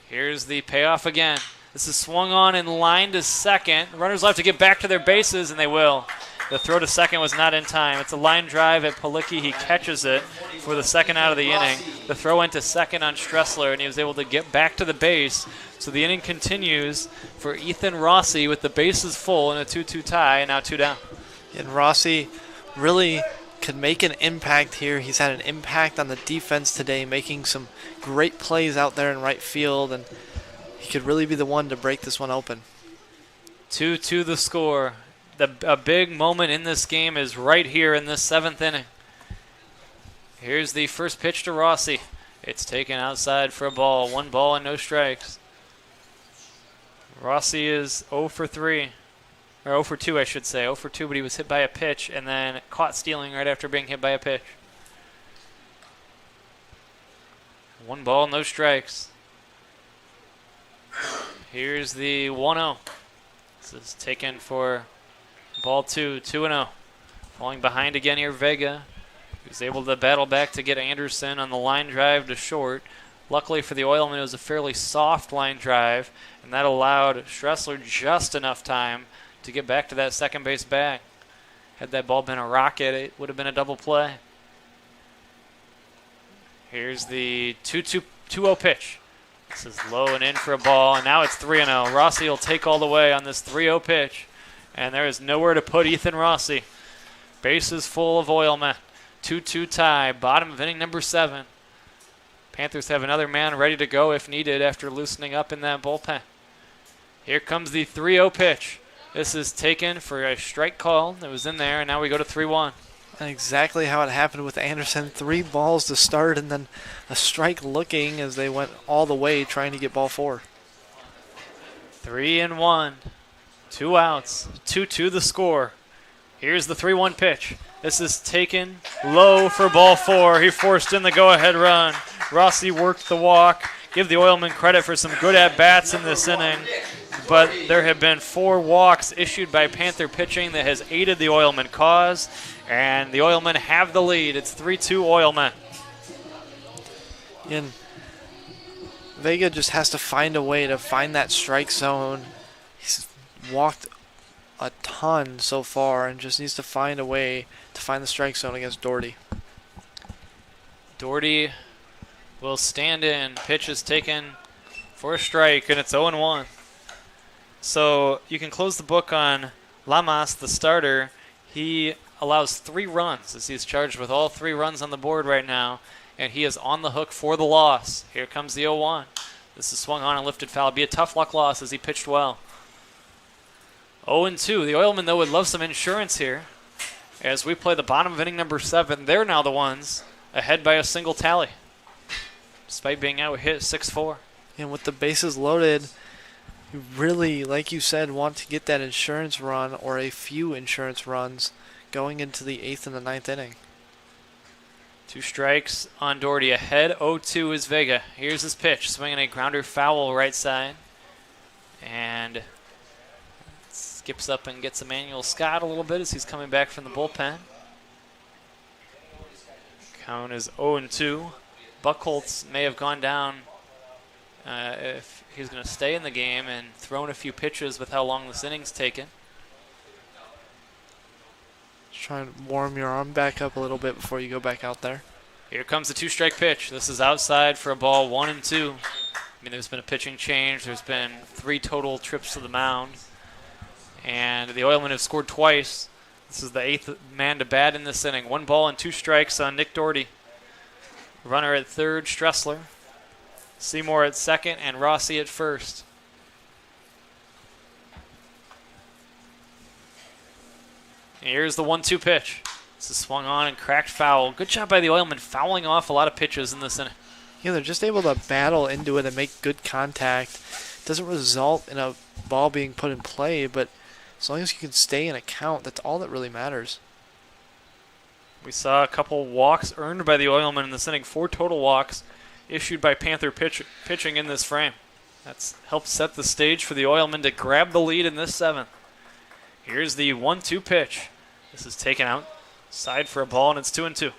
Here's the payoff again. This is swung on in line to second. The runners will have to get back to their bases, and they will. The throw to second was not in time. It's a line drive at Palicki. He catches it for the second out of the inning. The throw went to second on Stressler, and he was able to get back to the base. So the inning continues for Ethan Rossi with the bases full in a 2-2 tie, and now 2 down. And Rossi really could make an impact here. He's had an impact on the defense today, making some great plays out there in right field, and he could really be the one to break this one open. 2-2 the score. a big moment in this game is right here in this 7th inning. Here's the first pitch to Rossi. It's taken outside for a ball. 1 ball and no strikes. Rossi is 0 for 3. Or 0 for 2, I should say. 0 for 2, but he was hit by a pitch and then caught stealing right after being hit by a pitch. 1 ball, no strikes. Here's the 1-0. This is taken for ball 2, 2-0. Falling behind again here, Vega. He was able to battle back to get Anderson on the line drive to short. Luckily for the Oilmen, it was a fairly soft line drive, and that allowed Stressler just enough time to get back to that second base bag. Had that ball been a rocket, it would have been a double play. Here's the 2-0 pitch. This is low and in for a ball, and now it's 3-0. Rossi will take all the way on this 3-0 pitch, and there is nowhere to put Ethan Rossi. Bases full of Oilmen. 2-2 tie, bottom of inning number 7. Panthers have another man ready to go if needed after loosening up in that bullpen. Here comes the 3-0 pitch. This is taken for a strike call that was in there, and now we go to 3-1. And exactly how it happened with Anderson. 3 balls to start and then a strike looking as they went all the way trying to get ball 4. 3-1. 2 outs. 2-2 the score. Here's the 3-1 pitch. This is taken low for ball 4. He forced in the go-ahead run. Rossi worked the walk. Give the Oilmen credit for some good at-bats in this inning. But there have been 4 walks issued by Panther pitching that has aided the Oilmen cause. And the Oilmen have the lead. It's 3-2 Oilmen. And Vega just has to find a way to find that strike zone. He's walked a ton so far and just needs to find a way to find the strike zone against Doherty. Doherty will stand in. Pitch is taken for a strike, and it's 0-1. So you can close the book on Lamas, the starter. He allows 3 runs as he's charged with all 3 runs on the board right now, and he is on the hook for the loss. Here comes the 0-1. This is swung on and lifted foul. It'd be a tough luck loss as he pitched well. 0-2. The Oilmen, though, would love some insurance here. As we play the bottom of inning number 7, they're now the ones ahead by a single tally, despite being out hit 6-4. And with the bases loaded, you really, like you said, want to get that insurance run or a few insurance runs going into the 8th and the 9th inning. 2 strikes on Doherty. Ahead 0-2 is Vega. Here's his pitch. Swinging a grounder foul right side. And skips up and gets Emmanuel Scott a little bit as he's coming back from the bullpen. Count is 0-2. Buchholz may have gone down if he's going to stay in the game and thrown a few pitches with how long this inning's taken. Just trying to warm your arm back up a little bit before you go back out there. Here comes the 2-strike pitch. This is outside for a ball 1-2. I mean, there's been a pitching change. There's been 3 total trips to the mound. And the Oilmen have scored twice. This is the 8th man to bat in this inning. 1 ball and 2 strikes on Nick Doherty. Runner at third, Stressler. Seymour at second, and Rossi at first. And here's the 1-2 pitch. This is swung on and cracked foul. Good job by the Oilmen fouling off a lot of pitches in this inning. Yeah, they're just able to battle into it and make good contact. It doesn't result in a ball being put in play, but as long as you can stay in a count, that's all that really matters. We saw a couple walks earned by the Oilmen in this inning. 4 total walks issued by Panther pitching in this frame. That's helped set the stage for the Oilmen to grab the lead in this 7th. Here's the 1-2 pitch. This is taken outside for a ball, and it's 2-2.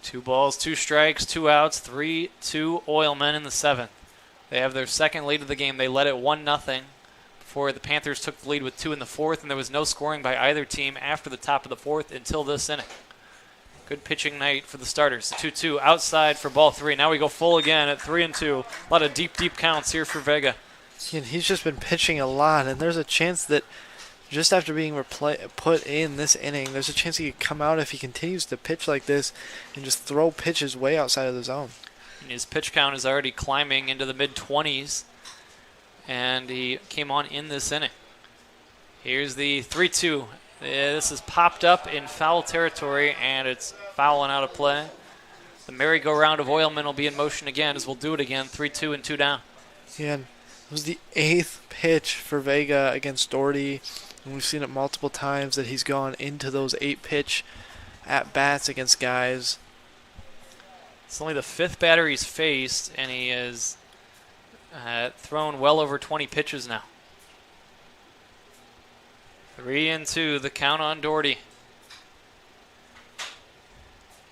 2 balls, 2 strikes, 2 outs, 3-2 Oilmen in the 7th. They have their second lead of the game. They led it 1-0 before the Panthers took the lead with 2 in the 4th, and there was no scoring by either team after the top of the 4th until this inning. Good pitching night for the starters. The 2-2 outside for ball 3. Now we go full again at 3-2. A lot of deep counts here for Vega. And he's just been pitching a lot, and there's a chance that just after being put in this inning, there's a chance he could come out if he continues to pitch like this and just throw pitches way outside of the zone. And his pitch count is already climbing into the mid-20s. and he came on in this inning. Here's the 3-2. This is popped up in foul territory, and it's foul and out of play. The merry-go-round of Oilmen will be in motion again as we'll do it again. 3-2 and 2 down. Yeah, it was the 8th pitch for Vega against Doherty, and we've seen it multiple times that he's gone into those 8-pitch at-bats against guys. It's only the 5th batter he's faced, and he has thrown well over 20 pitches now. 3-2, the count on Doherty.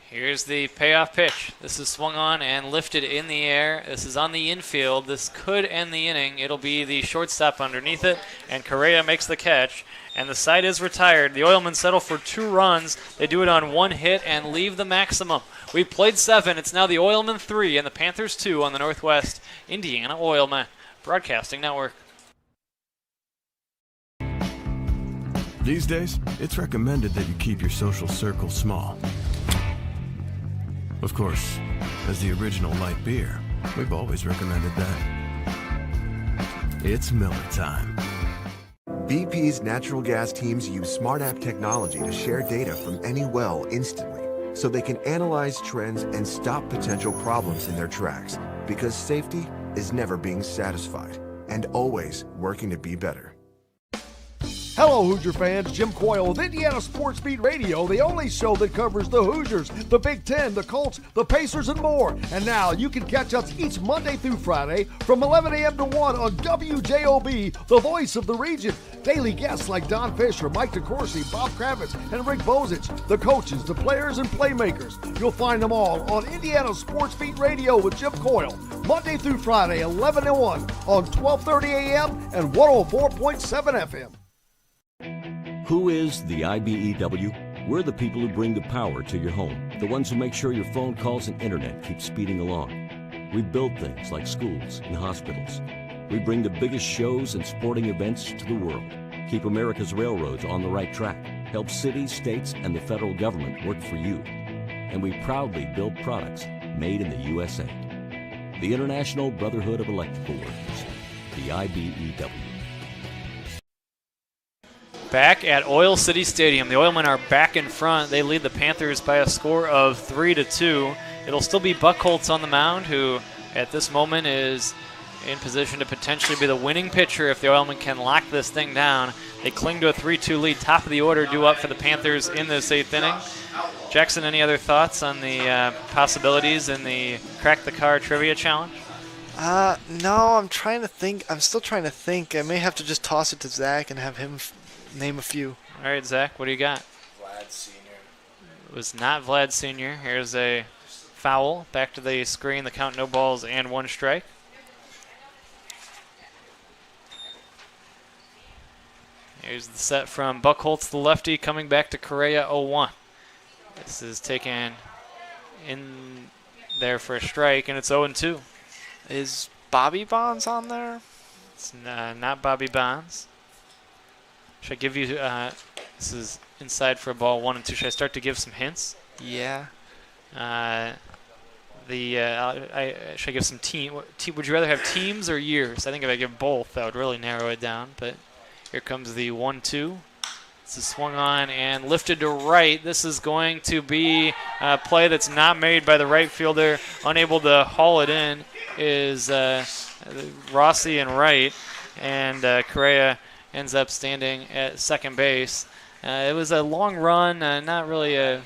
Here's the payoff pitch. This is swung on and lifted in the air. This is on the infield. This could end the inning. It'll be the shortstop underneath it, and Correa makes the catch. And the side is retired. The Oilmen settle for 2 runs. They do it on 1 hit and leave the maximum. We played 7. It's now the Oilmen 3 and the Panthers 2 on the Northwest Indiana Oilmen Broadcasting Network. These days, it's recommended that you keep your social circle small. Of course, as the original light beer, we've always recommended that. It's Miller time. BP's natural gas teams use Smart App technology to share data from any well instantly, so they can analyze trends and stop potential problems in their tracks, because safety is never being satisfied and always working to be better. Hello, Hoosier fans. Jim Coyle with Indiana Sports Beat Radio, the only show that covers the Hoosiers, the Big Ten, the Colts, the Pacers, and more. And now you can catch us each Monday through Friday from 11 a.m. to 1 on WJOB, the voice of the region. Daily guests like Don Fisher, Mike DeCourcy, Bob Kravitz, and Rick Bozich, the coaches, the players, and playmakers. You'll find them all on Indiana Sports Beat Radio with Jim Coyle, Monday through Friday, 11 to 1 on 1230 a.m. and 104.7 FM. Who is the IBEW? We're the people who bring the power to your home, the ones who make sure your phone calls and internet keep speeding along. We build things like schools and hospitals. We bring the biggest shows and sporting events to the world, keep America's railroads on the right track, help cities, states, and the federal government work for you. And we proudly build products made in the USA. The International Brotherhood of Electrical Workers, the IBEW. Back at Oil City Stadium, the Oilmen are back in front. They lead the Panthers by a score of 3-2. It'll still be Buchholz on the mound, who at this moment is in position to potentially be the winning pitcher if the Oilmen can lock this thing down. They cling to a 3-2 lead, top of the order, due up for the Panthers in this 8th inning. Jackson, any other thoughts on the possibilities in the Crack the Car Trivia Challenge? No, I'm trying to think. I'm still trying to think. I may have to just toss it to Zach and have him name a few. All right, Zach, what do you got? Vlad Sr. It was not Vlad Sr. Here's a foul. Back to the screen. The count, no balls and 1 strike. Here's the set from Buchholz, the lefty, coming back to Correa, 0-1. This is taken in there for a strike, and it's 0-2. Is Bobby Bonds on there? It's not Bobby Bonds. Should I give you, this is inside for a ball 1 and 2. Should I start to give some hints? Yeah. Should I give some team? Would you rather have teams or years? I think if I give both, that would really narrow it down. But here comes the 1-2. This is swung on and lifted to right. This is going to be a play that's not made by the right fielder. Unable to haul it in is Rossi and right, and Correa ends up standing at second base. It was a long run, not really a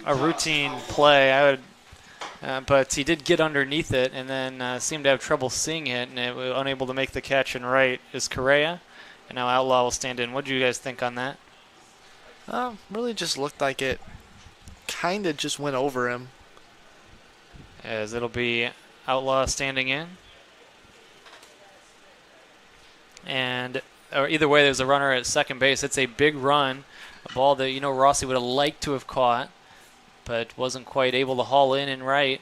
routine play. But he did get underneath it and then seemed to have trouble seeing it, and was unable to make the catch. And right is Correa, and now Outlaw will stand in. What do you guys think on that? Really just looked like it kind of just went over him. As it'll be Outlaw standing in. And or either way, there's a runner at second base. It's a big run, a ball that Rossi would have liked to have caught, but wasn't quite able to haul in and right.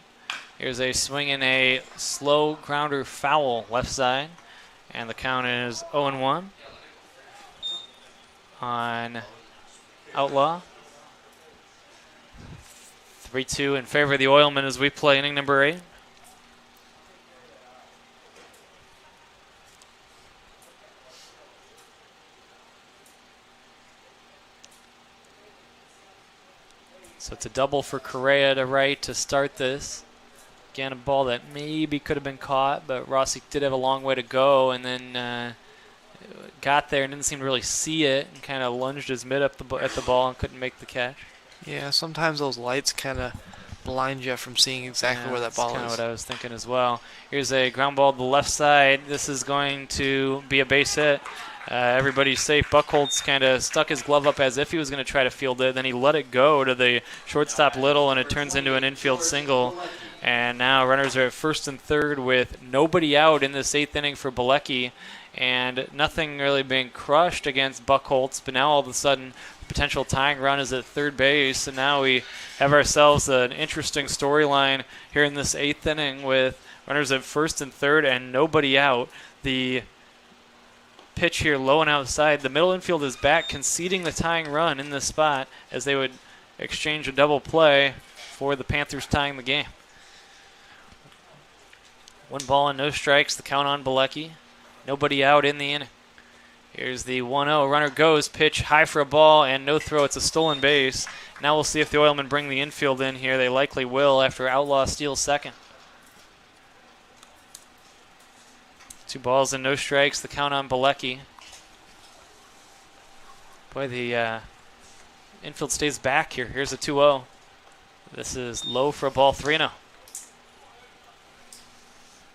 Here's a swing and a slow grounder foul left side, and the count is 0-1 on Outlaw. 3-2 in favor of the Oilmen as we play inning number 8. it's a double for Correa to right to start this. Again, a ball that maybe could have been caught, but Rossi did have a long way to go, and then got there and didn't seem to really see it, and kind of lunged his mid up at the ball and couldn't make the catch. Yeah, sometimes those lights kind of blind you from seeing exactly where that ball is. That's kind of what I was thinking as well. Here's a ground ball to the left side. This is going to be a base hit. Everybody's safe. Buchholz kind of stuck his glove up as if he was going to try to field it. Then he let it go to the shortstop Little, and it turns into an infield single. And now runners are at first and third with nobody out in this 8th inning for Bilecki, and nothing really being crushed against Buchholz. But now all of a sudden, potential tying run is at third base, and now we have ourselves an interesting storyline here in this 8th inning with runners at first and third and nobody out. The pitch here low and outside. The middle infield is back, conceding the tying run in this spot as they would exchange a double play for the Panthers tying the game. 1 ball and no strikes, the count on Bilecki. Nobody out in the inning. Here's the 1-0. Runner goes, pitch high for a ball and no throw. It's a stolen base. Now we'll see if the Oilmen bring the infield in here. They likely will after Outlaw steals second. 2 balls and no strikes, the count on Bilecki. Boy, the infield stays back here. Here's a 2-0. This is low for a ball, 3-0.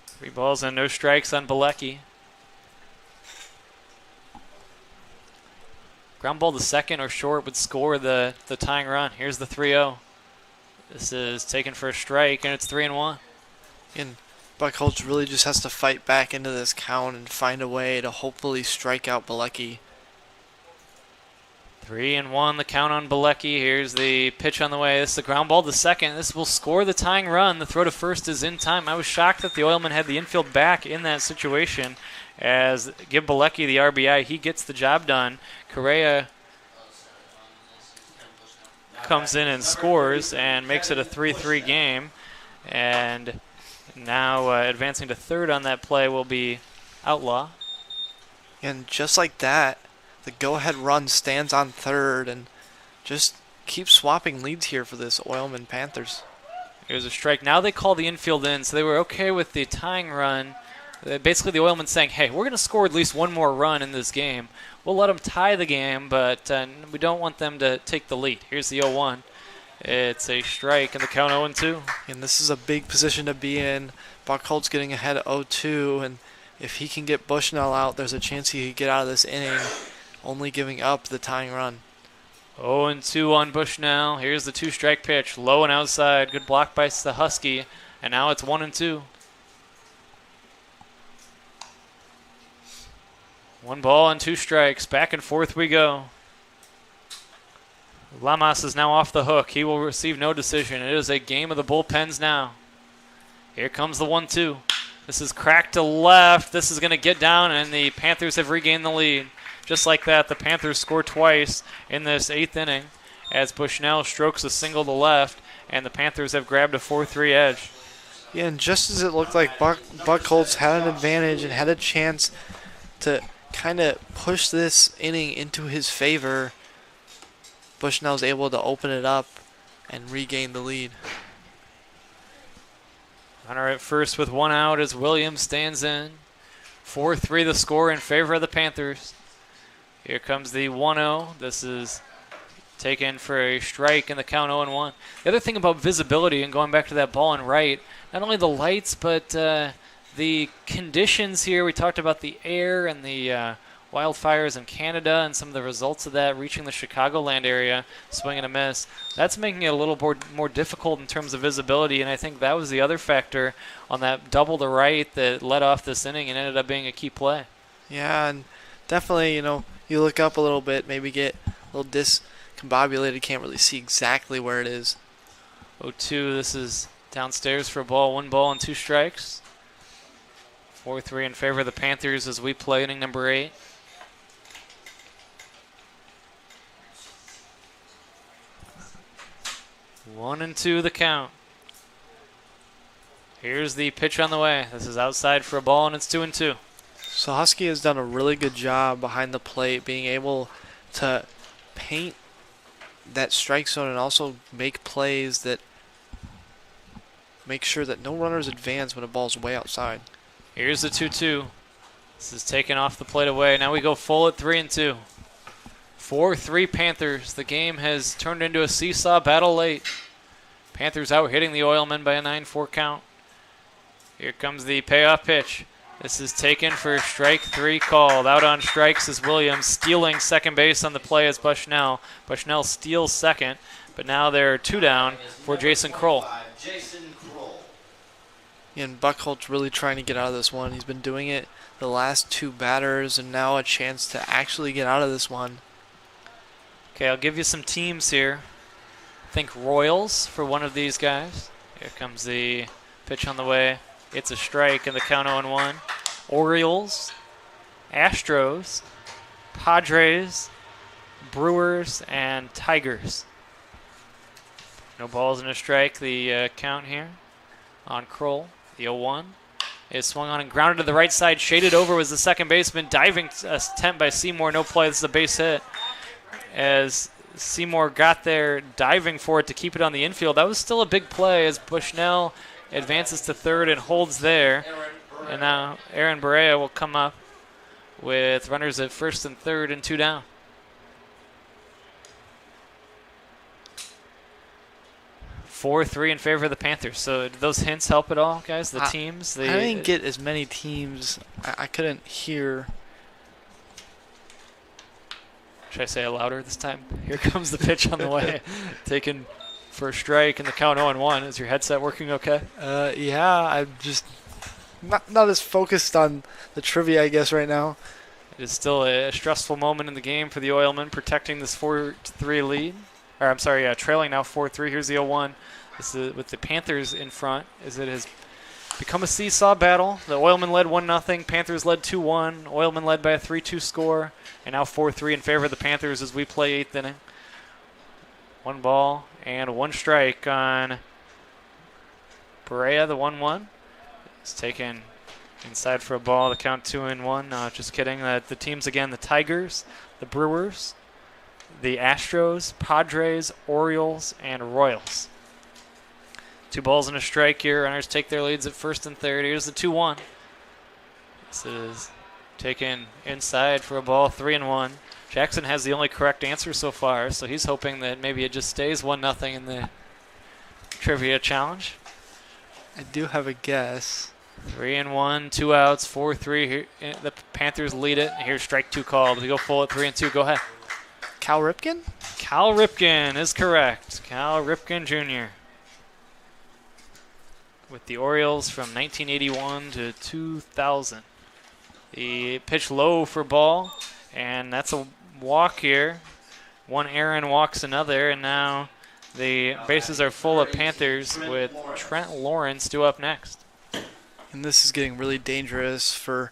3 balls and no strikes on Bilecki. Ground ball to second or short would score the tying run. Here's the 3-0. This is taken for a strike, and it's 3-1. And Buchholz really just has to fight back into this count and find a way to hopefully strike out Bilecki. 3-1, the count on Bilecki. Here's the pitch on the way. This is the ground ball to second. This will score the tying run. The throw to first is in time. I was shocked that the Oilmen had the infield back in that situation. As give Bilecki the RBI, he gets the job done. Correa comes in and scores and makes it a 3-3 game. And now advancing to third on that play will be Outlaw. And just like that, the go-ahead run stands on third and just keeps swapping leads here for this Oilmen Panthers. Here's a strike. Now they call the infield in, so they were okay with the tying run. Basically, the Oilmen saying, hey, we're going to score at least one more run in this game. We'll let them tie the game, but we don't want them to take the lead. Here's the 0-1. It's a strike, and the count 0-2. And this is a big position to be in. Buchholz getting ahead at 0-2, and if he can get Bushnell out, there's a chance he could get out of this inning, only giving up the tying run. 0-2 on Bushnell. Here's the 2-strike pitch, low and outside. Good block by the Husky, and now it's 1-2. 1 ball and 2 strikes. Back and forth we go. Lamas is now off the hook. He will receive no decision. It is a game of the bullpens now. Here comes the 1-2. This is cracked to left. This is going to get down, and the Panthers have regained the lead. Just like that, the Panthers score twice in this 8th inning as Bushnell strokes a single to left, and the Panthers have grabbed a 4-3 edge. Yeah, and just as it looked like Buchholz had an advantage and had a chance to kind of push this inning into his favor, Bushnell's able to open it up and regain the lead. Runner at first with 1 out as Williams stands in. 4-3 the score in favor of the Panthers. Here comes the 1-0. This is taken for a strike in the count 0-1. The other thing about visibility, and going back to that ball and right, not only the lights, but the conditions here. We talked about the air and the wildfires in Canada and some of the results of that reaching the Chicagoland area, swing and a miss. That's making it a little more difficult in terms of visibility, and I think that was the other factor on that double to right that led off this inning and ended up being a key play. Yeah, and definitely, you look up a little bit, maybe get a little discombobulated, can't really see exactly where it is. 0-2, this is downstairs for a ball, 1 ball and 2 strikes. 4-3 in favor of the Panthers as we play inning number 8. One and 2 the count. Here's the pitch on the way. This is outside for a ball, and it's 2-2. So Husky has done a really good job behind the plate, being able to paint that strike zone and also make plays that make sure that no runners advance when a ball's way outside. Here's the 2-2. This is taken off the plate away. Now we go full at 3-2. 4-3 Panthers. The game has turned into a seesaw battle late. Panthers out hitting the Oilmen by a 9-4 count. Here comes the payoff pitch. This is taken for strike 3 called. Out on strikes is Williams, stealing second base on the play as Bushnell. Bushnell steals second, but now they're 2 down for Jason Kroll. And Buckholt's really trying to get out of this one. He's been doing it the last 2 batters, and now a chance to actually get out of this one. Okay, I'll give you some teams here. Think Royals for one of these guys. Here comes the pitch on the way. It's a strike and the count 0-1. Orioles, Astros, Padres, Brewers, and Tigers. No balls and a strike. The count here on Kroll. The 0-1 is swung on and grounded to the right side. Shaded over was the second baseman. Diving attempt by Seymour. No play. This is a base hit. As Seymour got there diving for it to keep it on the infield. That was still a big play as Bushnell advances to third and holds there. And now Aaron Barea will come up with runners at first and third and 2 down. (4-3) in favor of the Panthers. So do those hints help at all, guys? The teams? I didn't get as many teams. I couldn't hear. Should I say it louder this time? Here comes the pitch on the way. Taken for a strike and the count 0-1. Is your headset working okay? Yeah, I'm just not as focused on the trivia, I guess, right now. It is still a stressful moment in the game for the Oilmen, protecting this 4-3 lead. Or I'm sorry, trailing now 4-3. Here's the 0-1. This is with the Panthers in front, as it has become a seesaw battle. The Oilmen led 1-0. Panthers led 2-1. Oilmen led by a 3-2 score. And now 4-3 in favor of the Panthers as we play 8th inning. 1 ball and 1 strike on Barea, the 1-1. It's taken inside for a ball. The count 2-1. No, just kidding. The teams again, the Tigers, the Brewers, the Astros, Padres, Orioles, and Royals. 2 balls and a strike here. Runners take their leads at first and third. Here's the 2-1. This is taken inside for a ball, 3-1. Jackson has the only correct answer so far, so he's hoping that maybe it just stays 1-0 in the trivia challenge. I do have a guess. 3-1, 2 outs, 4-3. Here, the Panthers lead it. Here's strike 2 called. We go full at 3-2. Go ahead. Cal Ripken? Cal Ripken is correct. Cal Ripken Jr. with the Orioles from 1981 to 2000. The pitch low for ball, and that's a walk here. 1 errand walks another, and now the bases are full of Panthers with Trent Lawrence due up next. And this is getting really dangerous for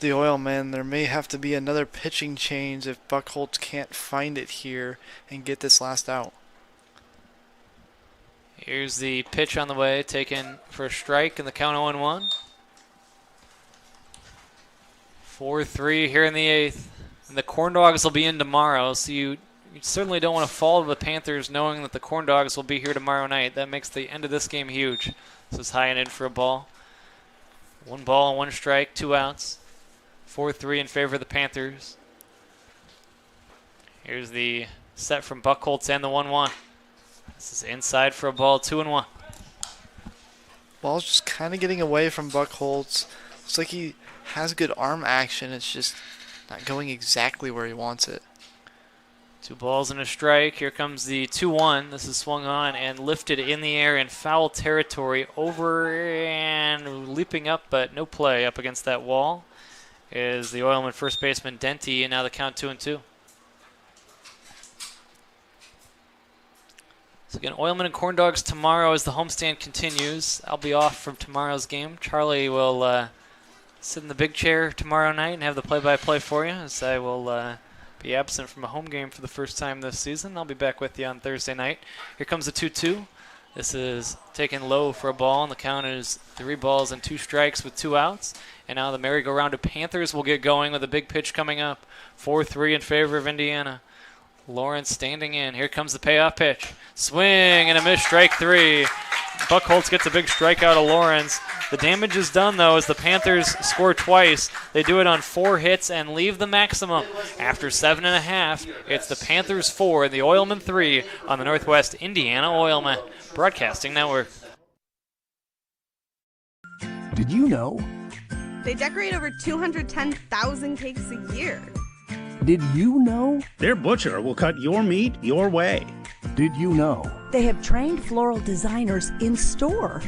the Oilmen. There may have to be another pitching change if Buckholtz can't find it here and get this last out. Here's the pitch on the way, taken for a strike, and the count 0-1. 4-3 here in the 8th. And the Corn Dogs will be in tomorrow, so you certainly don't want to fall to the Panthers knowing that the Corn Dogs will be here tomorrow night. That makes the end of this game huge. This is high and in for a ball. 1 ball and 1 strike, 2 outs. 4-3 in favor of the Panthers. Here's the set from Buckholtz and the 1-1. This is inside for a ball, 2-1. Ball's just kind of getting away from Buckholtz. Looks like he has good arm action. It's just not going exactly where he wants it. 2 balls and a strike. Here comes the 2-1. This is swung on and lifted in the air in foul territory. Over and leaping up, but no play up against that wall is the Oilman first baseman Denty, and now the count 2-2. So again, Oilmen and Corn Dogs tomorrow as the homestand continues. I'll be off from tomorrow's game. Charlie will sit in the big chair tomorrow night and have the play-by-play for you, as I will be absent from a home game for the first time this season. I'll be back with you on Thursday night. Here comes the 2-2. This is taken low for a ball, and the count is 3 balls and 2 strikes with 2 outs. And now the merry-go-round of Panthers will get going with a big pitch coming up. 4-3 in favor of Indiana. Lawrence standing in. Here comes the payoff pitch. Swing and a miss, strike 3. Buchholz gets a big strikeout of Lawrence. The damage is done, though, as the Panthers score twice. They do it on 4 hits and leave the maximum. After 7.5, it's the Panthers 4 and the Oilmen 3 on the Northwest Indiana Oilmen Broadcasting Network. Did you know? They decorate over 210,000 cakes a year. Did you know? Their butcher will cut your meat your way. Did you know? They have trained floral designers in store.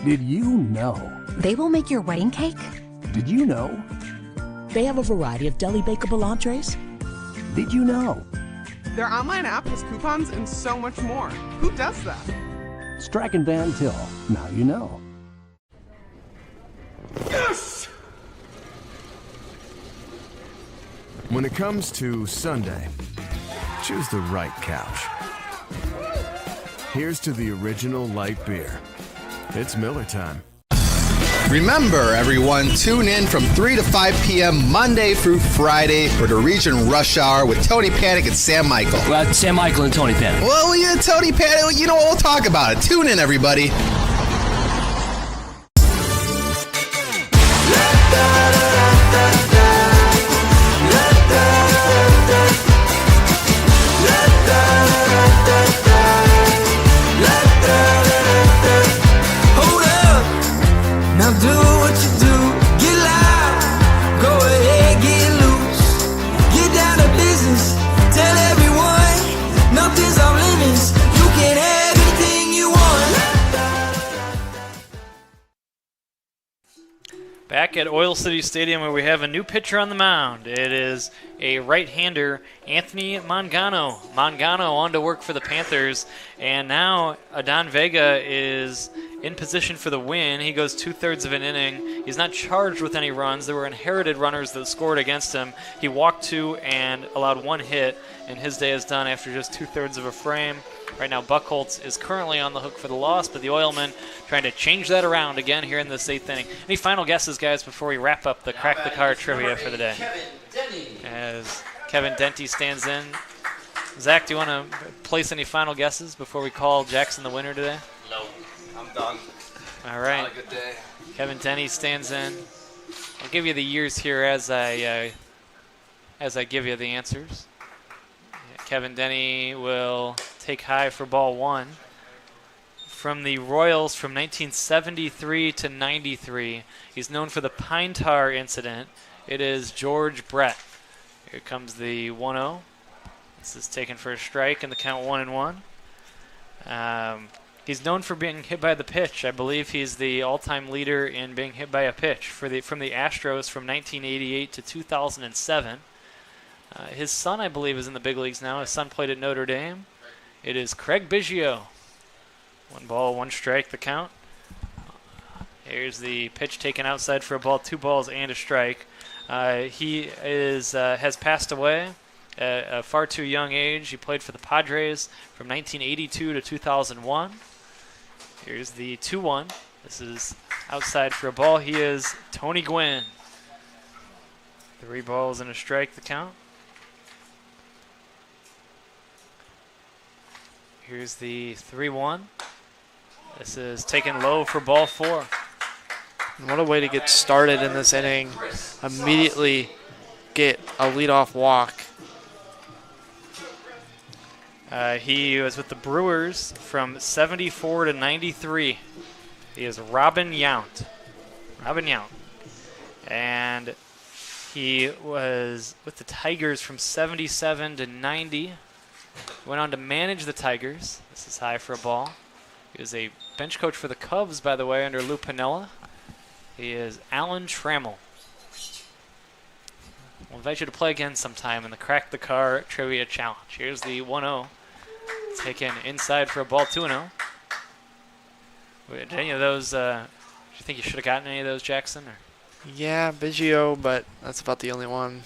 Did you know? They will make your wedding cake. Did you know? They have a variety of deli bakeable entrees. Did you know? Their online app has coupons and so much more. Who does that? Strack and Van Til. Now you know. Yes! When it comes to Sunday, choose the right couch. Here's to the original light beer. It's Miller time. Remember, everyone, tune in from 3 to 5 p.m. Monday through Friday for the Region Rush Hour with Tony Panic and Sam Michael. Well, Sam Michael and Tony Panic. Well, yeah, Tony Panic, you know, we'll talk about it. Tune in, everybody. Do what you do, get loud, go ahead, get loose, get down to business, tell everyone, nothing's off limits, you can have anything you want. Back at Oil City Stadium where we have a new pitcher on the mound. It is a right-hander, Anthony Mangano. Mangano on to work for the Panthers, and now Adon Vega is in position for the win. He goes 2/3 of an inning. He's not charged with any runs. There were inherited runners that scored against him. He walked 2 and allowed 1 hit, and his day is done after just 2/3 of a frame. Right now, Buchholz is currently on the hook for the loss, but the Oilmen trying to change that around again here in this 8th inning. Any final guesses, guys, before we wrap up the Crack the Car trivia for the day? As Kevin Denty stands in. Zach, do you want to place any final guesses before we call Jackson the winner today? No, I'm done. All right. Not a good day. Kevin Denny stands in. I'll give you the years here as I give you the answers. Kevin Denny will take high for ball 1. From the Royals from 1973 to 93, he's known for the Pine Tar incident. It is George Brett. Here comes the 1-0. This is taken for a strike, and the count 1-1. He's known for being hit by the pitch. I believe he's the all-time leader in being hit by a pitch from the Astros from 1988 to 2007. His son, I believe, is in the big leagues now. His son played at Notre Dame. It is Craig Biggio. 1 ball, 1 strike, the count. Here's the pitch taken outside for a ball, 2 balls and a strike. He has passed away at a far too young age. He played for the Padres from 1982 to 2001. Here's the 2-1. This is outside for a ball. He is Tony Gwynn. 3 balls and a strike, the count. Here's the 3-1. This is taken low for ball 4. And what a way to get started in this inning. Immediately get a leadoff walk. He was with the Brewers from 74 to 93. He is Robin Yount. And he was with the Tigers from 77 to 90. Went on to manage the Tigers. This is high for a ball. He was a bench coach for the Cubs, by the way, under Lou Piniella. He is Alan Trammell. We'll invite you to play again sometime in the Crack the Car Trivia Challenge. Here's the 1-0. Taken inside for a ball, 2-0. Did any of those, do you think you should have gotten any of those, Jackson? Or? Yeah, Biggio, but that's about the only one.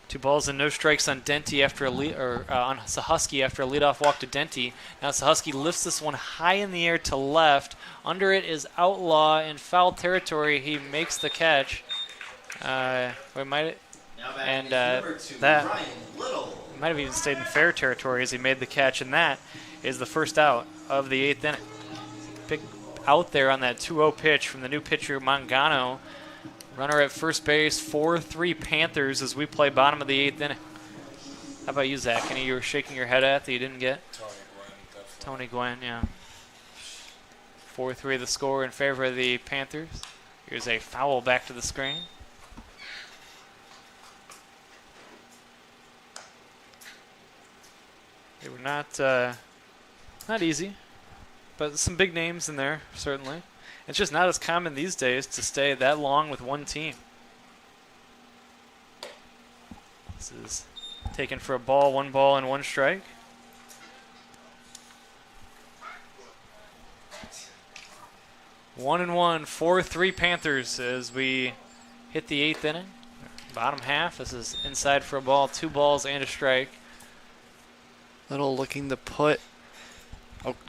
2 balls and no strikes on Denty after on Sahusky after a leadoff walk to Denty. Now Sahusky lifts this one high in the air to left. Under it is Outlaw in foul territory. He makes the catch. might have even stayed in fair territory as he made the catch, and that is the first out of the 8th inning. Big out there on that 2-0 pitch from the new pitcher Mangano. Runner at first base, 4-3 Panthers as we play bottom of the 8th inning. How about you, Zach? Any you were shaking your head at that you didn't get? Tony Gwynn, yeah. 4-3 the score in favor of the Panthers. Here's a foul back to the screen. They were not easy, but some big names in there, certainly. It's just not as common these days to stay that long with one team. This is taken for a ball, 1 ball and 1 strike. One and 1, 4-3 Panthers as we hit the 8th inning. Bottom half, this is inside for a ball, 2 balls and a strike. Little looking to put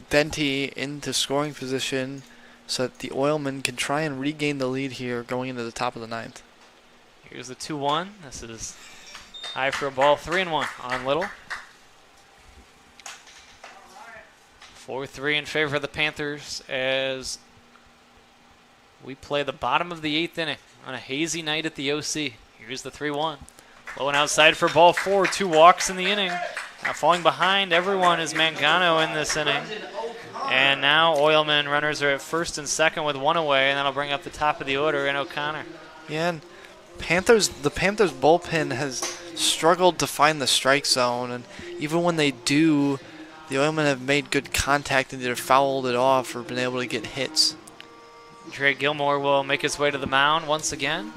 Denty into scoring position so that the Oilmen can try and regain the lead here going into the top of the 9th. Here's the 2-1. This is high for a ball, 3-1 on Little. 4-3 in favor of the Panthers as we play the bottom of the 8th inning on a hazy night at the OC. Here's the 3-1. Low and outside for ball 4, 2 walks in the inning. Now falling behind everyone is Mangano in this inning. And now Oilmen runners are at first and second with 1 away, and that'll bring up the top of the order in O'Connor. Yeah, and the Panthers bullpen has struggled to find the strike zone, and even when they do, the Oilmen have made good contact and either fouled it off or been able to get hits. Dre Gilmore will make his way to the mound once again.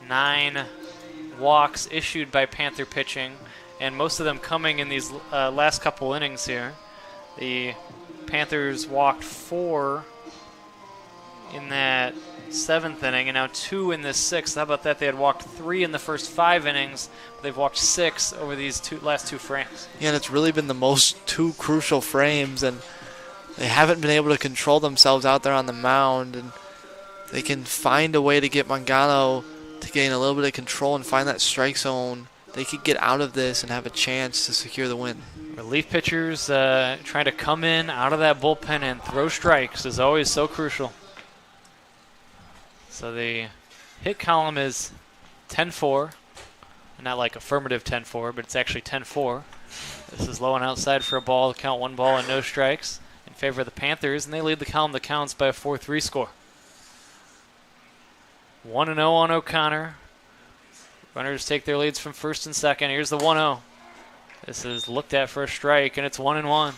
9 walks issued by Panther pitching, and most of them coming in these last couple innings here. The Panthers walked 4 in that 7th inning, and now 2 in this 6th. How about that? They had walked 3 in the first 5 innings, but they've walked 6 over these last 2 frames. Yeah, and it's really been the most 2 crucial frames, and they haven't been able to control themselves out there on the mound, and they can find a way to get Mangano to gain a little bit of control and find that strike zone. They could get out of this and have a chance to secure the win. Relief pitchers trying to come in out of that bullpen and throw strikes is always so crucial. So the hit column is 10-4. Not like affirmative 10-4, but it's actually 10-4. This is low and outside for a ball. Count 1 ball and no strikes in favor of the Panthers, and they lead the column that counts by a 4-3 score. 1-0 on O'Connor. Runners take their leads from first and second. Here's the 1-0. This is looked at for a strike, and it's 1-1.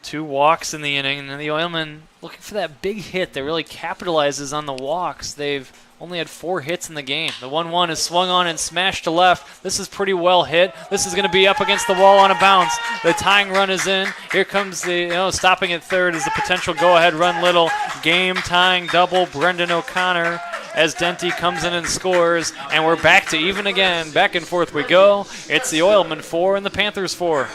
2 walks in the inning, and the Oilmen looking for that big hit that really capitalizes on the walks. They've only had 4 hits in the game. The 1-1 is swung on and smashed to left. This is pretty well hit. This is going to be up against the wall on a bounce. The tying run is in. Here comes the, stopping at third is the potential go-ahead run. Little game-tying double, Brendan O'Connor, as Denty comes in and scores. And we're back to even again. Back and forth we go. It's the Oilmen 4 and the Panthers 4.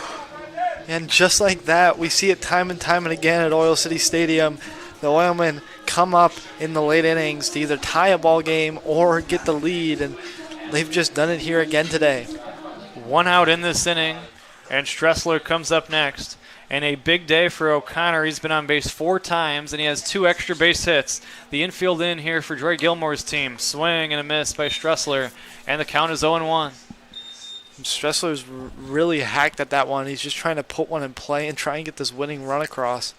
And just like that, we see it time and time and again at Oil City Stadium. The Oilmen come up in the late innings to either tie a ball game or get the lead, and they've just done it here again today. 1 out in this inning, and Stressler comes up next. And a big day for O'Connor. He's been on base 4 times, and he has 2 extra base hits. The infield in here for Dre Gilmore's team. Swing and a miss by Stressler, and the count is 0-1. Stressler's really hacked at that one. He's just trying to put one in play and try and get this winning run across.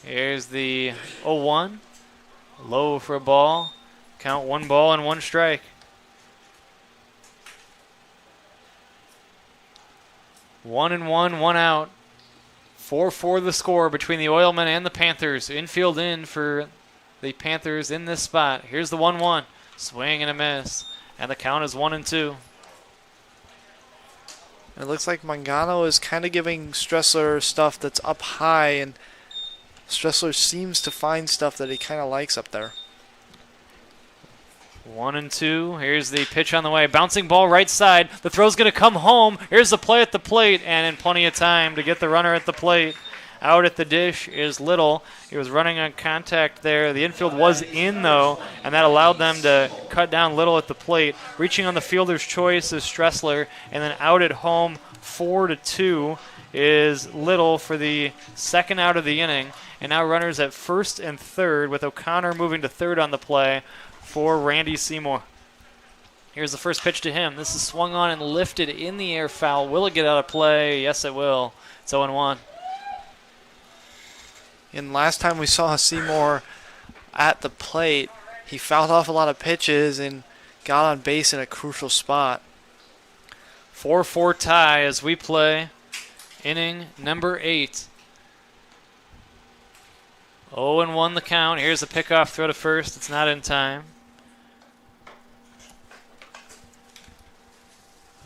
Here's the 0-1. Low for a ball. Count 1 ball and 1 strike. 1-1, 1 out. 4-4 the score between the Oilmen and the Panthers. Infield in for the Panthers in this spot. Here's the 1-1. Swing and a miss. And the count is 1-2. It looks like Mangano is kind of giving Stressler stuff that's up high, and Stressler seems to find stuff that he kind of likes up there. 1-2. Here's the pitch on the way. Bouncing ball right side. The throw's going to come home. Here's the play at the plate, and in plenty of time to get the runner at the plate. Out at the dish is Little. He was running on contact there. The infield was in, though, and that allowed them to cut down Little at the plate. Reaching on the fielder's choice is Stressler, and then out at home 4-2 is Little for the second out of the inning. And now runners at first and third with O'Connor moving to third on the play for Randy Seymour. Here's the first pitch to him. This is swung on and lifted in the air, foul. Will it get out of play? Yes, it will. It's 0-1. And last time we saw Seymour at the plate, he fouled off a lot of pitches and got on base in a crucial spot. 4-4 tie as we play inning number 8. 0-1 the count. Here's a pickoff throw to first. It's not in time.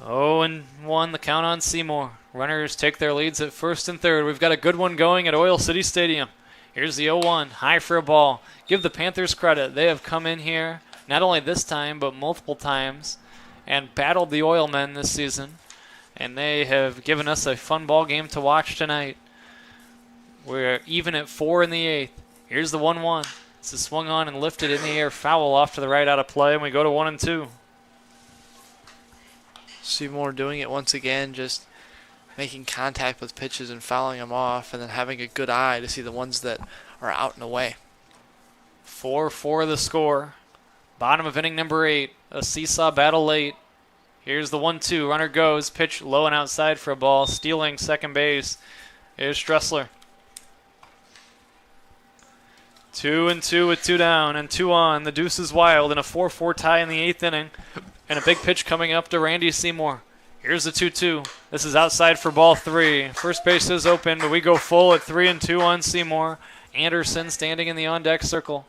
0-1 the count on Seymour. Runners take their leads at first and third. We've got a good one going at Oil City Stadium. Here's the 0-1, high for a ball. Give the Panthers credit. They have come in here, not only this time, but multiple times, and battled the Oilmen this season. And they have given us a fun ball game to watch tonight. We're even at 4 in the 8th. Here's the 1-1. This is swung on and lifted in the air. Foul off to the right out of play, and we go to 1-2. Seymour doing it once again, just making contact with pitches and fouling them off, and then having a good eye to see the ones that are out and away. 4-4 the score. Bottom of inning number 8. A seesaw battle late. Here's the 1-2. Runner goes. Pitch low and outside for a ball. Stealing second base is Stressler. 2-2 with 2 down and 2 on. The deuce is wild in a 4-4 tie in the 8th inning. And a big pitch coming up to Randy Seymour. Here's the 2-2. This is outside for ball 3. First base is open, but we go full at 3-2 on Seymour. Anderson standing in the on-deck circle.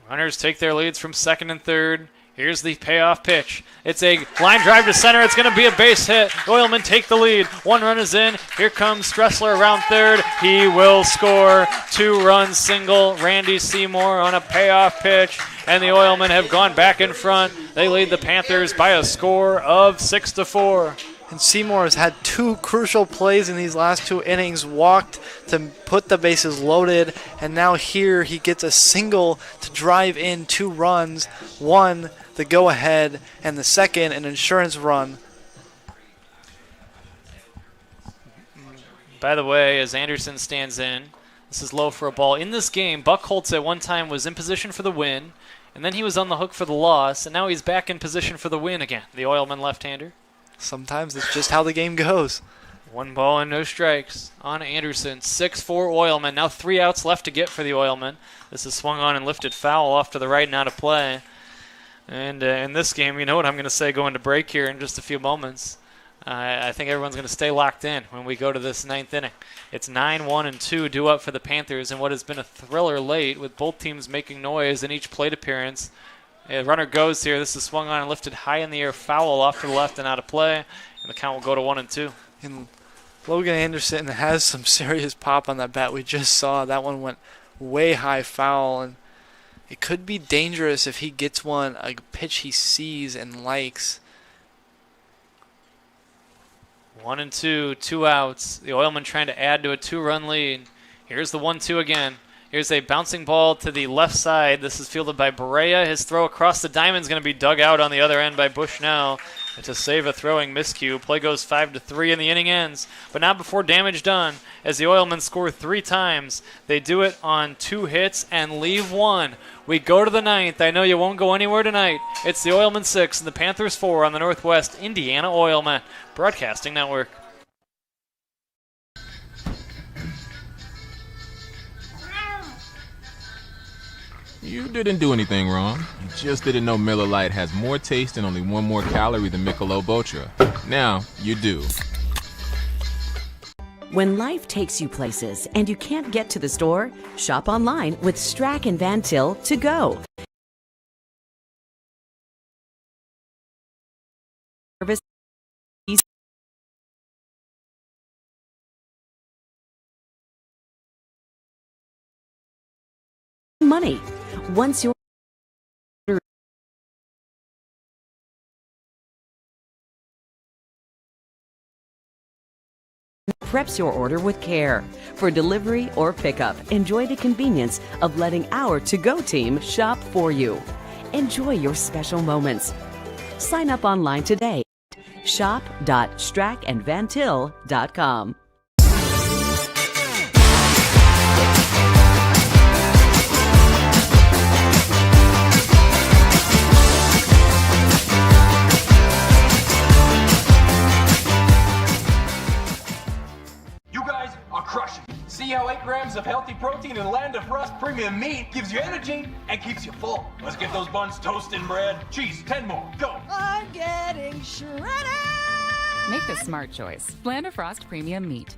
Runners take their leads from second and third. Here's the payoff pitch. It's a line drive to center. It's going to be a base hit. Oilmen take the lead. 1 run is in. Here comes Stressler around third. He will score. 2-run single. Randy Seymour on a payoff pitch. And the Oilmen have gone back in front. They lead the Panthers by a score of 6-4. And Seymour has had 2 crucial plays in these last 2 innings, walked to put the bases loaded, and now here he gets a single to drive in 2 runs, 1 the go-ahead, and the second an insurance run. By the way, as Anderson stands in, this is low for a ball. In this game, Buck Holtz at one time was in position for the win, and then he was on the hook for the loss, and now he's back in position for the win again, the Oilman left-hander. Sometimes it's just how the game goes. 1 ball and no strikes on Anderson. 6-4 Oilmen. Now 3 outs left to get for the Oilmen. This is swung on and lifted foul off to the right and out of play. And in this game, you know what I'm going to say going to break here in just a few moments. I think everyone's going to stay locked in when we go to this 9th inning. It's 9-1-2 due up for the Panthers in what has been a thriller late with both teams making noise in each plate appearance. A runner goes here. This is swung on and lifted high in the air. Foul off to the left and out of play. And the count will go to 1-2. And Logan Anderson has some serious pop on that bat. We just saw that one went way high foul. And it could be dangerous if he gets one, a pitch he sees and likes. 1-2, 2 outs. The Oilmen trying to add to a 2-run lead. Here's the 1-2 again. Here's a bouncing ball to the left side. This is fielded by Berea. His throw across the diamond is going to be dug out on the other end by Bushnell to save a throwing miscue. Play goes 5-3 and the inning ends. But not before damage done as the Oilmen score 3 times. They do it on 2 hits and leave 1. We go to the 9th. I know you won't go anywhere tonight. It's the Oilmen 6 and the Panthers 4 on the Northwest Indiana Oilmen Broadcasting Network. You didn't do anything wrong. You just didn't know Miller Lite has more taste and only 1 more calorie than Michelob Ultra. Now, you do. When life takes you places and you can't get to the store, shop online with Strack and Van Til to go. Money. Once you're preps your order with care. For delivery or pickup, enjoy the convenience of letting our to-go team shop for you. Enjoy your special moments. Sign up online today. shop.strackandvantil.com. Crushing. See how 8 grams of healthy protein in the Land of Frost premium meat gives you energy and keeps you full. Let's get those buns toasted and bread. Cheese, 10 more. Go. I'm getting shredded. Make the smart choice. Land of Frost premium meat.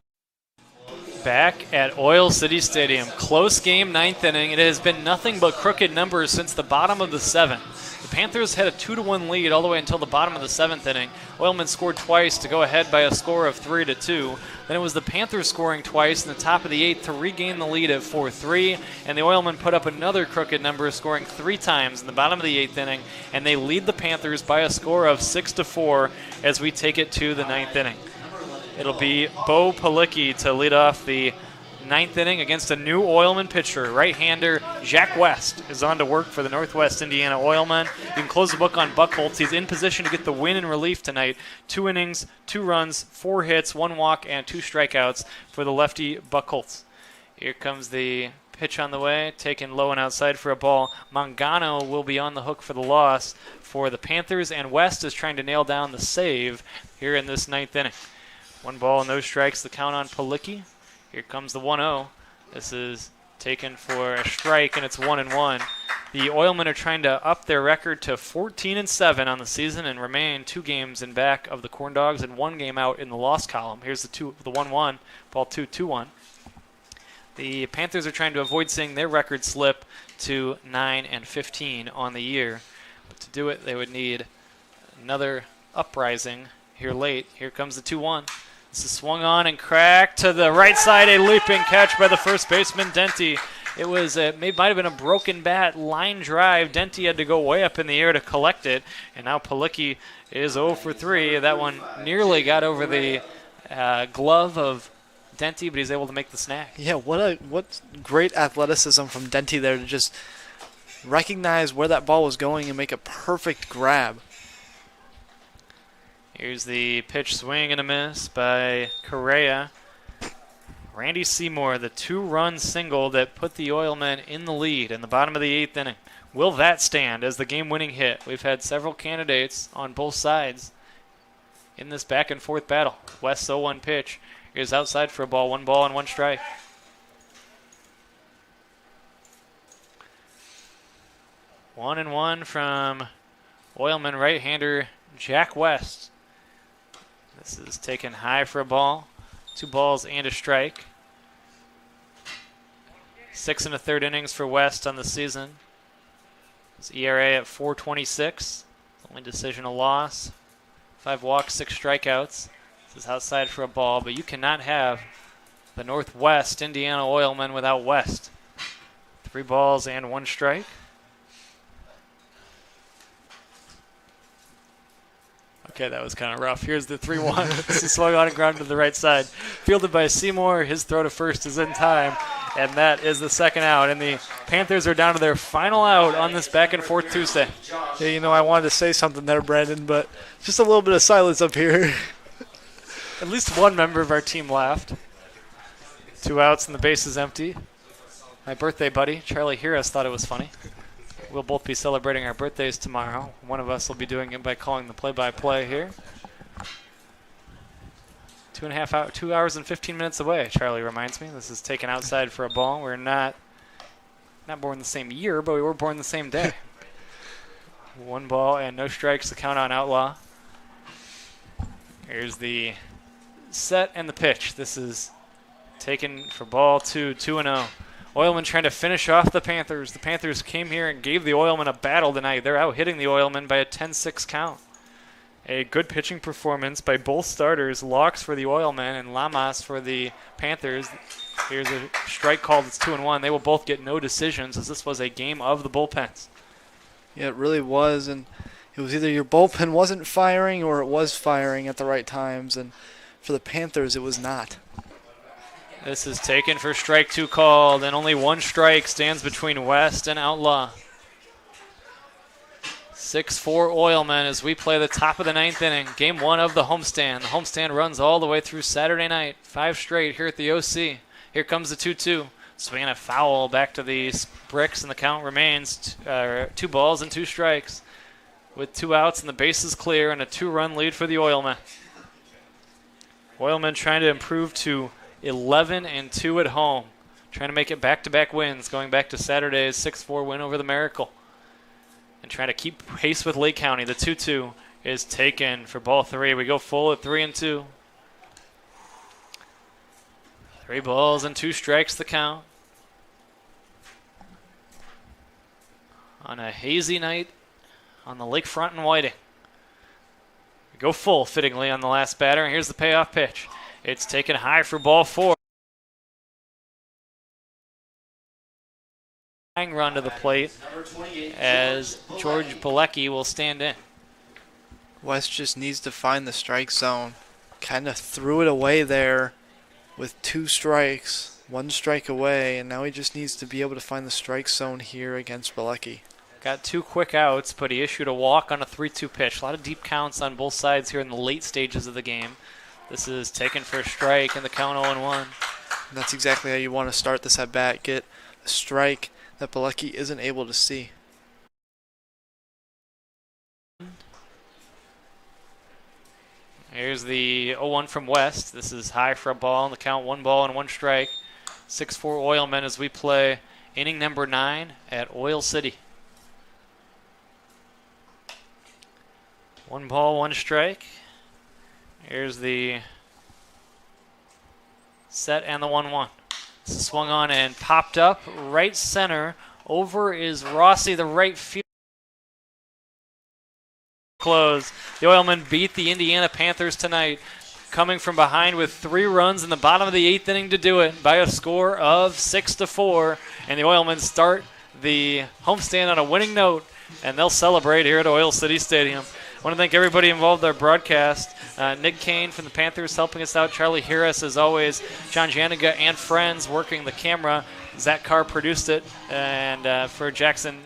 Back at Oil City Stadium. Close game, 9th inning. It has been nothing but crooked numbers since the bottom of the 7th. The Panthers had a 2-1 lead all the way until the bottom of the 7th inning. Oilmen scored twice to go ahead by a score of 3-2. Then it was the Panthers scoring twice in the top of the 8th to regain the lead at 4-3. And the Oilmen put up another crooked number, scoring 3 times in the bottom of the 8th inning. And they lead the Panthers by a score of 6-4 as we take it to the 9th inning. It'll be Bo Palicki to lead off the 9th inning against a new Oilman pitcher. Right-hander Jack West is on to work for the Northwest Indiana Oilmen. You can close the book on Buckholz. He's in position to get the win in relief tonight. 2 innings, 2 runs, 4 hits, 1 walk, and 2 strikeouts for the lefty Buckholz. Here comes the pitch on the way, taken low and outside for a ball. Mangano will be on the hook for the loss for the Panthers, and West is trying to nail down the save here in this 9th inning. 1 ball, no strikes, the count on Palicki. Here comes the 1-0. This is taken for a strike, and it's 1-1. The Oilmen are trying to up their record to 14-7 on the season and remain 2 games in back of the Corn Dogs and 1 game out in the loss column. Here's the 1-1, ball 2-2-1. The Panthers are trying to avoid seeing their record slip to 9-15 on the year. But to do it, they would need another uprising here late. Here comes the 2-1. This is swung on and cracked to the right side. A leaping catch by the first baseman, Denty. It was might have been a broken bat line drive. Denty had to go way up in the air to collect it, and now Palicki is 0 for 3. That one nearly got over the glove of Denty, but he's able to make the snag. Yeah, what great athleticism from Denty there to just recognize where that ball was going and make a perfect grab. Here's the pitch, swing and a miss by Correa. Randy Seymour, the 2-run single that put the Oilmen in the lead in the bottom of the 8th inning. Will that stand as the game-winning hit? We've had several candidates on both sides in this back-and-forth battle. West's 0-1 pitch is outside for a ball, 1 ball and 1 strike. One and one from Oilman right-hander Jack West. This is taken high for a ball. 2 balls and a strike. 6 1/3 innings for West on the season. His ERA at 4.26. Only decision a loss. 5 walks, 6 strikeouts. This is outside for a ball, but you cannot have the Northwest Indiana Oilmen without West. 3 balls and 1 strike. Okay, that was kind of rough. Here's the 3-1. This is swung on and grounded to the right side. Fielded by Seymour. His throw to first is in time, and that is the second out. And the Panthers are down to their final out on this back-and-forth Tuesday. Yeah, I wanted to say something there, Brandon, but just a little bit of silence up here. At least one member of our team laughed. 2 outs and the base is empty. My birthday buddy, Charlie Heras, thought it was funny. We'll both be celebrating our birthdays tomorrow. One of us will be doing it by calling the play-by-play here. 2 hours and 15 minutes away, Charlie reminds me. This is taken outside for a ball. We're not born the same year, but we were born the same day. 1 ball and no strikes, the count on Outlaw. Here's the set and the pitch. This is taken for ball 2, 2-0. Oilmen trying to finish off the Panthers. The Panthers came here and gave the Oilmen a battle tonight. They're out hitting the Oilmen by a 10-6 count. A good pitching performance by both starters. Laux for the Oilmen and Lamas for the Panthers. Here's a strike call that's 2-1. They will both get no decisions as this was a game of the bullpens. Yeah, it really was, and it was either your bullpen wasn't firing or it was firing at the right times, and for the Panthers it was not. This is taken for strike 2 called, and only one strike stands between West and Outlaw. 6-4 Oilmen as we play the top of the 9th inning. Game 1 of the homestand. The homestand runs all the way through Saturday night. 5 straight here at the OC. Here comes the 2-2. Swinging a foul back to the bricks, and the count remains 2 balls and 2 strikes. With 2 outs and the bases clear and a 2-run lead for the Oilmen. Oilmen trying to improve to 11-2 at home. Trying to make it back-to-back wins, going back to Saturday's 6-4 win over the Miracle. And trying to keep pace with Lake County. The 2-2 is taken for ball 3. We go full at 3-2. 3 balls and 2 strikes the count. On a hazy night on the lakefront in Whiting. We go full, fittingly, on the last batter. And here's the payoff pitch. It's taken high for ball 4. Run to the plate as George Pilecki will stand in. West just needs to find the strike zone. Kind of threw it away there with 2 strikes, 1 strike away, and now he just needs to be able to find the strike zone here against Pilecki. Got 2 quick outs, but he issued a walk on a 3-2 pitch. A lot of deep counts on both sides here in the late stages of the game. This is taken for a strike, and the count 0-1. That's exactly how you want to start this at-bat. Get a strike that Pilecki isn't able to see. Here's the 0-1 from West. This is high for a ball, and the count 1 ball and 1 strike. 6-4 Oilmen as we play inning number 9 at Oil City. 1 ball, 1 strike. Here's the set and the 1-1. This is swung on and popped up right center. Over is Rossi, the right field. Close. The Oilmen beat the Indiana Panthers tonight, coming from behind with 3 runs in the bottom of the 8th inning to do it by a score of 6-4. And the Oilmen start the homestand on a winning note, and they'll celebrate here at Oil City Stadium. I want to thank everybody involved in our broadcast. Nick Kane from the Panthers helping us out. Charlie Harris, as always. John Janiga and friends working the camera. Zach Carr produced it. And for Jackson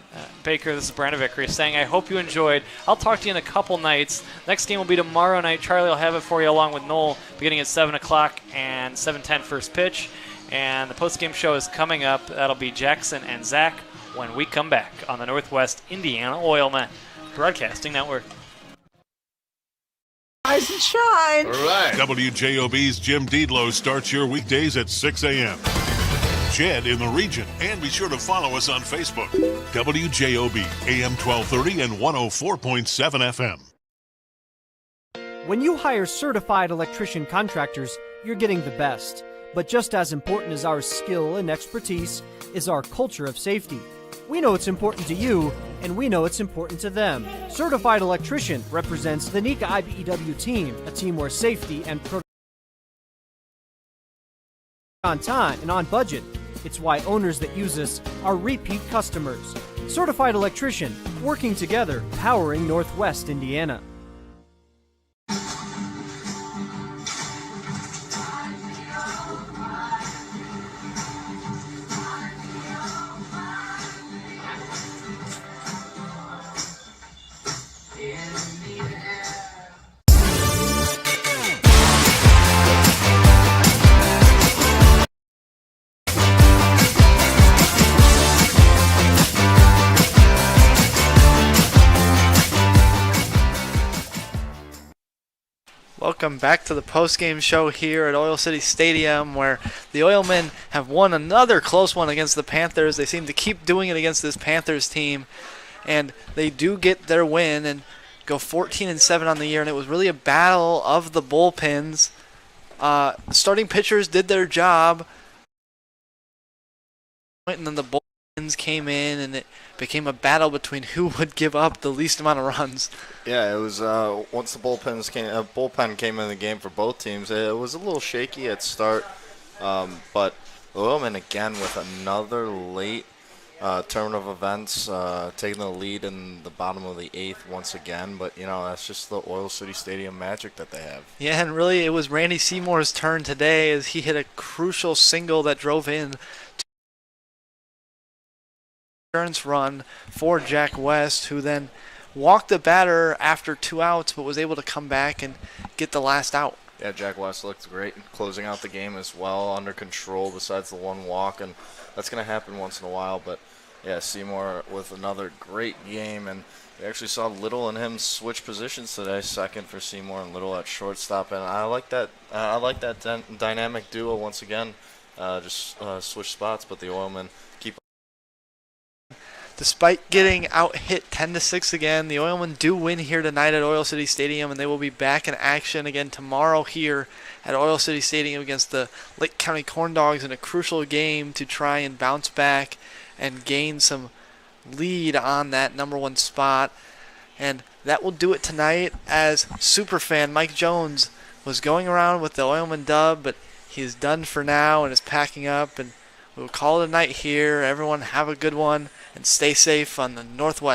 Baker, this is Brandon Vickery saying, I hope you enjoyed. I'll talk to you in a couple nights. Next game will be tomorrow night. Charlie will have it for you along with Noel beginning at 7 o'clock and 7:10 first pitch. And the postgame show is coming up. That'll be Jackson and Zach when we come back on the Northwest Indiana Oilmen Broadcasting Network. Rise and shine. All right. WJOB's Jim Deedlow starts your weekdays at 6 a.m. Jed in the region. And be sure to follow us on Facebook. WJOB, AM 1230 and 104.7 FM. When you hire certified electrician contractors, you're getting the best. But just as important as our skill and expertise is our culture of safety. We know it's important to you, and we know it's important to them. Certified Electrician represents the NECA IBEW team, a team where safety and on time and on budget. It's why owners that use us are repeat customers. Certified Electrician, working together, powering Northwest Indiana. Welcome back to the postgame show here at Oil City Stadium, where the Oilmen have won another close one against the Panthers. They seem to keep doing it against this Panthers team, and they do get their win and go 14-7 on the year. And it was really a battle of the bullpens. Starting pitchers did their job, and then the bullpens came in, and it became a battle between who would give up the least amount of runs. Yeah, it was once the bullpen came in the game for both teams. It was a little shaky at start, but Oilmen again with another late turn of events, taking the lead in the bottom of the 8th once again. But, that's just the Oil City Stadium magic that they have. Yeah, and really it was Randy Seymour's turn today as he hit a crucial single that drove in insurance run for Jack West, who then walked the batter after 2 outs but was able to come back and get the last out. Yeah, Jack West looked great closing out the game as well, under control besides the one walk, and that's going to happen once in a while. But, yeah, Seymour with another great game, and we actually saw Little and him switch positions today, second for Seymour and Little at shortstop, and I like that. Dynamic duo once again, just switch spots, but the Oilmen keep. Despite getting out hit 10-6 again, the Oilmen do win here tonight at Oil City Stadium, and they will be back in action again tomorrow here at Oil City Stadium against the Lake County Corn Dogs in a crucial game to try and bounce back and gain some lead on that number 1 spot. And that will do it tonight, as superfan Mike Jones was going around with the Oilman dub, but he's done for now and is packing up, and we'll call it a night here. Everyone have a good one and stay safe on the Northwest.